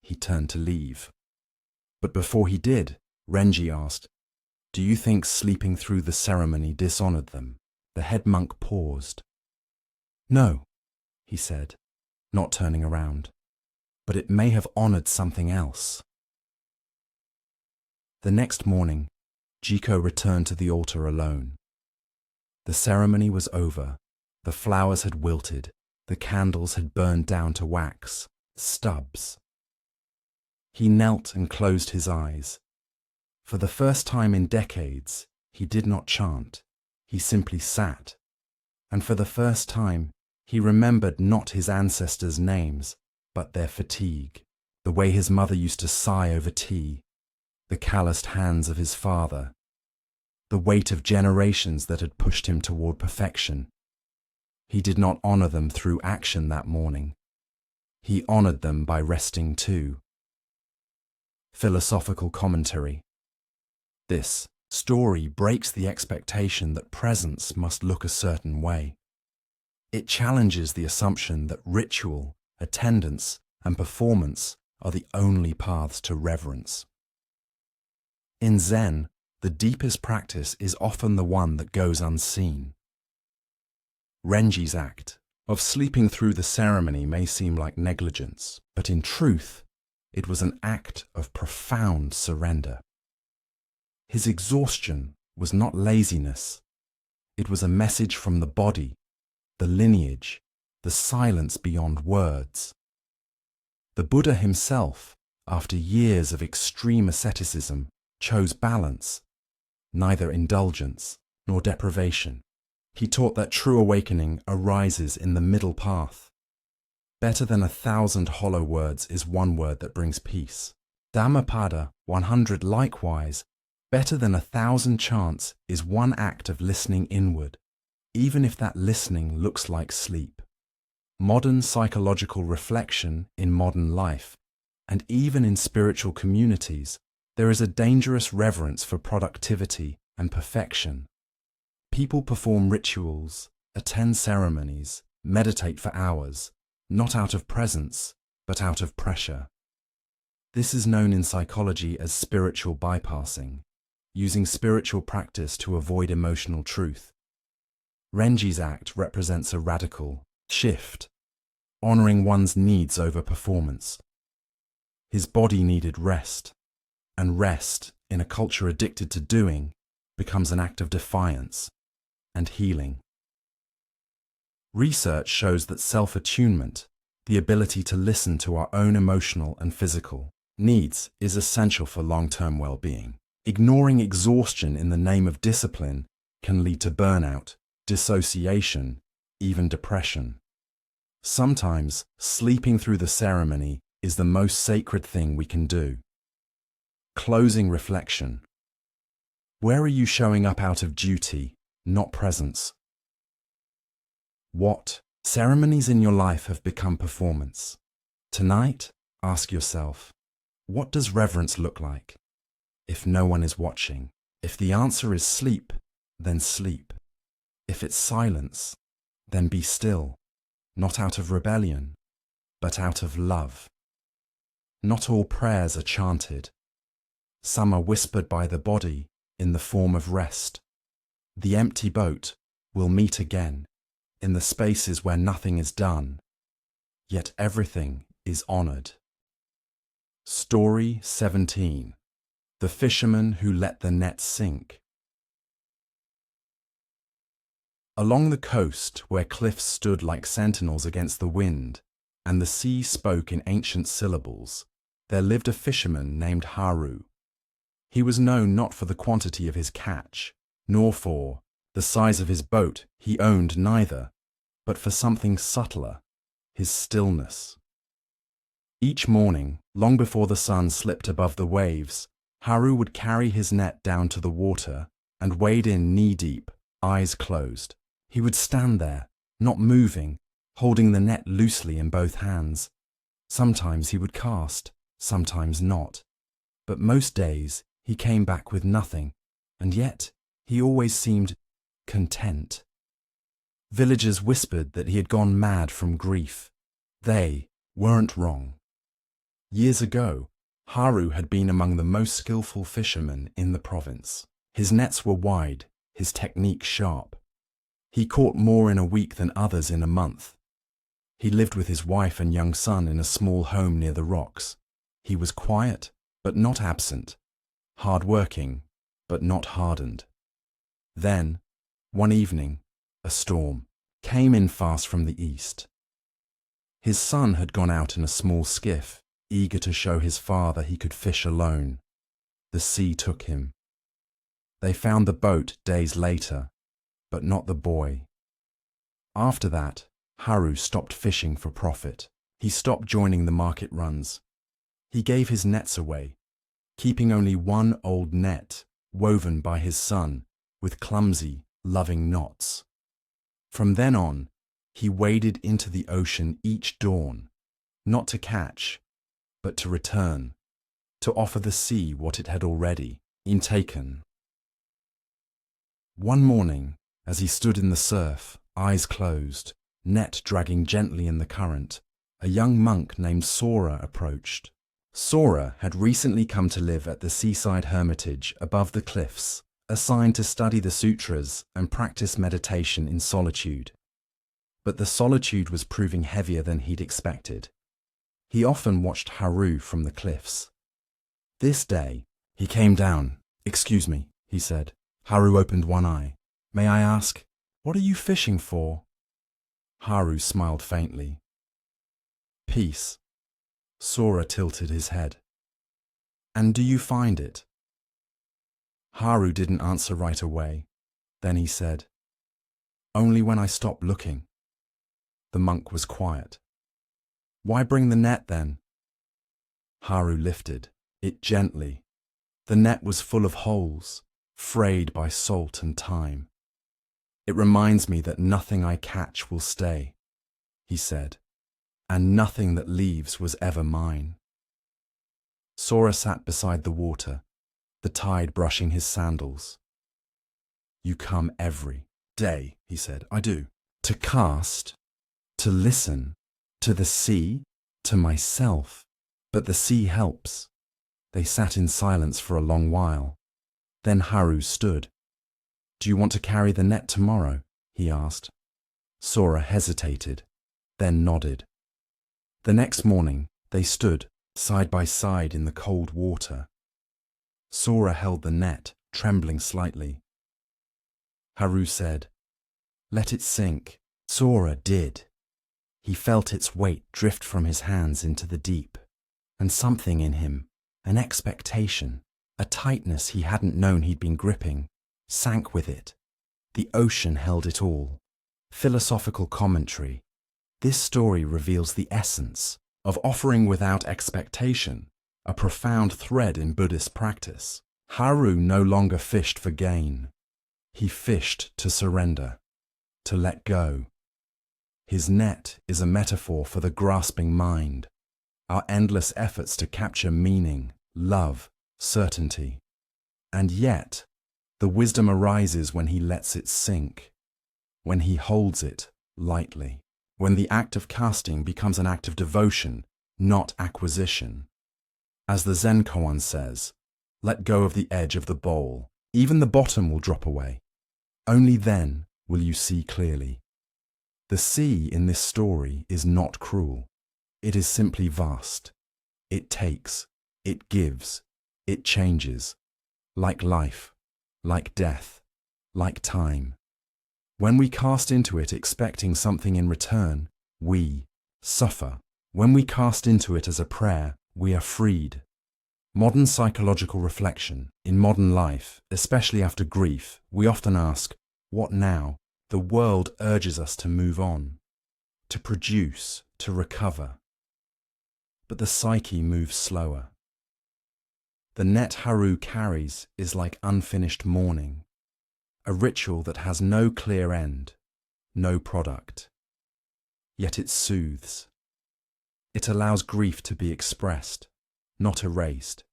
[SPEAKER 1] He turned to leave. But before he did, Renji asked, "Do you think sleeping through the ceremony dishonored them?" The head monk paused. "No," he said, not turning around, "but it may have honored something else." The next morning, Jiko returned to the altar alone. The ceremony was over. The flowers had wilted. The candles had burned down to wax, stubs. He knelt and closed his eyes. For the first time in decades, he did not chant. He simply sat. And for the first time, he remembered not his ancestors' names, but their fatigue, the way his mother used to sigh over tea, the calloused hands of his father, the weight of generations that had pushed him toward perfection. He did not honor them through action that morning. He honored them by resting too. Philosophical commentary. This story breaks the expectation that presence must look a certain way. It challenges the assumption that ritual, attendance, and performance are the only paths to reverence. In Zen, the deepest practice is often the one that goes unseen. Renji's act of sleeping through the ceremony may seem like negligence, but in truth, it was an act of profound surrender. His exhaustion was not laziness. It was a message from the body, the lineage, the silence beyond words. The Buddha himself, after years of extreme asceticism, chose balance, neither indulgence nor deprivation. He taught that true awakening arises in the middle path. Better than 1,000 hollow words is one word that brings peace. Dhammapada 100 likewise, better than 1,000 chants is one act of listening inward, even if that listening looks like sleep. Modern psychological reflection in modern life, and even in spiritual communities, there is a dangerous reverence for productivity and perfection. People perform rituals, attend ceremonies, meditate for hours, not out of presence, but out of pressure. This is known in psychology as spiritual bypassing, using spiritual practice to avoid emotional truth. Renji's act represents a radical shift, honoring one's needs over performance. His body needed rest, and rest, in a culture addicted to doing, becomes an act of defiance and healing. Research shows that self-attunement, the ability to listen to our own emotional and physical needs, is essential for long-term well-being. Ignoring exhaustion in the name of discipline can lead to burnout, dissociation, even depression. Sometimes, sleeping through the ceremony is the most sacred thing we can do. Closing reflection. Where are you showing up out of duty, not presence? What ceremonies in your life have become performance? Tonight, ask yourself, what does reverence look like? If no one is watching, if the answer is sleep, then sleep. If it's silence, then be still, not out of rebellion, but out of love. Not all prayers are chanted. Some are whispered by the body in the form of rest. The empty boat will meet again in the spaces where nothing is done, yet everything is honored. Story 17. The Fisherman Who Let the Net Sink. Along the coast, where cliffs stood like sentinels against the wind, and the sea spoke in ancient syllables, there lived a fisherman named Haru. He was known not for the quantity of his catch, nor for the size of his boat, he owned neither, but for something subtler, his stillness. Each morning, long before the sun slipped above the waves, Haru would carry his net down to the water and wade in knee-deep, eyes closed. He would stand there, not moving, holding the net loosely in both hands. Sometimes he would cast, sometimes not. But most days he came back with nothing, and yet he always seemed content. Villagers whispered that he had gone mad from grief. They weren't wrong. Years ago, Haru had been among the most skillful fishermen in the province. His nets were wide, his technique sharp. He caught more in a week than others in a month. He lived with his wife and young son in a small home near the rocks. He was quiet, but not absent, hard-working, but not hardened. Then, one evening, a storm came in fast from the east. His son had gone out in a small skiff, eager to show his father he could fish alone. The sea took him. They found the boat days later, but not the boy. After that, Haru stopped fishing for profit. He stopped joining the market runs. He gave his nets away, keeping only one old net woven by his son with clumsy, loving knots. From then on, he waded into the ocean each dawn, not to catch, but to return, to offer the sea what it had already taken. One morning, as he stood in the surf, eyes closed, net dragging gently in the current, a young monk named Sora approached. Sora had recently come to live at the seaside hermitage above the cliffs, assigned to study the sutras and practice meditation in solitude. But the solitude was proving heavier than he'd expected. He often watched Haru from the cliffs. This day, he came down. "Excuse me," he said. Haru opened one eye. "May I ask, what are you fishing for?" Haru smiled faintly. "Peace." Sora tilted his head. "And do you find it?" Haru didn't answer right away. Then he said, "Only when I stop looking." The monk was quiet. "Why bring the net then?" Haru lifted it gently. The net was full of holes, frayed by salt and time. "It reminds me that nothing I catch will stay," he said, "and nothing that leaves was ever mine." Sora sat beside the water, the tide brushing his sandals. "You come every day," he said. "I do. To cast, to listen, to the sea, to myself. But the sea helps." They sat in silence for a long while. Then Haru stood. "Do you want to carry the net tomorrow?" he asked. Sora hesitated, then nodded. The next morning, they stood side by side in the cold water. Sora held the net, trembling slightly. Haru said, "Let it sink." Sora did. He felt its weight drift from his hands into the deep, and something in him, an expectation, a tightness he hadn't known he'd been gripping, sank with it. The ocean held it all. Philosophical commentary. This story reveals the essence of offering without expectation, a profound thread in Buddhist practice. Haru no longer fished for gain. He fished to surrender, to let go. His net is a metaphor for the grasping mind, our endless efforts to capture meaning, love, certainty. And yet, the wisdom arises when he lets it sink, when he holds it lightly, when the act of casting becomes an act of devotion, not acquisition. As the Zen koan says, let go of the edge of the bowl. Even the bottom will drop away. Only then will you see clearly. The sea in this story is not cruel. It is simply vast. It takes, it gives, it changes, like life, like death, like time. When we cast into it expecting something in return, we suffer. When we cast into it as a prayer, we are freed. Modern psychological reflection. In modern life, especially after grief, we often ask, what now? The world urges us to move on, to produce, to recover. But the psyche moves slower. The net Haru carries is like unfinished mourning, a ritual that has no clear end, no product. Yet it soothes. It allows grief to be expressed, not erased.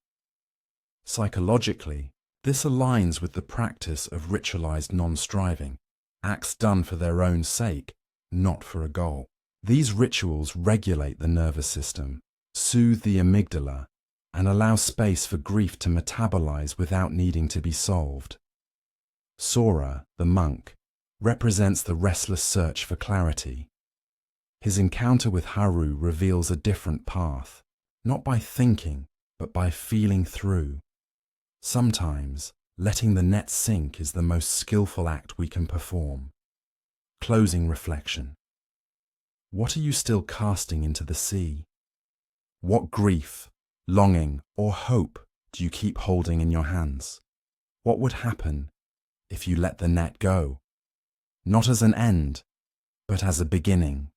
[SPEAKER 1] Psychologically, this aligns with the practice of ritualized non-striving. acts done for their own sake, not for a goal. These rituals regulate the nervous system, soothe the amygdala, and allow space for grief to metabolize without needing to be solved. Sora, the monk, represents the restless search for clarity. His encounter with Haru reveals a different path, not by thinking, but by feeling through. Sometimes, letting the net sink is the most skillful act we can perform. Closing reflection. What are you still casting into the sea? What grief, longing, or hope do you keep holding in your hands? What would happen if you let the net go? Not as an end, but as a beginning.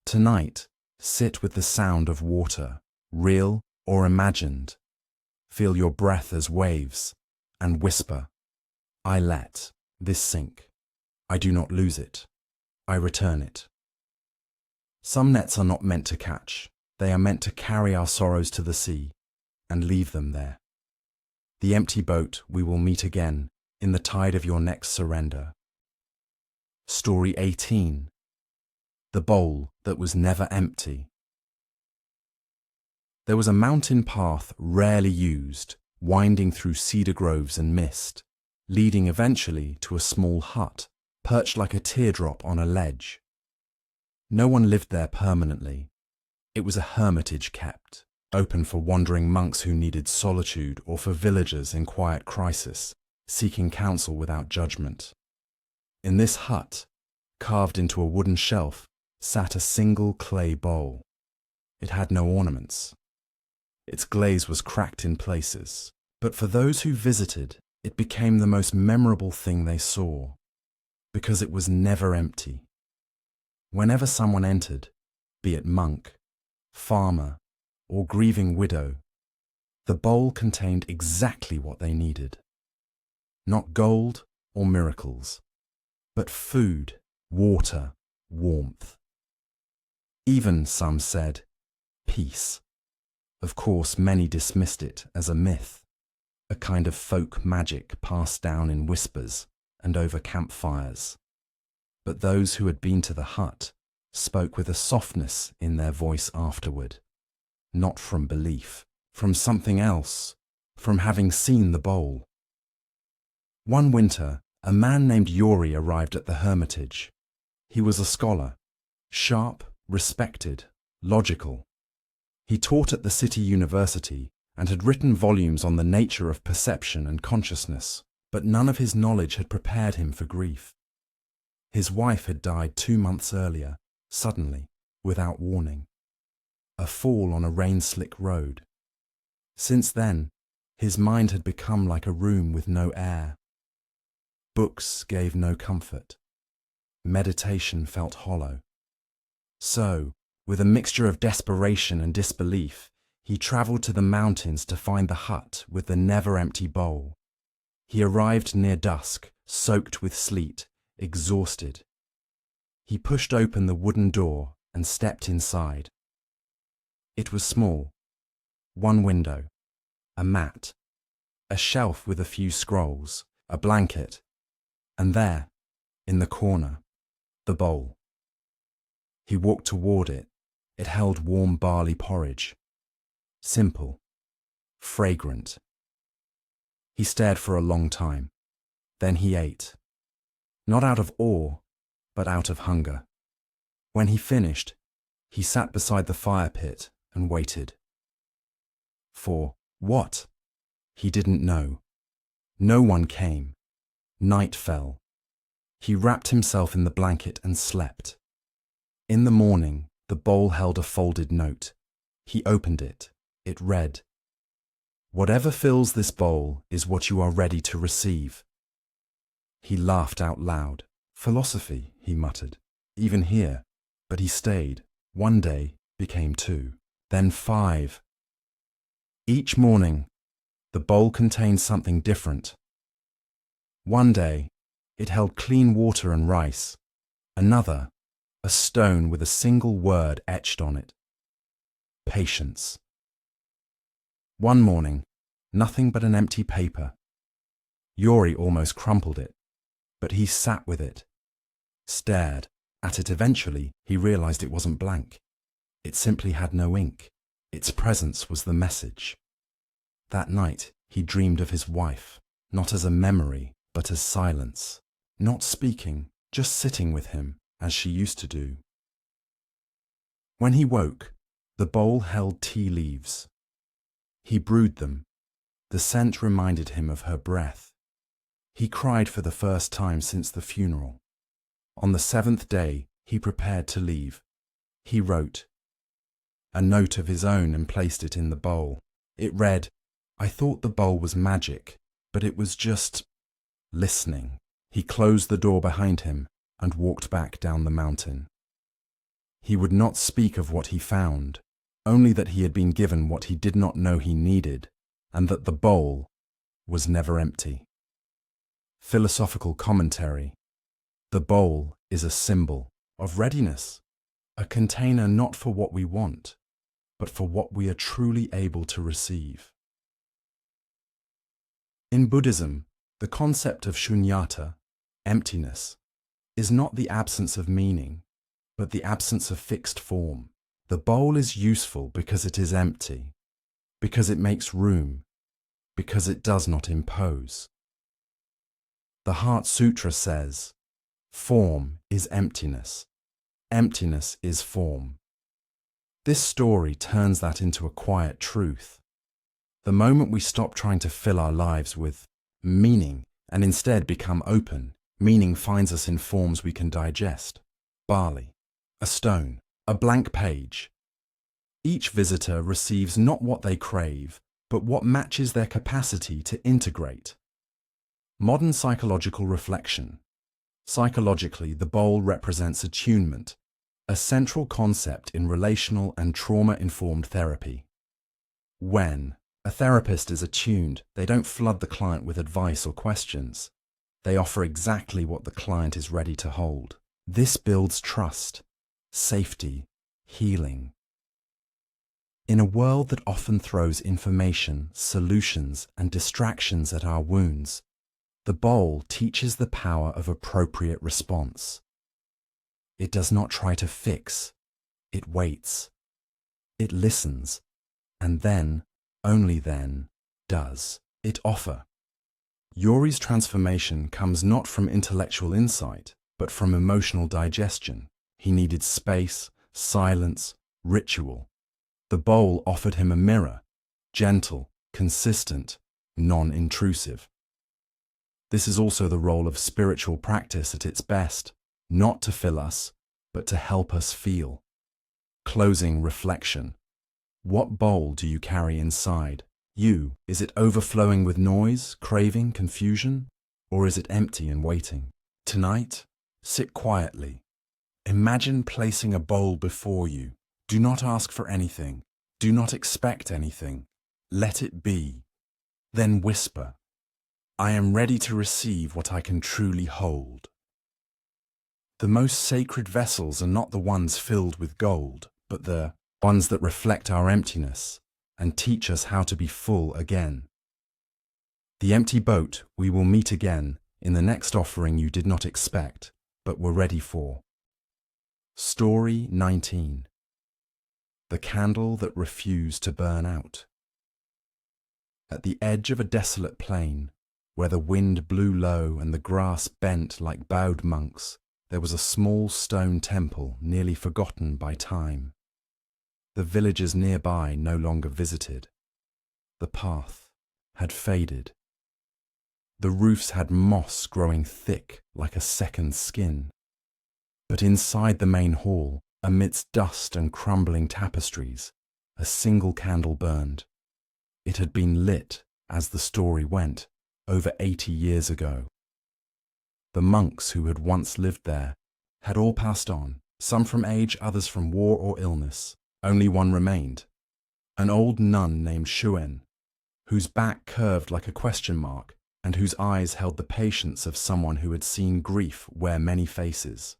[SPEAKER 1] Tonight, sit with the sound of water, real or imagined. Feel your breath as waves, and whisper, I let this sink. I do not lose it. I return it. Some nets are not meant to catch. They are meant to carry our sorrows to the sea and leave them there. The empty boat we will meet again in the tide of your next surrender. Story 18. The bowl that was never empty. There was a mountain path rarely used, winding through cedar groves and mist, leading eventually to a small hut, perched like a teardrop on a ledge. No one lived there permanently. It was a hermitage kept, open for wandering monks who needed solitude or for villagers in quiet crisis, seeking counsel without judgment. In this hut, carved into a wooden shelf, sat a single clay bowl. It had no ornaments. Its glaze was cracked in places, but for those who visited, it became the most memorable thing they saw, because it was never empty. Whenever someone entered, be it monk, farmer, or grieving widow, the bowl contained exactly what they needed. Not gold or miracles, but food, water, warmth. Even, some said, peace. Of course, many dismissed it as a myth, a kind of folk magic passed down in whispers and over campfires. But those who had been to the hut spoke with a softness in their voice afterward, not from belief, from something else, from having seen the bowl. One winter, a man named Yori arrived at the hermitage. He was a scholar, sharp, respected, logical. He taught at the city university and had written volumes on the nature of perception and consciousness, but none of his knowledge had prepared him for grief. His wife had died 2 months earlier, suddenly, without warning. A fall on a rain-slick road. Since then, his mind had become like a room with no air. Books gave no comfort. Meditation felt hollow. So, with a mixture of desperation and disbelief, he travelled to the mountains to find the hut with the never-empty bowl. He arrived near dusk, soaked with sleet, exhausted. He pushed open the wooden door and stepped inside. It was small. One window, a mat, a shelf with a few scrolls, a blanket, and there, in the corner, the bowl. He walked toward it. It held warm barley porridge. Simple, fragrant. He stared for a long time. Then he ate. Not out of awe, but out of hunger. When he finished, he sat beside the fire pit and waited. For what? He didn't know. No one came. Night fell. He wrapped himself in the blanket and slept. In the morning, the bowl held a folded note. He opened it. It read, "Whatever fills this bowl is what you are ready to receive." He laughed out loud. Philosophy, he muttered, even here. But he stayed. 1 day became 2, then 5. Each morning, the bowl contained something different. One day, it held clean water and rice. Another, a stone with a single word etched on it. Patience. One morning, nothing but an empty paper. Yori almost crumpled it. But he sat with it, stared at it. Eventually, he realized it wasn't blank. It simply had no ink. Its presence was the message. That night, he dreamed of his wife, not as a memory, but as silence. Not speaking, just sitting with him, as she used to do. When he woke, the bowl held tea leaves. He brewed them. The scent reminded him of her breath. He cried for the first time since the funeral. On the 7th day, he prepared to leave. He wrote a note of his own and placed it in the bowl. It read, "I thought the bowl was magic, but it was just listening." He closed the door behind him and walked back down the mountain. He would not speak of what he found, only that he had been given what he did not know he needed, and that the bowl was never empty. Philosophical commentary. The bowl is a symbol of readiness, a container not for what we want, but for what we are truly able to receive. In Buddhism, the concept of shunyata, emptiness, is not the absence of meaning, but the absence of fixed form. The bowl is useful because it is empty, because it makes room, because it does not impose. The Heart Sutra says, "Form is emptiness. Emptiness is form." This story turns that into a quiet truth. The moment we stop trying to fill our lives with meaning and instead become open, meaning finds us in forms we can digest. Barley, a stone, a blank page. Each visitor receives not what they crave, but what matches their capacity to integrate. Modern psychological reflection. Psychologically, the bowl represents attunement, a central concept in relational and trauma-informed therapy. When a therapist is attuned, they don't flood the client with advice or questions. They offer exactly what the client is ready to hold. This builds trust, safety, healing. In a world that often throws information, solutions, and distractions at our wounds, the bowl teaches the power of appropriate response. It does not try to fix, it waits. It listens, and then, only then, does it offer. Yori's transformation comes not from intellectual insight, but from emotional digestion. He needed space, silence, ritual. The bowl offered him a mirror, gentle, consistent, non-intrusive. This is also the role of spiritual practice at its best, not to fill us, but to help us feel. Closing reflection. What bowl do you carry inside? You, is it overflowing with noise, craving, confusion? Or is it empty and waiting? Tonight, sit quietly. Imagine placing a bowl before you. Do not ask for anything. Do not expect anything. Let it be. Then whisper, "I am ready to receive what I can truly hold." The most sacred vessels are not the ones filled with gold, but the ones that reflect our emptiness and teach us how to be full again. The empty boat, we will meet again in the next offering you did not expect, but were ready for. Story 19. The candle that refused to burn out. At the edge of a desolate plain, where the wind blew low and the grass bent like bowed monks, there was a small stone temple nearly forgotten by time. The villagers nearby no longer visited. The path had faded. The roofs had moss growing thick like a second skin. But inside the main hall, amidst dust and crumbling tapestries, a single candle burned. It had been lit, as the story went, over 80 years ago. The monks who had once lived there had all passed on, some from age, others from war or illness. Only one remained, an old nun named Shuen, whose back curved like a question mark and whose eyes held the patience of someone who had seen grief wear many faces.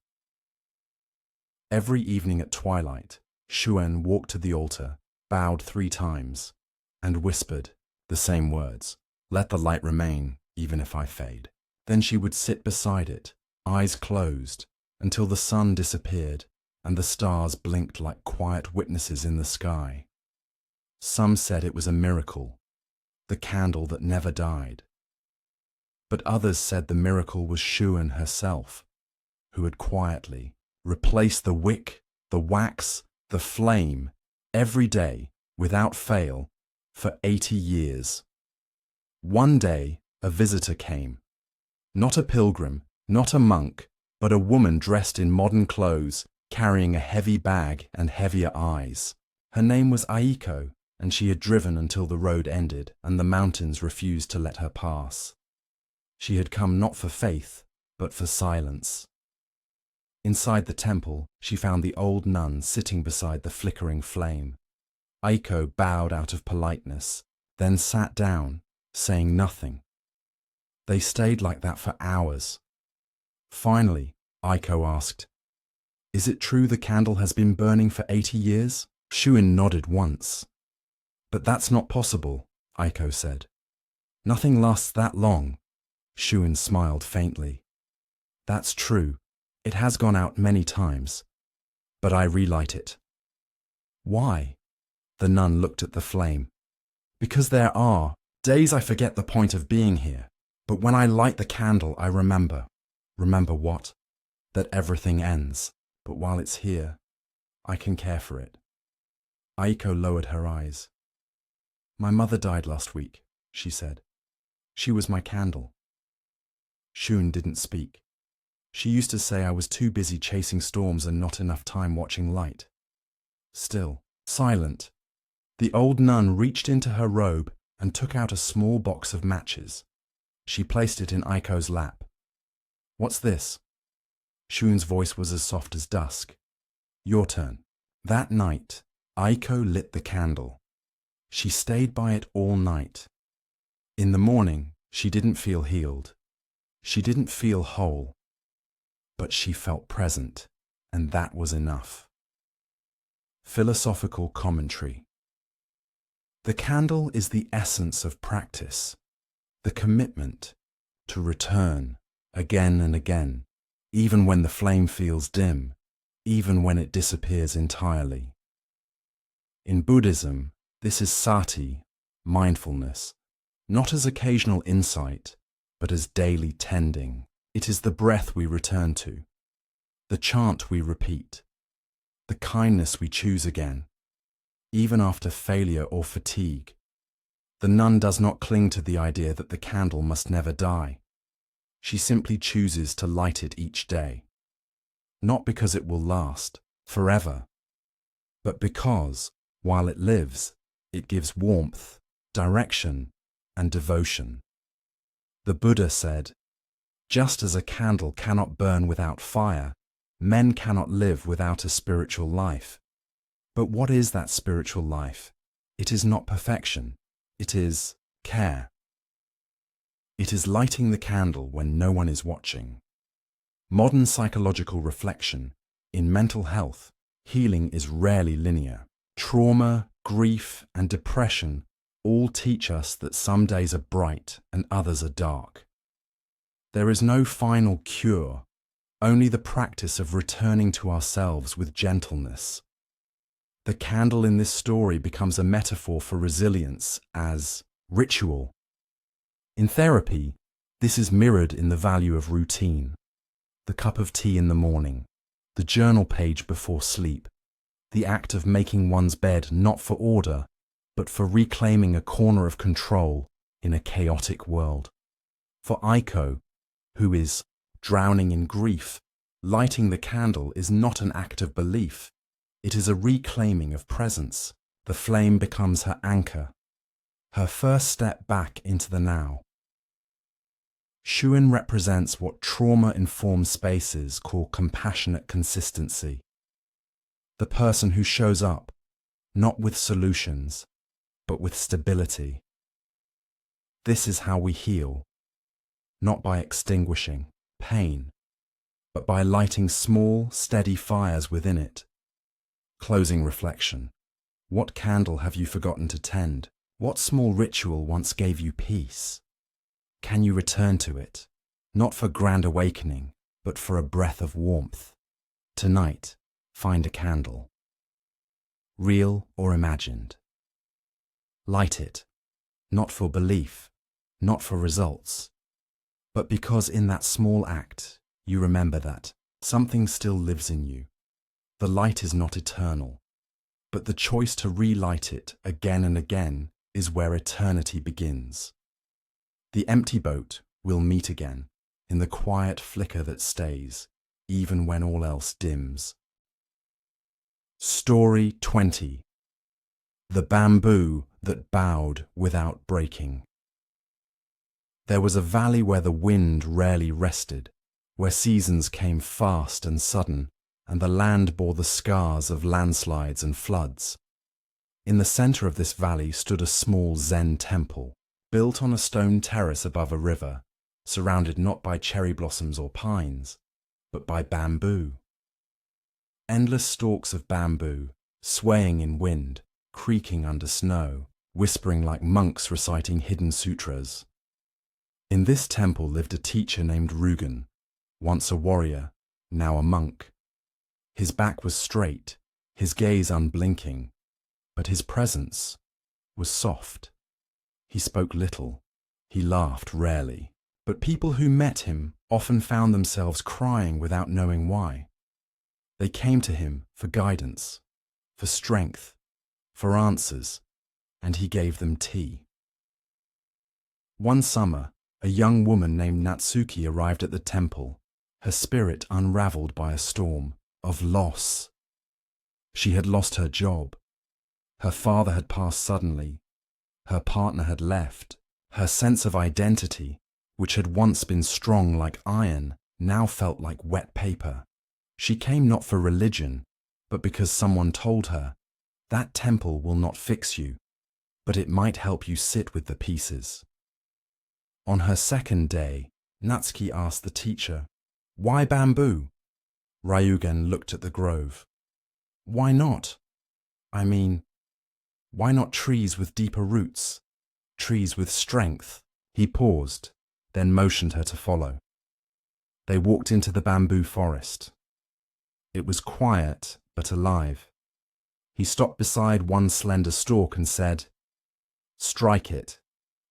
[SPEAKER 1] Every evening at twilight, Shuen walked to the altar, bowed 3 times, and whispered the same words, "Let the light remain, even if I fade." Then she would sit beside it, eyes closed, until the sun disappeared and the stars blinked like quiet witnesses in the sky. Some said it was a miracle, the candle that never died. But others said the miracle was Shuan herself, who had quietly replaced the wick, the wax, the flame, every day, without fail, for 80 years. One day, a visitor came. Not a pilgrim, not a monk, but a woman dressed in modern clothes, carrying a heavy bag and heavier eyes. Her name was Aiko, and she had driven until the road ended and the mountains refused to let her pass. She had come not for faith, but for silence. Inside the temple, she found the old nun sitting beside the flickering flame. Aiko bowed out of politeness, then sat down, saying nothing. They stayed like that for hours. Finally, Aiko asked, "Is it true the candle has been burning for 80 years? Shuin nodded once. "But that's not possible," Aiko said. "Nothing lasts that long." Shuin smiled faintly. "That's true. It has gone out many times. But I relight it." "Why?" The nun looked at the flame. "Because there are days I forget the point of being here. But when I light the candle, I remember." "Remember what?" "That everything ends. But while it's here, I can care for it." Aiko lowered her eyes. "My mother died last week," she said. "She was my candle." Shun didn't speak. She used to say I was too busy chasing storms and not enough time watching light. Still, silent, the old nun reached into her robe and took out a small box of matches. She placed it in Aiko's lap. "What's this?" Shun's voice was as soft as dusk. "Your turn." That night, Aiko lit the candle. She stayed by it all night. In the morning, she didn't feel healed. She didn't feel whole. But she felt present, and that was enough. Philosophical commentary. The candle is the essence of practice, the commitment to return again and again, even when the flame feels dim, even when it disappears entirely. In Buddhism, this is sati, mindfulness, not as occasional insight, but as daily tending. It is the breath we return to, the chant we repeat, the kindness we choose again, even after failure or fatigue. The nun does not cling to the idea that the candle must never die. She simply chooses to light it each day. Not because it will last forever, but because, while it lives, it gives warmth, direction, and devotion. The Buddha said, "Just as a candle cannot burn without fire, men cannot live without a spiritual life." But what is that spiritual life? It is not perfection. It is care. It is lighting the candle when no one is watching. Modern psychological reflection, in mental health, healing is rarely linear. Trauma, grief, and depression all teach us that some days are bright and others are dark. There is no final cure, only the practice of returning to ourselves with gentleness. The candle in this story becomes a metaphor for resilience as ritual. In therapy, this is mirrored in the value of routine. The cup of tea in the morning, the journal page before sleep, the act of making one's bed not for order, but for reclaiming a corner of control in a chaotic world. For Aiko, who is drowning in grief, lighting the candle is not an act of belief. It is a reclaiming of presence. The flame becomes her anchor, her first step back into the now. Shuin represents what trauma-informed spaces call compassionate consistency. The person who shows up, not with solutions, but with stability. This is how we heal, not by extinguishing pain, but by lighting small, steady fires within it. Closing reflection. What candle have you forgotten to tend? What small ritual once gave you peace? Can you return to it, not for grand awakening, but for a breath of warmth. Tonight, find a candle. Real or imagined. Light it, not for belief, not for results, but because in that small act, you remember that something still lives in you. The light is not eternal, but the choice to relight it again and again is where eternity begins. The empty boat will meet again in the quiet flicker that stays, even when all else dims. Story 20. The bamboo that bowed without breaking. There was a valley where the wind rarely rested, where seasons came fast and sudden, and the land bore the scars of landslides and floods. In the center of this valley stood a small Zen temple, built on a stone terrace above a river, surrounded not by cherry blossoms or pines, but by bamboo. Endless stalks of bamboo, swaying in wind, creaking under snow, whispering like monks reciting hidden sutras. In this temple lived a teacher named Rugen, once a warrior, now a monk. His back was straight, his gaze unblinking, but his presence was soft. He spoke little, he laughed rarely, but people who met him often found themselves crying without knowing why. They came to him for guidance, for strength, for answers, and he gave them tea. One summer, a young woman named Natsuki arrived at the temple, her spirit unraveled by a storm of loss. She had lost her job. Her father had passed suddenly. Her partner had left. Her sense of identity, which had once been strong like iron, now felt like wet paper. She came not for religion, but because someone told her, that temple will not fix you, but it might help you sit with the pieces. On her second day, Natsuki asked the teacher, "Why bamboo?" Ryugen looked at the grove. "Why not? I mean, why not trees with deeper roots? Trees with strength?" He paused, then motioned her to follow. They walked into the bamboo forest. It was quiet but alive. He stopped beside one slender stalk and said, "Strike it."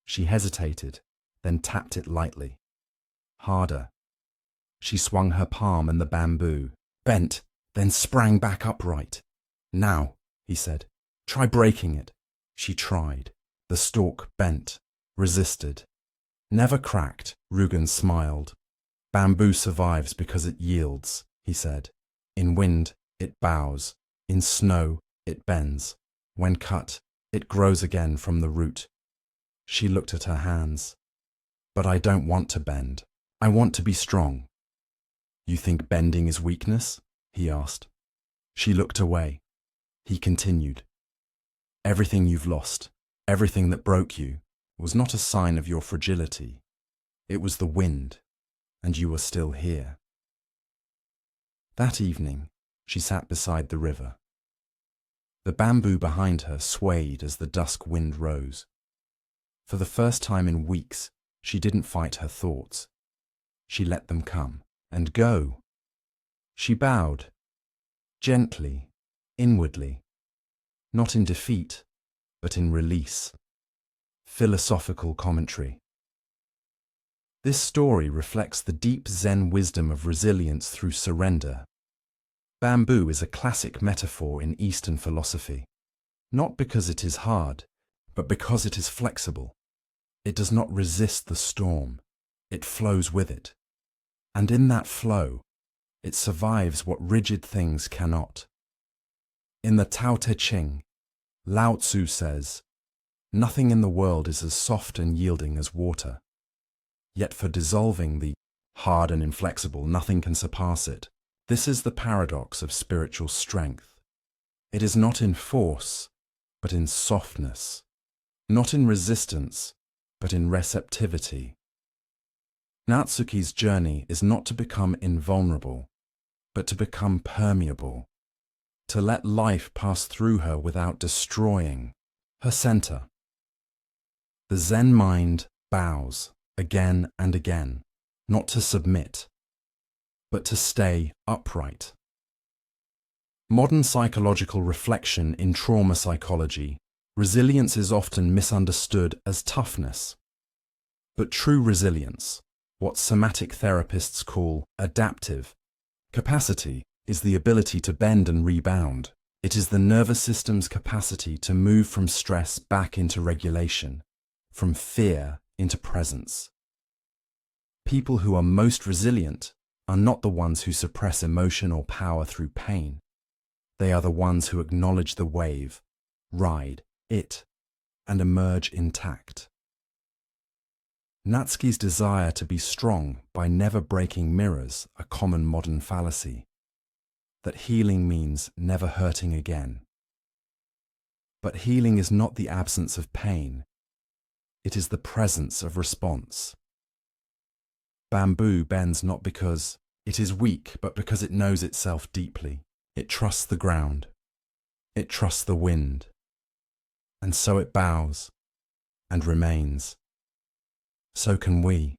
[SPEAKER 1] She hesitated, then tapped it lightly. Harder. She swung her palm and the bamboo bent, then sprang back upright. "Now," he said, "try breaking it." She tried. The stalk bent, resisted. Never cracked, Rugen smiled. "Bamboo survives because it yields," he said. "In wind, it bows. In snow, it bends. When cut, it grows again from the root." She looked at her hands. "But I don't want to bend. I want to be strong." "You think bending is weakness?" he asked. She looked away. He continued. "Everything you've lost, everything that broke you, was not a sign of your fragility. It was the wind, and you are still here." That evening, she sat beside the river. The bamboo behind her swayed as the dusk wind rose. For the first time in weeks, she didn't fight her thoughts. She let them come and go. She bowed, gently, inwardly, not in defeat, but in release. Philosophical commentary. This story reflects the deep Zen wisdom of resilience through surrender. Bamboo is a classic metaphor in Eastern philosophy, not because it is hard, but because it is flexible. It does not resist the storm, it flows with it. And in that flow, it survives what rigid things cannot. In the Tao Te Ching, Lao Tzu says, "Nothing in the world is as soft and yielding as water. Yet for dissolving the hard and inflexible, nothing can surpass it." This is the paradox of spiritual strength. It is not in force, but in softness. Not in resistance, but in receptivity. Natsuki's journey is not to become invulnerable, but to become permeable. To let life pass through her without destroying her center. The Zen mind bows again and again, not to submit, but to stay upright. Modern psychological reflection in trauma psychology, resilience is often misunderstood as toughness. But true resilience, what somatic therapists call adaptive capacity, is the ability to bend and rebound. It is the nervous system's capacity to move from stress back into regulation, from fear into presence. People who are most resilient are not the ones who suppress emotion or power through pain. They are the ones who acknowledge the wave, ride it, and emerge intact. Natsuki's desire to be strong by never breaking mirrors a common modern fallacy, that healing means never hurting again. But healing is not the absence of pain. It is the presence of response. Bamboo bends not because it is weak, but because it knows itself deeply. It trusts the ground. It trusts the wind. And so it bows and remains. So can we.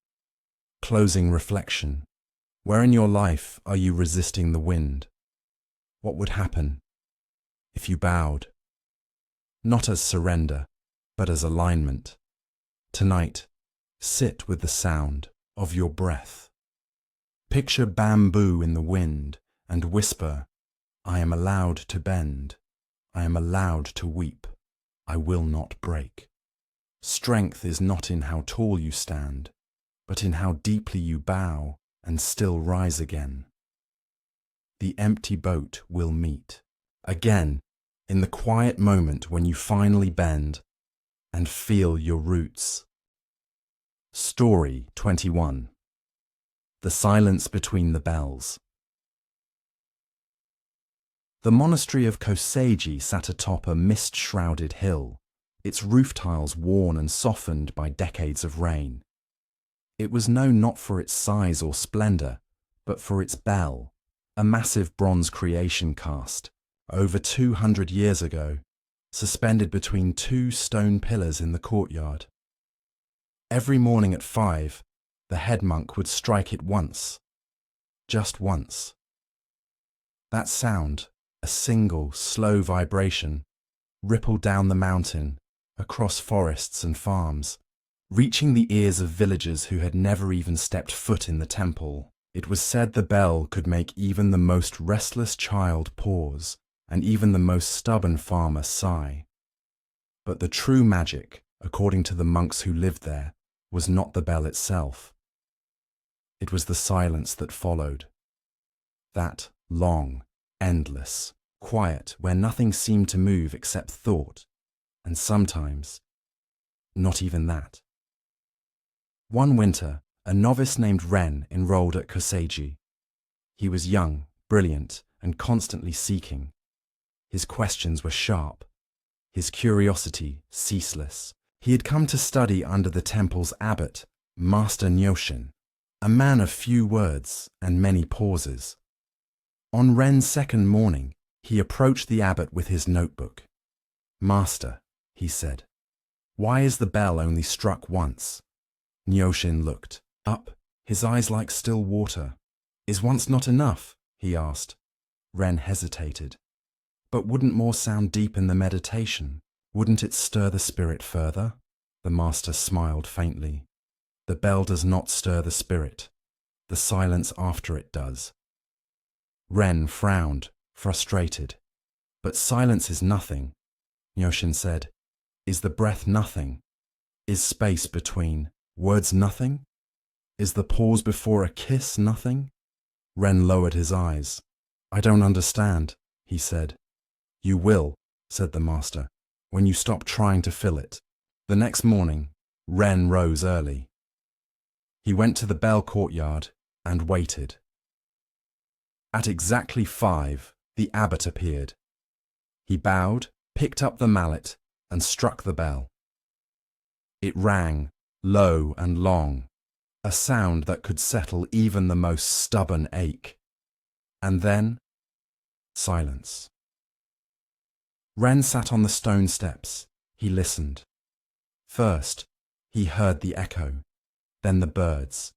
[SPEAKER 1] Closing reflection. Where in your life are you resisting the wind? What would happen if you bowed? Not as surrender, but as alignment. Tonight, sit with the sound of your breath. Picture bamboo in the wind and whisper, I am allowed to bend. I am allowed to weep. I will not break. Strength is not in how tall you stand, but in how deeply you bow and still rise again. The empty boat will meet again in the quiet moment when you finally bend and feel your roots. Story 21. The silence between the bells. The monastery of Koseiji sat atop a mist-shrouded hill, its roof tiles worn and softened by decades of rain. It was known not for its size or splendor, but for its bell, a massive bronze creation cast, over 200 years ago, suspended between two stone pillars in the courtyard. Every morning at 5, the head monk would strike it once, just once. That sound, a single, slow vibration, rippled down the mountain, across forests and farms, reaching the ears of villagers who had never even stepped foot in the temple. It was said the bell could make even the most restless child pause, and even the most stubborn farmer sigh. But the true magic, according to the monks who lived there, was not the bell itself. It was the silence that followed. That long, endless, quiet where nothing seemed to move except thought, and sometimes not even that. One winter, a novice named Ren enrolled at Koseiji. He was young, brilliant, and constantly seeking. His questions were sharp, his curiosity ceaseless. He had come to study under the temple's abbot, Master Nyoshin, a man of few words and many pauses. On Ren's second morning, he approached the abbot with his notebook. "Master," he said, "why is the bell only struck once?" Nyoshin looked up, his eyes like still water. "Is once not enough?" he asked. Ren hesitated. "But wouldn't more sound deep in the meditation? Wouldn't it stir the spirit further?" The master smiled faintly. "The bell does not stir the spirit. The silence after it does." Ren frowned, frustrated. "But silence is nothing," Nyoshin said. "Is the breath nothing? Is space between words nothing? Is the pause before a kiss nothing?" Ren lowered his eyes. "I don't understand," he said. "You will," said the master, "when you stop trying to fill it." The next morning, Ren rose early. He went to the bell courtyard and waited. At exactly 5, the abbot appeared. He bowed, picked up the mallet, and struck the bell. It rang, low and long, a sound that could settle even the most stubborn ache. And then, silence. Ren sat on the stone steps. He listened. First, he heard the echo, then the birds,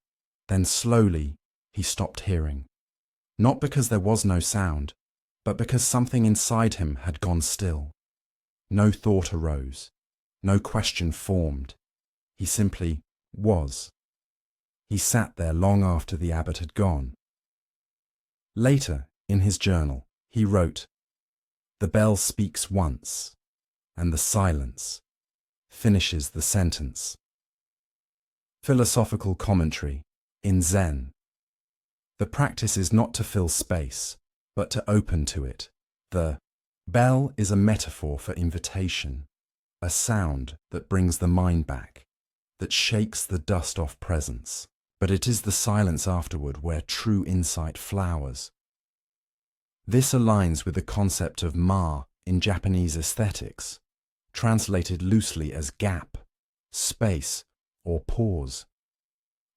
[SPEAKER 1] Then slowly, he stopped hearing. Not because there was no sound, but because something inside him had gone still. No thought arose. No question formed. He simply was. He sat there long after the abbot had gone. Later, in his journal, he wrote, "The bell speaks once, and the silence finishes the sentence." Philosophical commentary in Zen. The practice is not to fill space, but to open to it. The bell is a metaphor for invitation, a sound that brings the mind back, that shakes the dust off presence. But it is the silence afterward where true insight flowers. This aligns with the concept of ma in Japanese aesthetics, translated loosely as gap, space, or pause.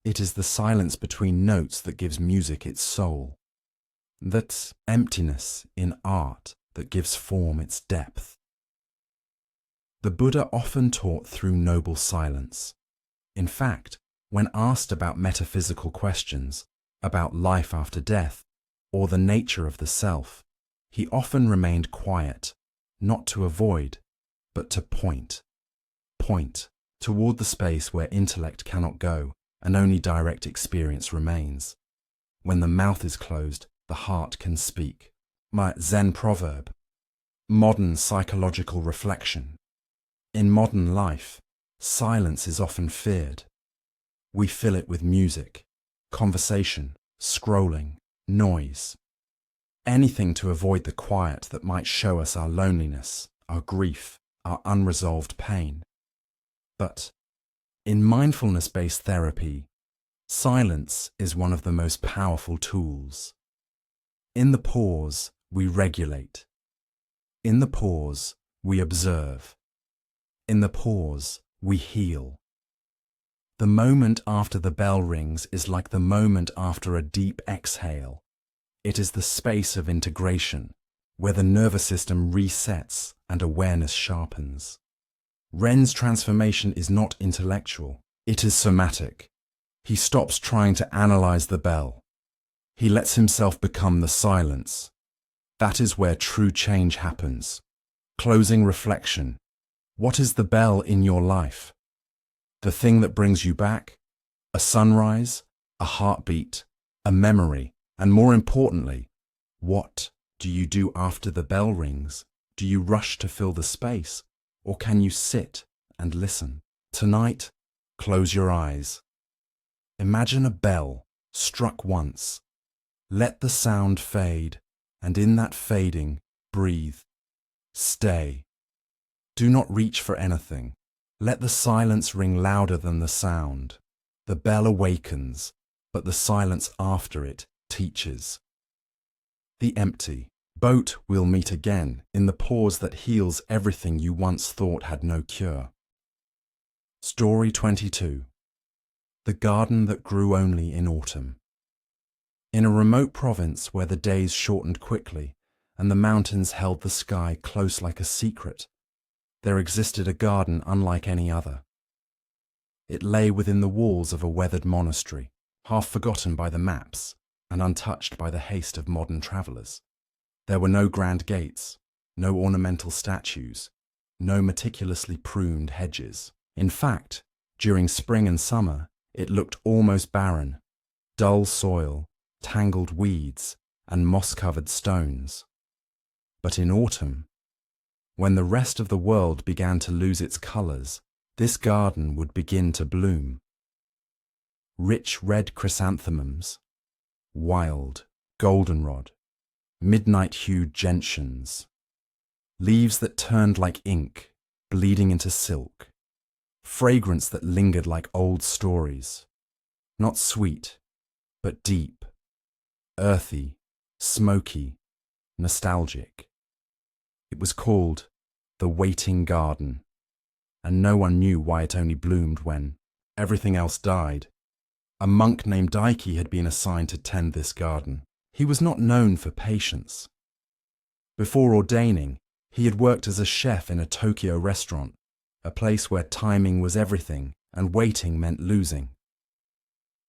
[SPEAKER 1] It is the silence between notes that gives music its soul. That emptiness in art that gives form its depth. The Buddha often taught through noble silence. In fact, when asked about metaphysical questions, about life after death, or the nature of the self, he often remained quiet, not to avoid, but to point. Point toward the space where intellect cannot go and only direct experience remains. When the mouth is closed, the heart can speak. My Zen proverb. Modern psychological reflection. In modern life, silence is often feared. We fill it with music, conversation, scrolling, noise. Anything to avoid the quiet that might show us our loneliness, our grief, our unresolved pain. But in mindfulness-based therapy, silence is one of the most powerful tools. In the pause, we regulate. In the pause, we observe. In the pause, we heal. The moment after the bell rings is like the moment after a deep exhale. It is the space of integration, where the nervous system resets and awareness sharpens. Ren's transformation is not intellectual, it is somatic. He stops trying to analyze the bell. He lets himself become the silence. That is where true change happens. Closing reflection. What is the bell in your life? The thing that brings you back? A sunrise, a heartbeat, a memory, and more importantly, what do you do after the bell rings? Do you rush to fill the space, or can you sit and listen? Tonight, close your eyes. Imagine a bell struck once. Let the sound fade, and in that fading, breathe. Stay. Do not reach for anything. Let the silence ring louder than the sound. The bell awakens, but the silence after it teaches. The empty. Boat will meet again in the pause that heals everything you once thought had no cure. Story 22. The garden that grew only in autumn. In a remote province where the days shortened quickly and the mountains held the sky close like a secret, there existed a garden unlike any other. It lay within the walls of a weathered monastery, half forgotten by the maps and untouched by the haste of modern travellers. There were no grand gates, no ornamental statues, no meticulously pruned hedges. In fact, during spring and summer, it looked almost barren, dull soil, tangled weeds, and moss-covered stones. But in autumn, when the rest of the world began to lose its colours, this garden would begin to bloom. Rich red chrysanthemums, wild goldenrod, midnight-hued gentians, leaves that turned like ink, bleeding into silk, fragrance that lingered like old stories, not sweet, but deep, earthy, smoky, nostalgic. It was called the Waiting Garden, and no one knew why it only bloomed when everything else died. A monk named Daiki had been assigned to tend this garden. He was not known for patience. Before ordaining, he had worked as a chef in a Tokyo restaurant, a place where timing was everything and waiting meant losing.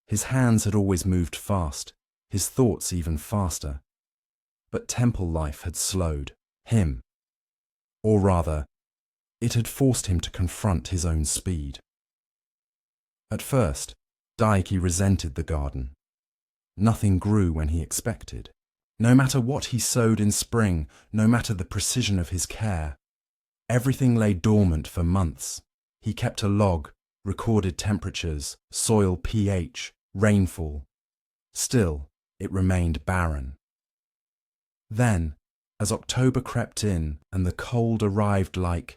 [SPEAKER 1] His hands had always moved fast, his thoughts even faster. But temple life had slowed him. Or rather, it had forced him to confront his own speed. At first, Daiki resented the garden. Nothing grew when he expected. No matter what he sowed in spring, no matter the precision of his care, everything lay dormant for months. He kept a log, recorded temperatures, soil pH, rainfall. Still, it remained barren. Then, as October crept in and the cold arrived like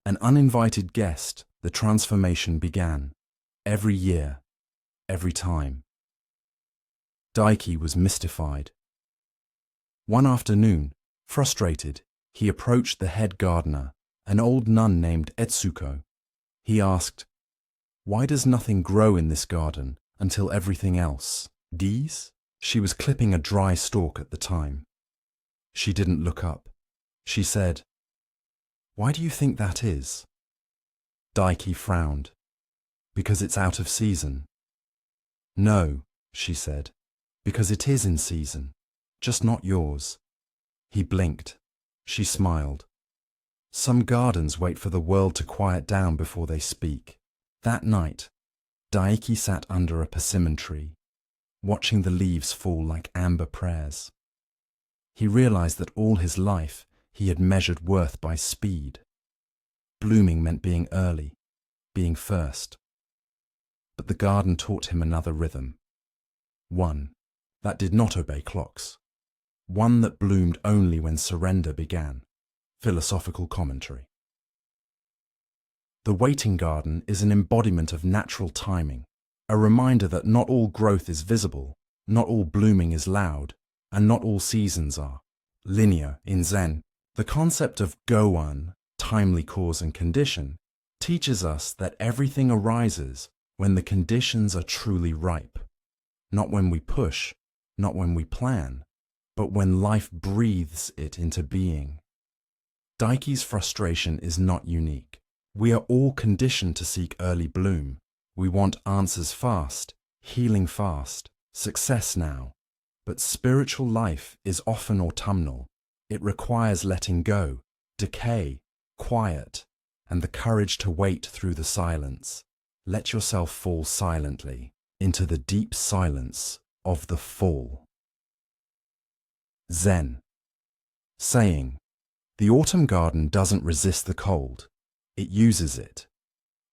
[SPEAKER 1] an uninvited guest, the transformation began. Every year, every time. Daiki was mystified. One afternoon, frustrated, he approached the head gardener, an old nun named Etsuko. He asked, "Why does nothing grow in this garden until everything else dies?" She was clipping a dry stalk at the time. She didn't look up. She said, "Why do you think that is?" Daiki frowned. "Because it's out of season." "No," she said, "because it is in season, just not yours." He blinked. She smiled. Some gardens wait for the world to quiet down before they speak. That night, Daiki sat under a persimmon tree, watching the leaves fall like amber prayers. He realized that all his life he had measured worth by speed. Blooming meant being early, being first. But the garden taught him another rhythm. One that did not obey clocks. One that bloomed only when surrender began. Philosophical commentary. The waiting garden is an embodiment of natural timing, a reminder that not all growth is visible, not all blooming is loud, and not all seasons are linear in Zen. The concept of Gowan, timely cause and condition, teaches us that everything arises when the conditions are truly ripe. Not when we push, not when we plan, but when life breathes it into being. Daiki's frustration is not unique. We are all conditioned to seek early bloom. We want answers fast, healing fast, success now. But spiritual life is often autumnal. It requires letting go, decay, quiet, and the courage to wait through the silence. Let yourself fall silently into the deep silence of the fall. Zen. Saying, the autumn garden doesn't resist the cold, it uses it.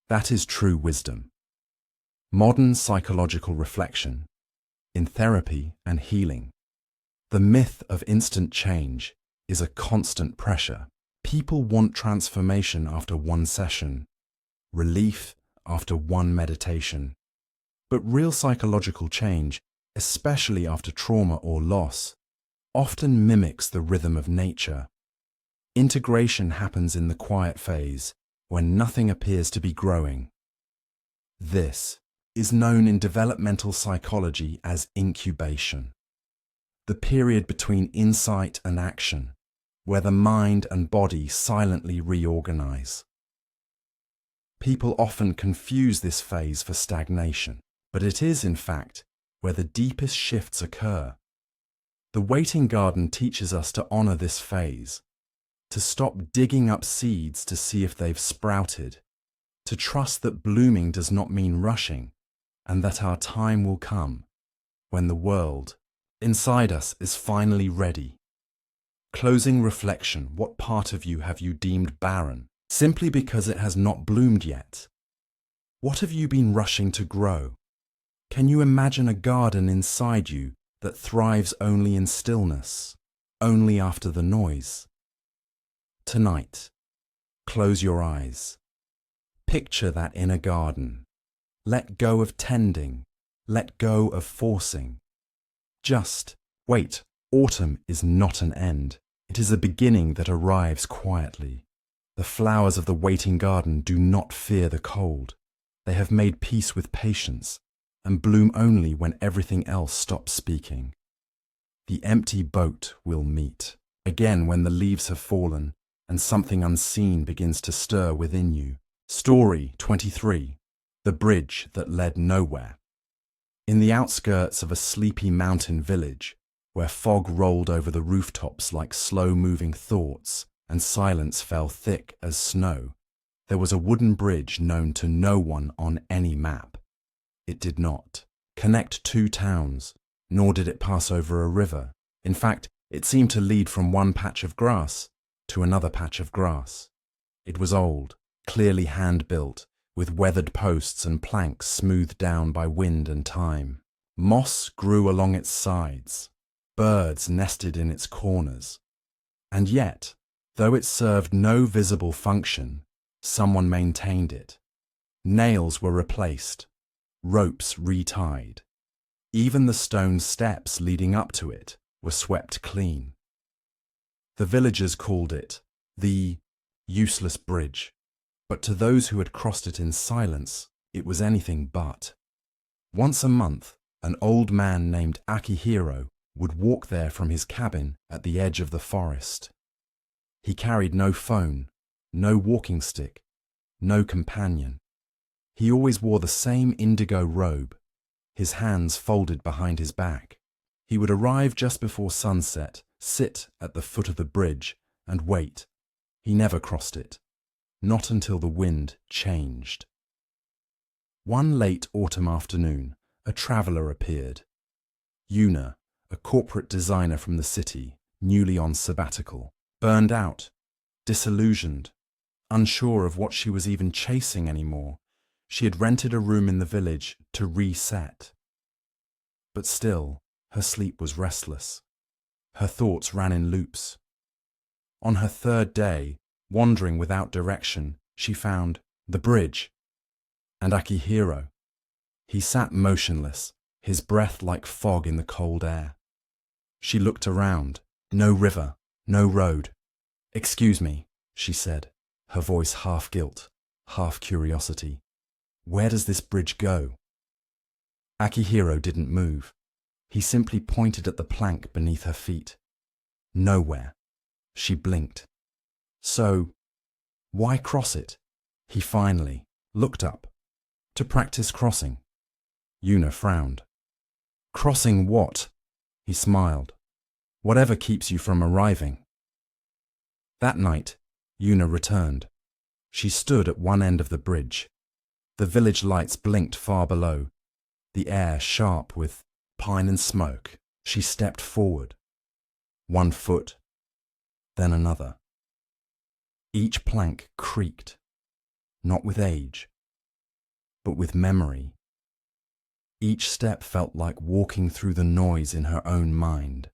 [SPEAKER 1] That is true wisdom. Modern psychological reflection, in therapy and healing. The myth of instant change is a constant pressure. People want transformation after one session, relief after one meditation. But real psychological change, especially after trauma or loss, often mimics the rhythm of nature. Integration happens in the quiet phase, when nothing appears to be growing. This is known in developmental psychology as incubation, the period between insight and action, where the mind and body silently reorganize. People often confuse this phase for stagnation, but it is, in fact, where the deepest shifts occur. The waiting garden teaches us to honor this phase, to stop digging up seeds to see if they've sprouted, to trust that blooming does not mean rushing, and that our time will come when the world inside us is finally ready. Closing reflection: what part of you have you deemed barren, simply because it has not bloomed yet? What have you been rushing to grow? Can you imagine a garden inside you that thrives only in stillness, only after the noise? Tonight, close your eyes. Picture that inner garden. Let go of tending. Let go of forcing. Just wait. Autumn is not an end. It is a beginning that arrives quietly. The flowers of the waiting garden do not fear the cold. They have made peace with patience and bloom only when everything else stops speaking. The empty boat will meet again when the leaves have fallen and something unseen begins to stir within you. Story 23. The Bridge That Led Nowhere. In the outskirts of a sleepy mountain village, where fog rolled over the rooftops like slow-moving thoughts and silence fell thick as snow, there was a wooden bridge known to no one on any map. It did not connect two towns, nor did it pass over a river. In fact, it seemed to lead from one patch of grass to another patch of grass. It was old, clearly hand-built, with weathered posts and planks smoothed down by wind and time. Moss grew along its sides. Birds nested in its corners. And yet, though it served no visible function, someone maintained it. Nails were replaced, ropes retied. Even the stone steps leading up to it were swept clean. The villagers called it the useless bridge, but to those who had crossed it in silence, it was anything but. Once a month, an old man named Akihiro would walk there from his cabin at the edge of the forest. He carried no phone, no walking stick, no companion. He always wore the same indigo robe, his hands folded behind his back. He would arrive just before sunset, sit at the foot of the bridge, and wait. He never crossed it, not until the wind changed. One late autumn afternoon, a traveller appeared. Yuna, a corporate designer from the city, newly on sabbatical, burned out, disillusioned, unsure of what she was even chasing anymore. She had rented a room in the village to reset. But still, her sleep was restless. Her thoughts ran in loops. On her third day, wandering without direction, she found the bridge and Akihiro. He sat motionless, his breath like fog in the cold air. She looked around. No river, no road. "Excuse me," she said, her voice half guilt, half curiosity. "Where does this bridge go?" Akihiro didn't move. He simply pointed at the plank beneath her feet. Nowhere. She blinked. So, why cross it? He finally looked up. To practice crossing. Yuna frowned. "Crossing what?" He smiled. "Whatever keeps you from arriving." That night, Yuna returned. She stood at one end of the bridge. The village lights blinked far below, the air sharp with pine and smoke. She stepped forward. One foot, then another. Each plank creaked, not with age, but with memory. Each step felt like walking through the noise in her own mind.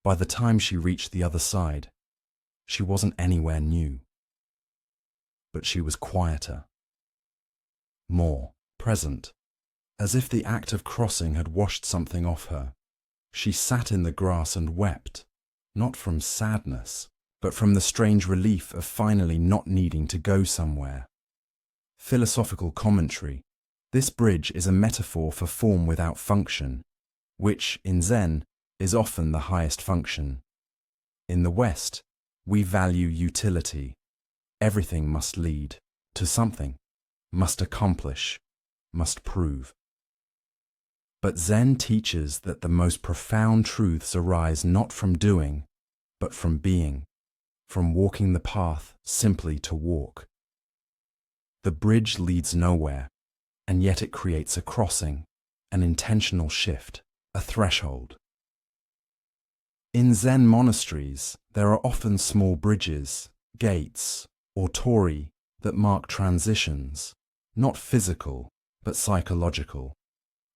[SPEAKER 1] By the time she reached the other side, she wasn't anywhere new. But she was quieter, more present, as if the act of crossing had washed something off her. She sat in the grass and wept, not from sadness, but from the strange relief of finally not needing to go somewhere. Philosophical commentary. This bridge is a metaphor for form without function, which, in Zen, is often the highest function. In the West, we value utility. Everything must lead to something, must accomplish, must prove. But Zen teaches that the most profound truths arise not from doing, but from being, from walking the path simply to walk. The bridge leads nowhere, and yet it creates a crossing, an intentional shift, a threshold. In Zen monasteries, there are often small bridges, gates, or torii that mark transitions, not physical, but psychological.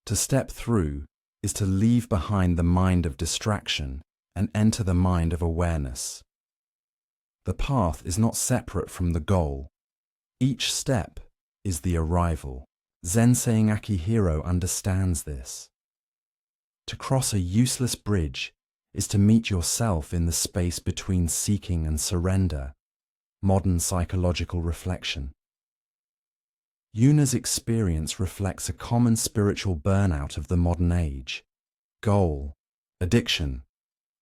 [SPEAKER 1] To step through is to leave behind the mind of distraction and enter the mind of awareness. The path is not separate from the goal. Each step is the arrival. Zen-saying Akihiro understands this. To cross a useless bridge is to meet yourself in the space between seeking and surrender, modern psychological reflection. Yuna's experience reflects a common spiritual burnout of the modern age. Goal, addiction.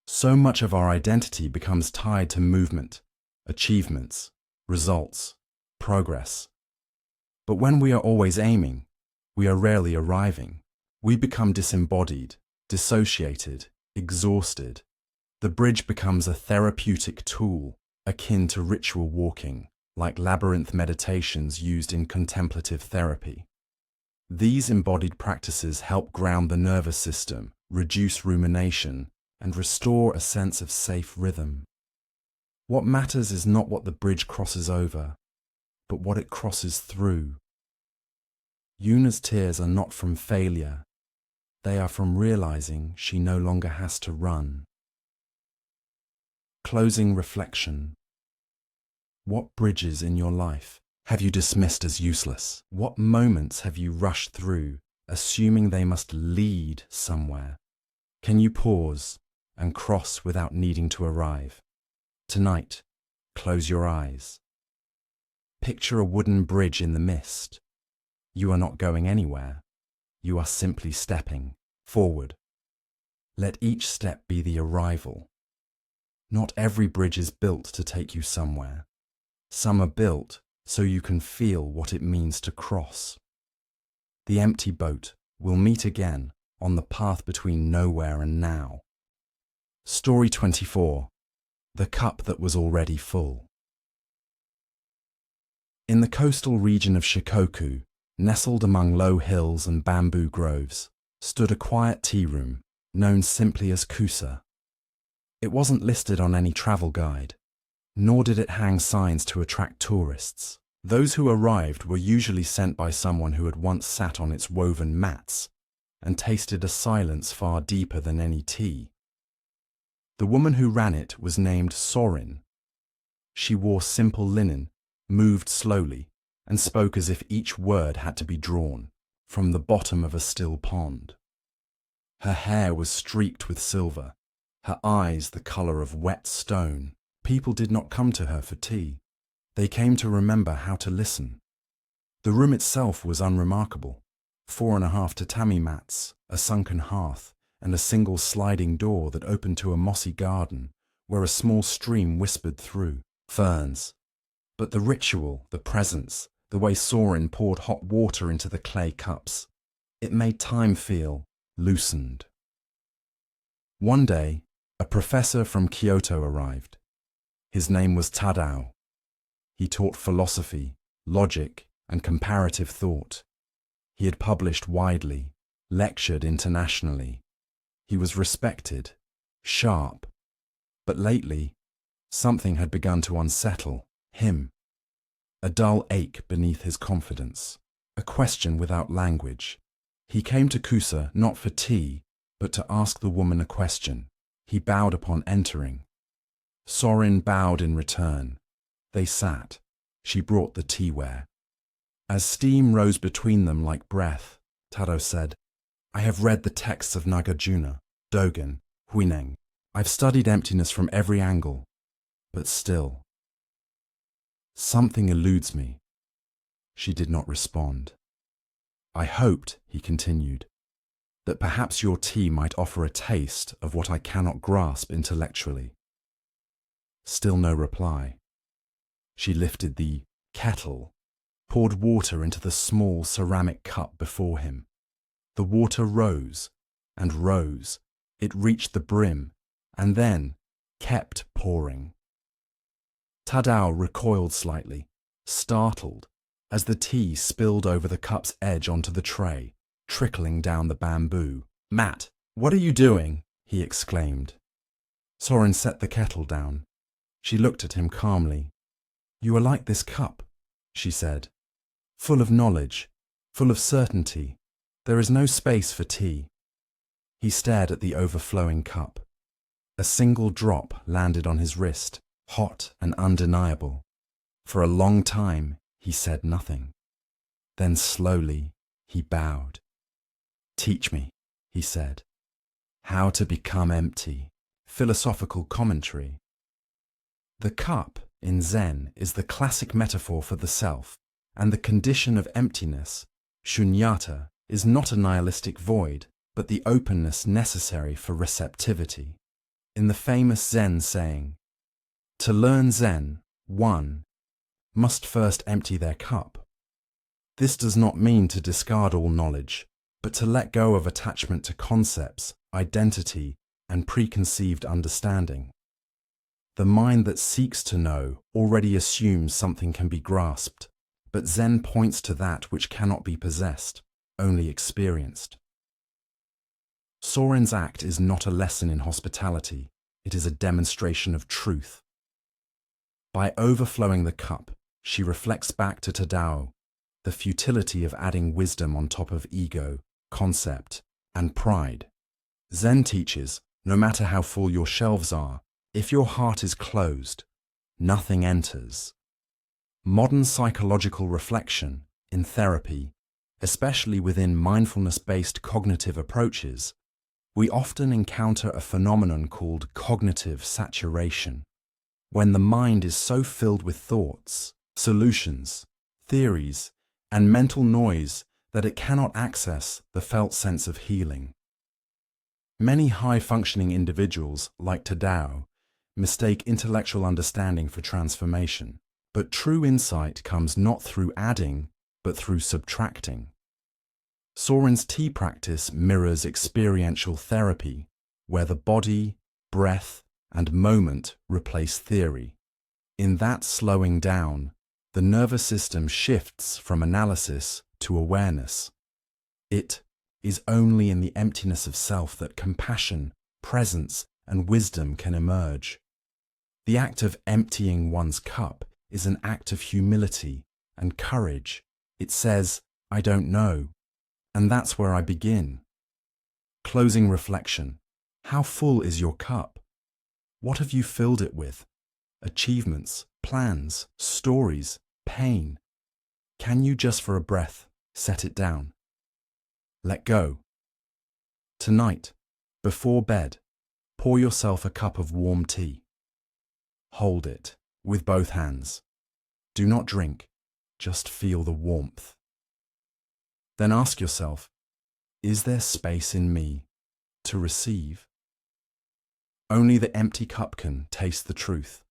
[SPEAKER 1] So much of our identity becomes tied to movement, achievements, results, progress. But when we are always aiming, we are rarely arriving. We become disembodied, dissociated, exhausted. The bridge becomes a therapeutic tool, akin to ritual walking, like labyrinth meditations used in contemplative therapy. These embodied practices help ground the nervous system, reduce rumination, and restore a sense of safe rhythm. What matters is not what the bridge crosses over, but what it crosses through. Yuna's tears are not from failure. They are from realizing she no longer has to run. Closing reflection. What bridges in your life have you dismissed as useless? What moments have you rushed through, assuming they must lead somewhere? Can you pause and cross without needing to arrive? Tonight, close your eyes. Picture a wooden bridge in the mist. You are not going anywhere. You are simply stepping forward. Let each step be the arrival. Not every bridge is built to take you somewhere. Some are built so you can feel what it means to cross. The empty boat will meet again on the path between nowhere and now. Story 24. The cup that was already full. In the coastal region of Shikoku, nestled among low hills and bamboo groves, stood a quiet tea room, known simply as Kusa. It wasn't listed on any travel guide, nor did it hang signs to attract tourists. Those who arrived were usually sent by someone who had once sat on its woven mats and tasted a silence far deeper than any tea. The woman who ran it was named Sorin. She wore simple linen, moved slowly, and spoke as if each word had to be drawn from the bottom of a still pond. Her hair was streaked with silver, her eyes the color of wet stone. People did not come to her for tea. They came to remember how to listen. The room itself was unremarkable. 4.5 tatami mats, a sunken hearth, and a single sliding door that opened to a mossy garden where a small stream whispered through ferns. But the ritual, the presence, the way Sorin poured hot water into the clay cups, it made time feel loosened. One day, a professor from Kyoto arrived. His name was Tadao. He taught philosophy, logic, and comparative thought. He had published widely, lectured internationally. He was respected, sharp, but lately, something had begun to unsettle him. A dull ache beneath his confidence, a question without language. He came to Kusa not for tea, but to ask the woman a question. He bowed upon entering. Sorin bowed in return. They sat. She brought the teaware. As steam rose between them like breath, Tadao said, "I have read the texts of Nagarjuna, Dogen, Huineng. I've studied emptiness from every angle, but still, something eludes me." She did not respond. "I hoped," he continued, "that perhaps your tea might offer a taste of what I cannot grasp intellectually." Still no reply. She lifted the kettle, poured water into the small ceramic cup before him. The water rose and rose. It reached the brim and then kept pouring. Tadao recoiled slightly, startled, as the tea spilled over the cup's edge onto the tray, trickling down the bamboo. "Matt, what are you doing?" he exclaimed. Sorin set the kettle down. She looked at him calmly. "You are like this cup," she said, "full of knowledge, full of certainty. There is no space for tea." He stared at the overflowing cup. A single drop landed on his wrist, hot and undeniable. For a long time, he said nothing. Then slowly, he bowed. "Teach me," he said, "how to become empty." Philosophical commentary. The cup in Zen is the classic metaphor for the self, and the condition of emptiness, shunyata, is not a nihilistic void, but the openness necessary for receptivity. In the famous Zen saying, "To learn Zen, one must first empty their cup." This does not mean to discard all knowledge, but to let go of attachment to concepts, identity, and preconceived understanding. The mind that seeks to know already assumes something can be grasped, but Zen points to that which cannot be possessed, only experienced. Soren's act is not a lesson in hospitality, it is a demonstration of truth. By overflowing the cup, she reflects back to Tadao the futility of adding wisdom on top of ego, concept, and pride. Zen teaches, no matter how full your shelves are, if your heart is closed, nothing enters. Modern psychological reflection, in therapy, especially within mindfulness-based cognitive approaches, we often encounter a phenomenon called cognitive saturation, when the mind is so filled with thoughts, solutions, theories, and mental noise that it cannot access the felt sense of healing. Many high-functioning individuals, like Tadao, mistake intellectual understanding for transformation, but true insight comes not through adding, but through subtracting. Soren's tea practice mirrors experiential therapy, where the body, breath, and moment replace theory. In that slowing down, the nervous system shifts from analysis to awareness. It is only in the emptiness of self that compassion, presence, and wisdom can emerge. The act of emptying one's cup is an act of humility and courage. It says, I don't know, and that's where I begin. Closing reflection. How full is your cup? What have you filled it with? Achievements, plans, stories, pain. Can you just for a breath set it down? Let go. Tonight, before bed, pour yourself a cup of warm tea. Hold it with both hands. Do not drink, just feel the warmth. Then ask yourself, is there space in me to receive? Only the empty cup can taste the truth.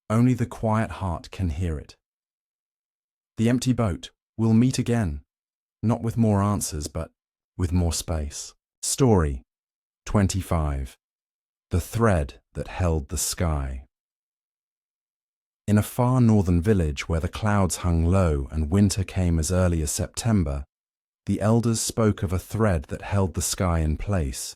[SPEAKER 1] Only the quiet heart can hear it. The empty boat will meet again, not with more answers, but with more space. Story 25. The thread that held the sky. In a far northern village where the clouds hung low and winter came as early as September, the elders spoke of a thread that held the sky in place.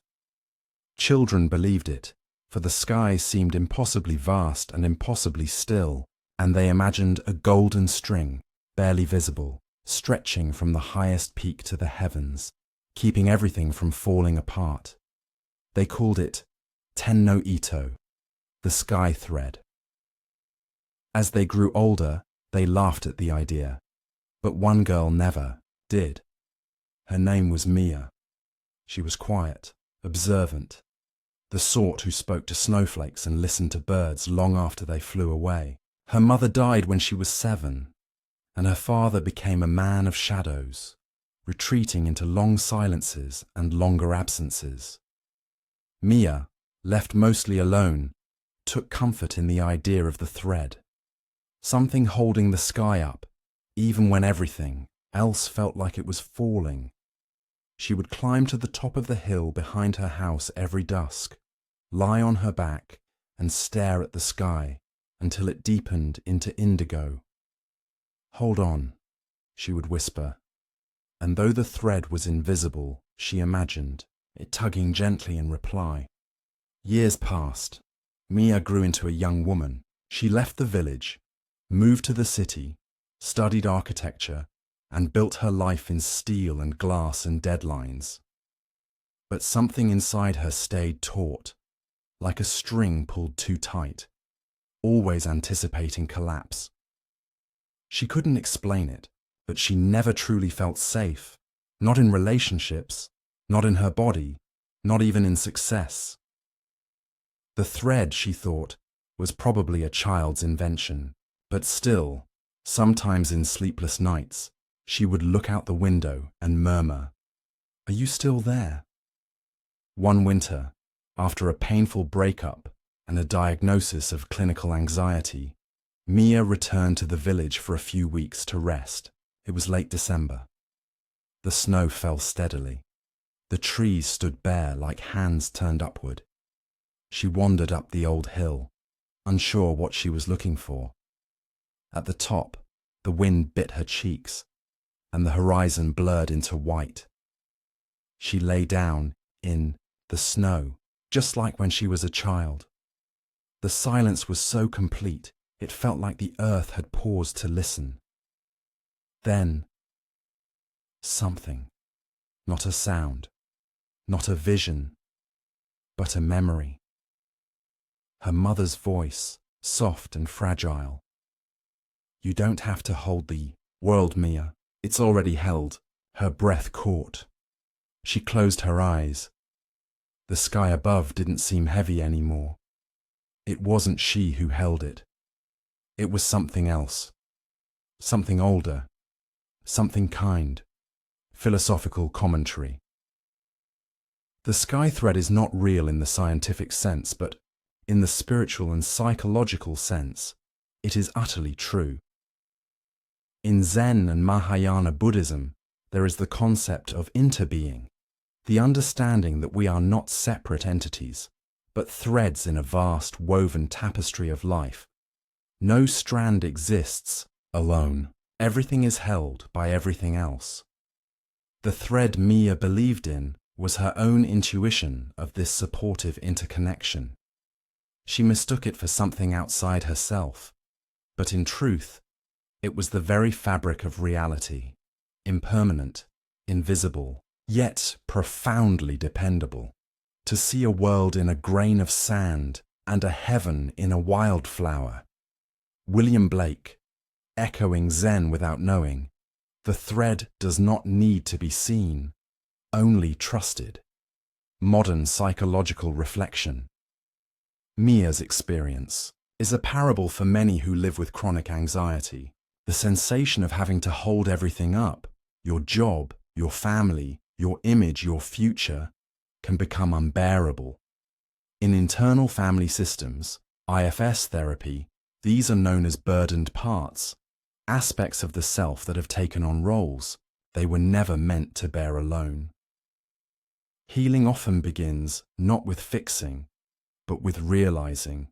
[SPEAKER 1] Children believed it, for the sky seemed impossibly vast and impossibly still, and they imagined a golden string, barely visible, stretching from the highest peak to the heavens, keeping everything from falling apart. They called it Ten no Ito, the sky thread. As they grew older, they laughed at the idea, but one girl never did. Her name was Mia. She was quiet, observant, the sort who spoke to snowflakes and listened to birds long after they flew away. Her mother died when she was 7, and her father became a man of shadows, retreating into long silences and longer absences. Mia, left mostly alone, took comfort in the idea of the thread, something holding the sky up, even when everything else felt like it was falling. She would climb to the top of the hill behind her house every dusk, lie on her back, and stare at the sky until it deepened into indigo. Hold on, she would whisper, and though the thread was invisible, she imagined it tugging gently in reply. Years passed. Mia grew into a young woman. She left the village, moved to the city, studied architecture, and built her life in steel and glass and deadlines. But something inside her stayed taut, like a string pulled too tight, always anticipating collapse. She couldn't explain it, but she never truly felt safe, not in relationships, not in her body, not even in success. The thread, she thought, was probably a child's invention, but still, sometimes in sleepless nights, she would look out the window and murmur, "Are you still there?" One winter, after a painful breakup and a diagnosis of clinical anxiety, Mia returned to the village for a few weeks to rest, It was late December. The snow fell steadily. The trees stood bare like hands turned upward. She wandered up the old hill, unsure what she was looking for. At the top, the wind bit her cheeks, and the horizon blurred into white. She lay down in the snow, just like when she was a child. The silence was so complete, it felt like the earth had paused to listen. Then, something, not a sound, not a vision, but a memory. Her mother's voice, soft and fragile. You don't have to hold the world, Mia. It's already held. Her breath caught. She closed her eyes. The sky above didn't seem heavy anymore. It wasn't she who held it. It was something else. Something older. Something kind. Philosophical commentary. The sky thread is not real in the scientific sense, but in the spiritual and psychological sense, it is utterly true. In Zen and Mahāyāna Buddhism, there is the concept of interbeing, the understanding that we are not separate entities, but threads in a vast woven tapestry of life. No strand exists alone. Everything is held by everything else. The thread Mia believed in was her own intuition of this supportive interconnection. She mistook it for something outside herself, but in truth, it was the very fabric of reality, impermanent, invisible, yet profoundly dependable. To see a world in a grain of sand and a heaven in a wildflower. William Blake, echoing Zen without knowing, the thread does not need to be seen, only trusted. Modern psychological reflection. Mia's experience is a parable for many who live with chronic anxiety. The sensation of having to hold everything up, your job, your family, your image, your future, can become unbearable. In internal family systems, IFS therapy, these are known as burdened parts, aspects of the self that have taken on roles they were never meant to bear alone. Healing often begins not with fixing, but with realizing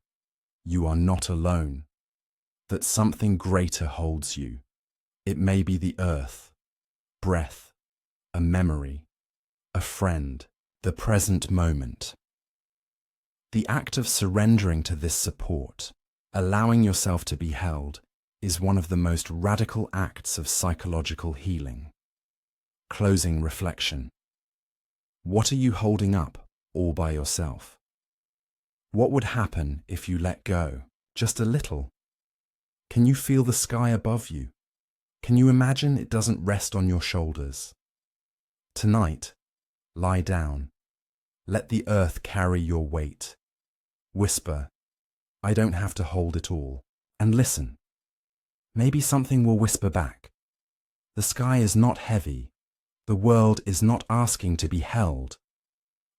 [SPEAKER 1] you are not alone, that something greater holds you. It may be the earth, breath, a memory, a friend, the present moment. The act of surrendering to this support, allowing yourself to be held, is one of the most radical acts of psychological healing. Closing reflection. What are you holding up all by yourself? What would happen if you let go, just a little? Can you feel the sky above you? Can you imagine it doesn't rest on your shoulders? Tonight, lie down. Let the earth carry your weight. Whisper, I don't have to hold it all. And listen. Maybe something will whisper back. The sky is not heavy. The world is not asking to be held.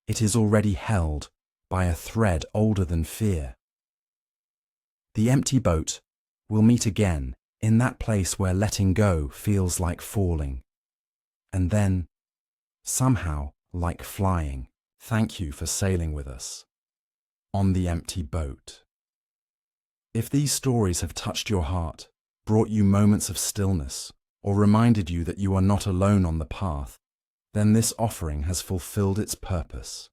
[SPEAKER 1] It is already held by a thread older than fear. The empty boat will meet again in that place where letting go feels like falling. And then, somehow, like flying. Thank you for sailing with us on the empty boat. If these stories have touched your heart, brought you moments of stillness, or reminded you that you are not alone on the path, then this offering has fulfilled its purpose.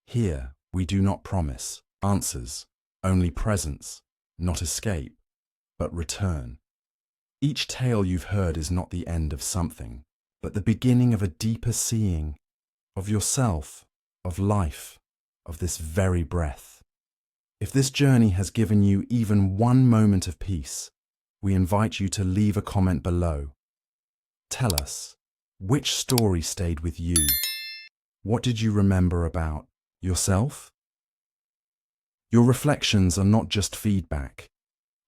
[SPEAKER 1] Here, we do not promise answers, only presence, not escape, but return. Each tale you've heard is not the end of something, but the beginning of a deeper seeing of yourself, of life, of this very breath. If this journey has given you even one moment of peace, we invite you to leave a comment below. Tell us, which story stayed with you? What did you remember about yourself? Your reflections are not just feedback.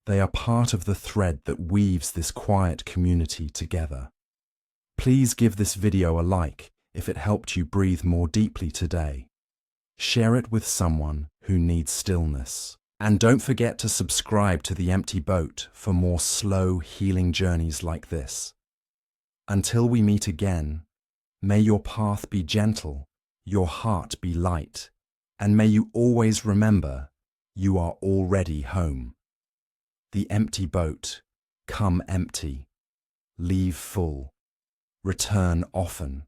[SPEAKER 1] They are part of the thread that weaves this quiet community together. Please give this video a like if it helped you breathe more deeply today. Share it with someone who needs stillness. And don't forget to subscribe to The Empty Boat for more slow, healing journeys like this. Until we meet again, may your path be gentle, your heart be light, and may you always remember you are already home. The empty boat, come empty, leave full, return often.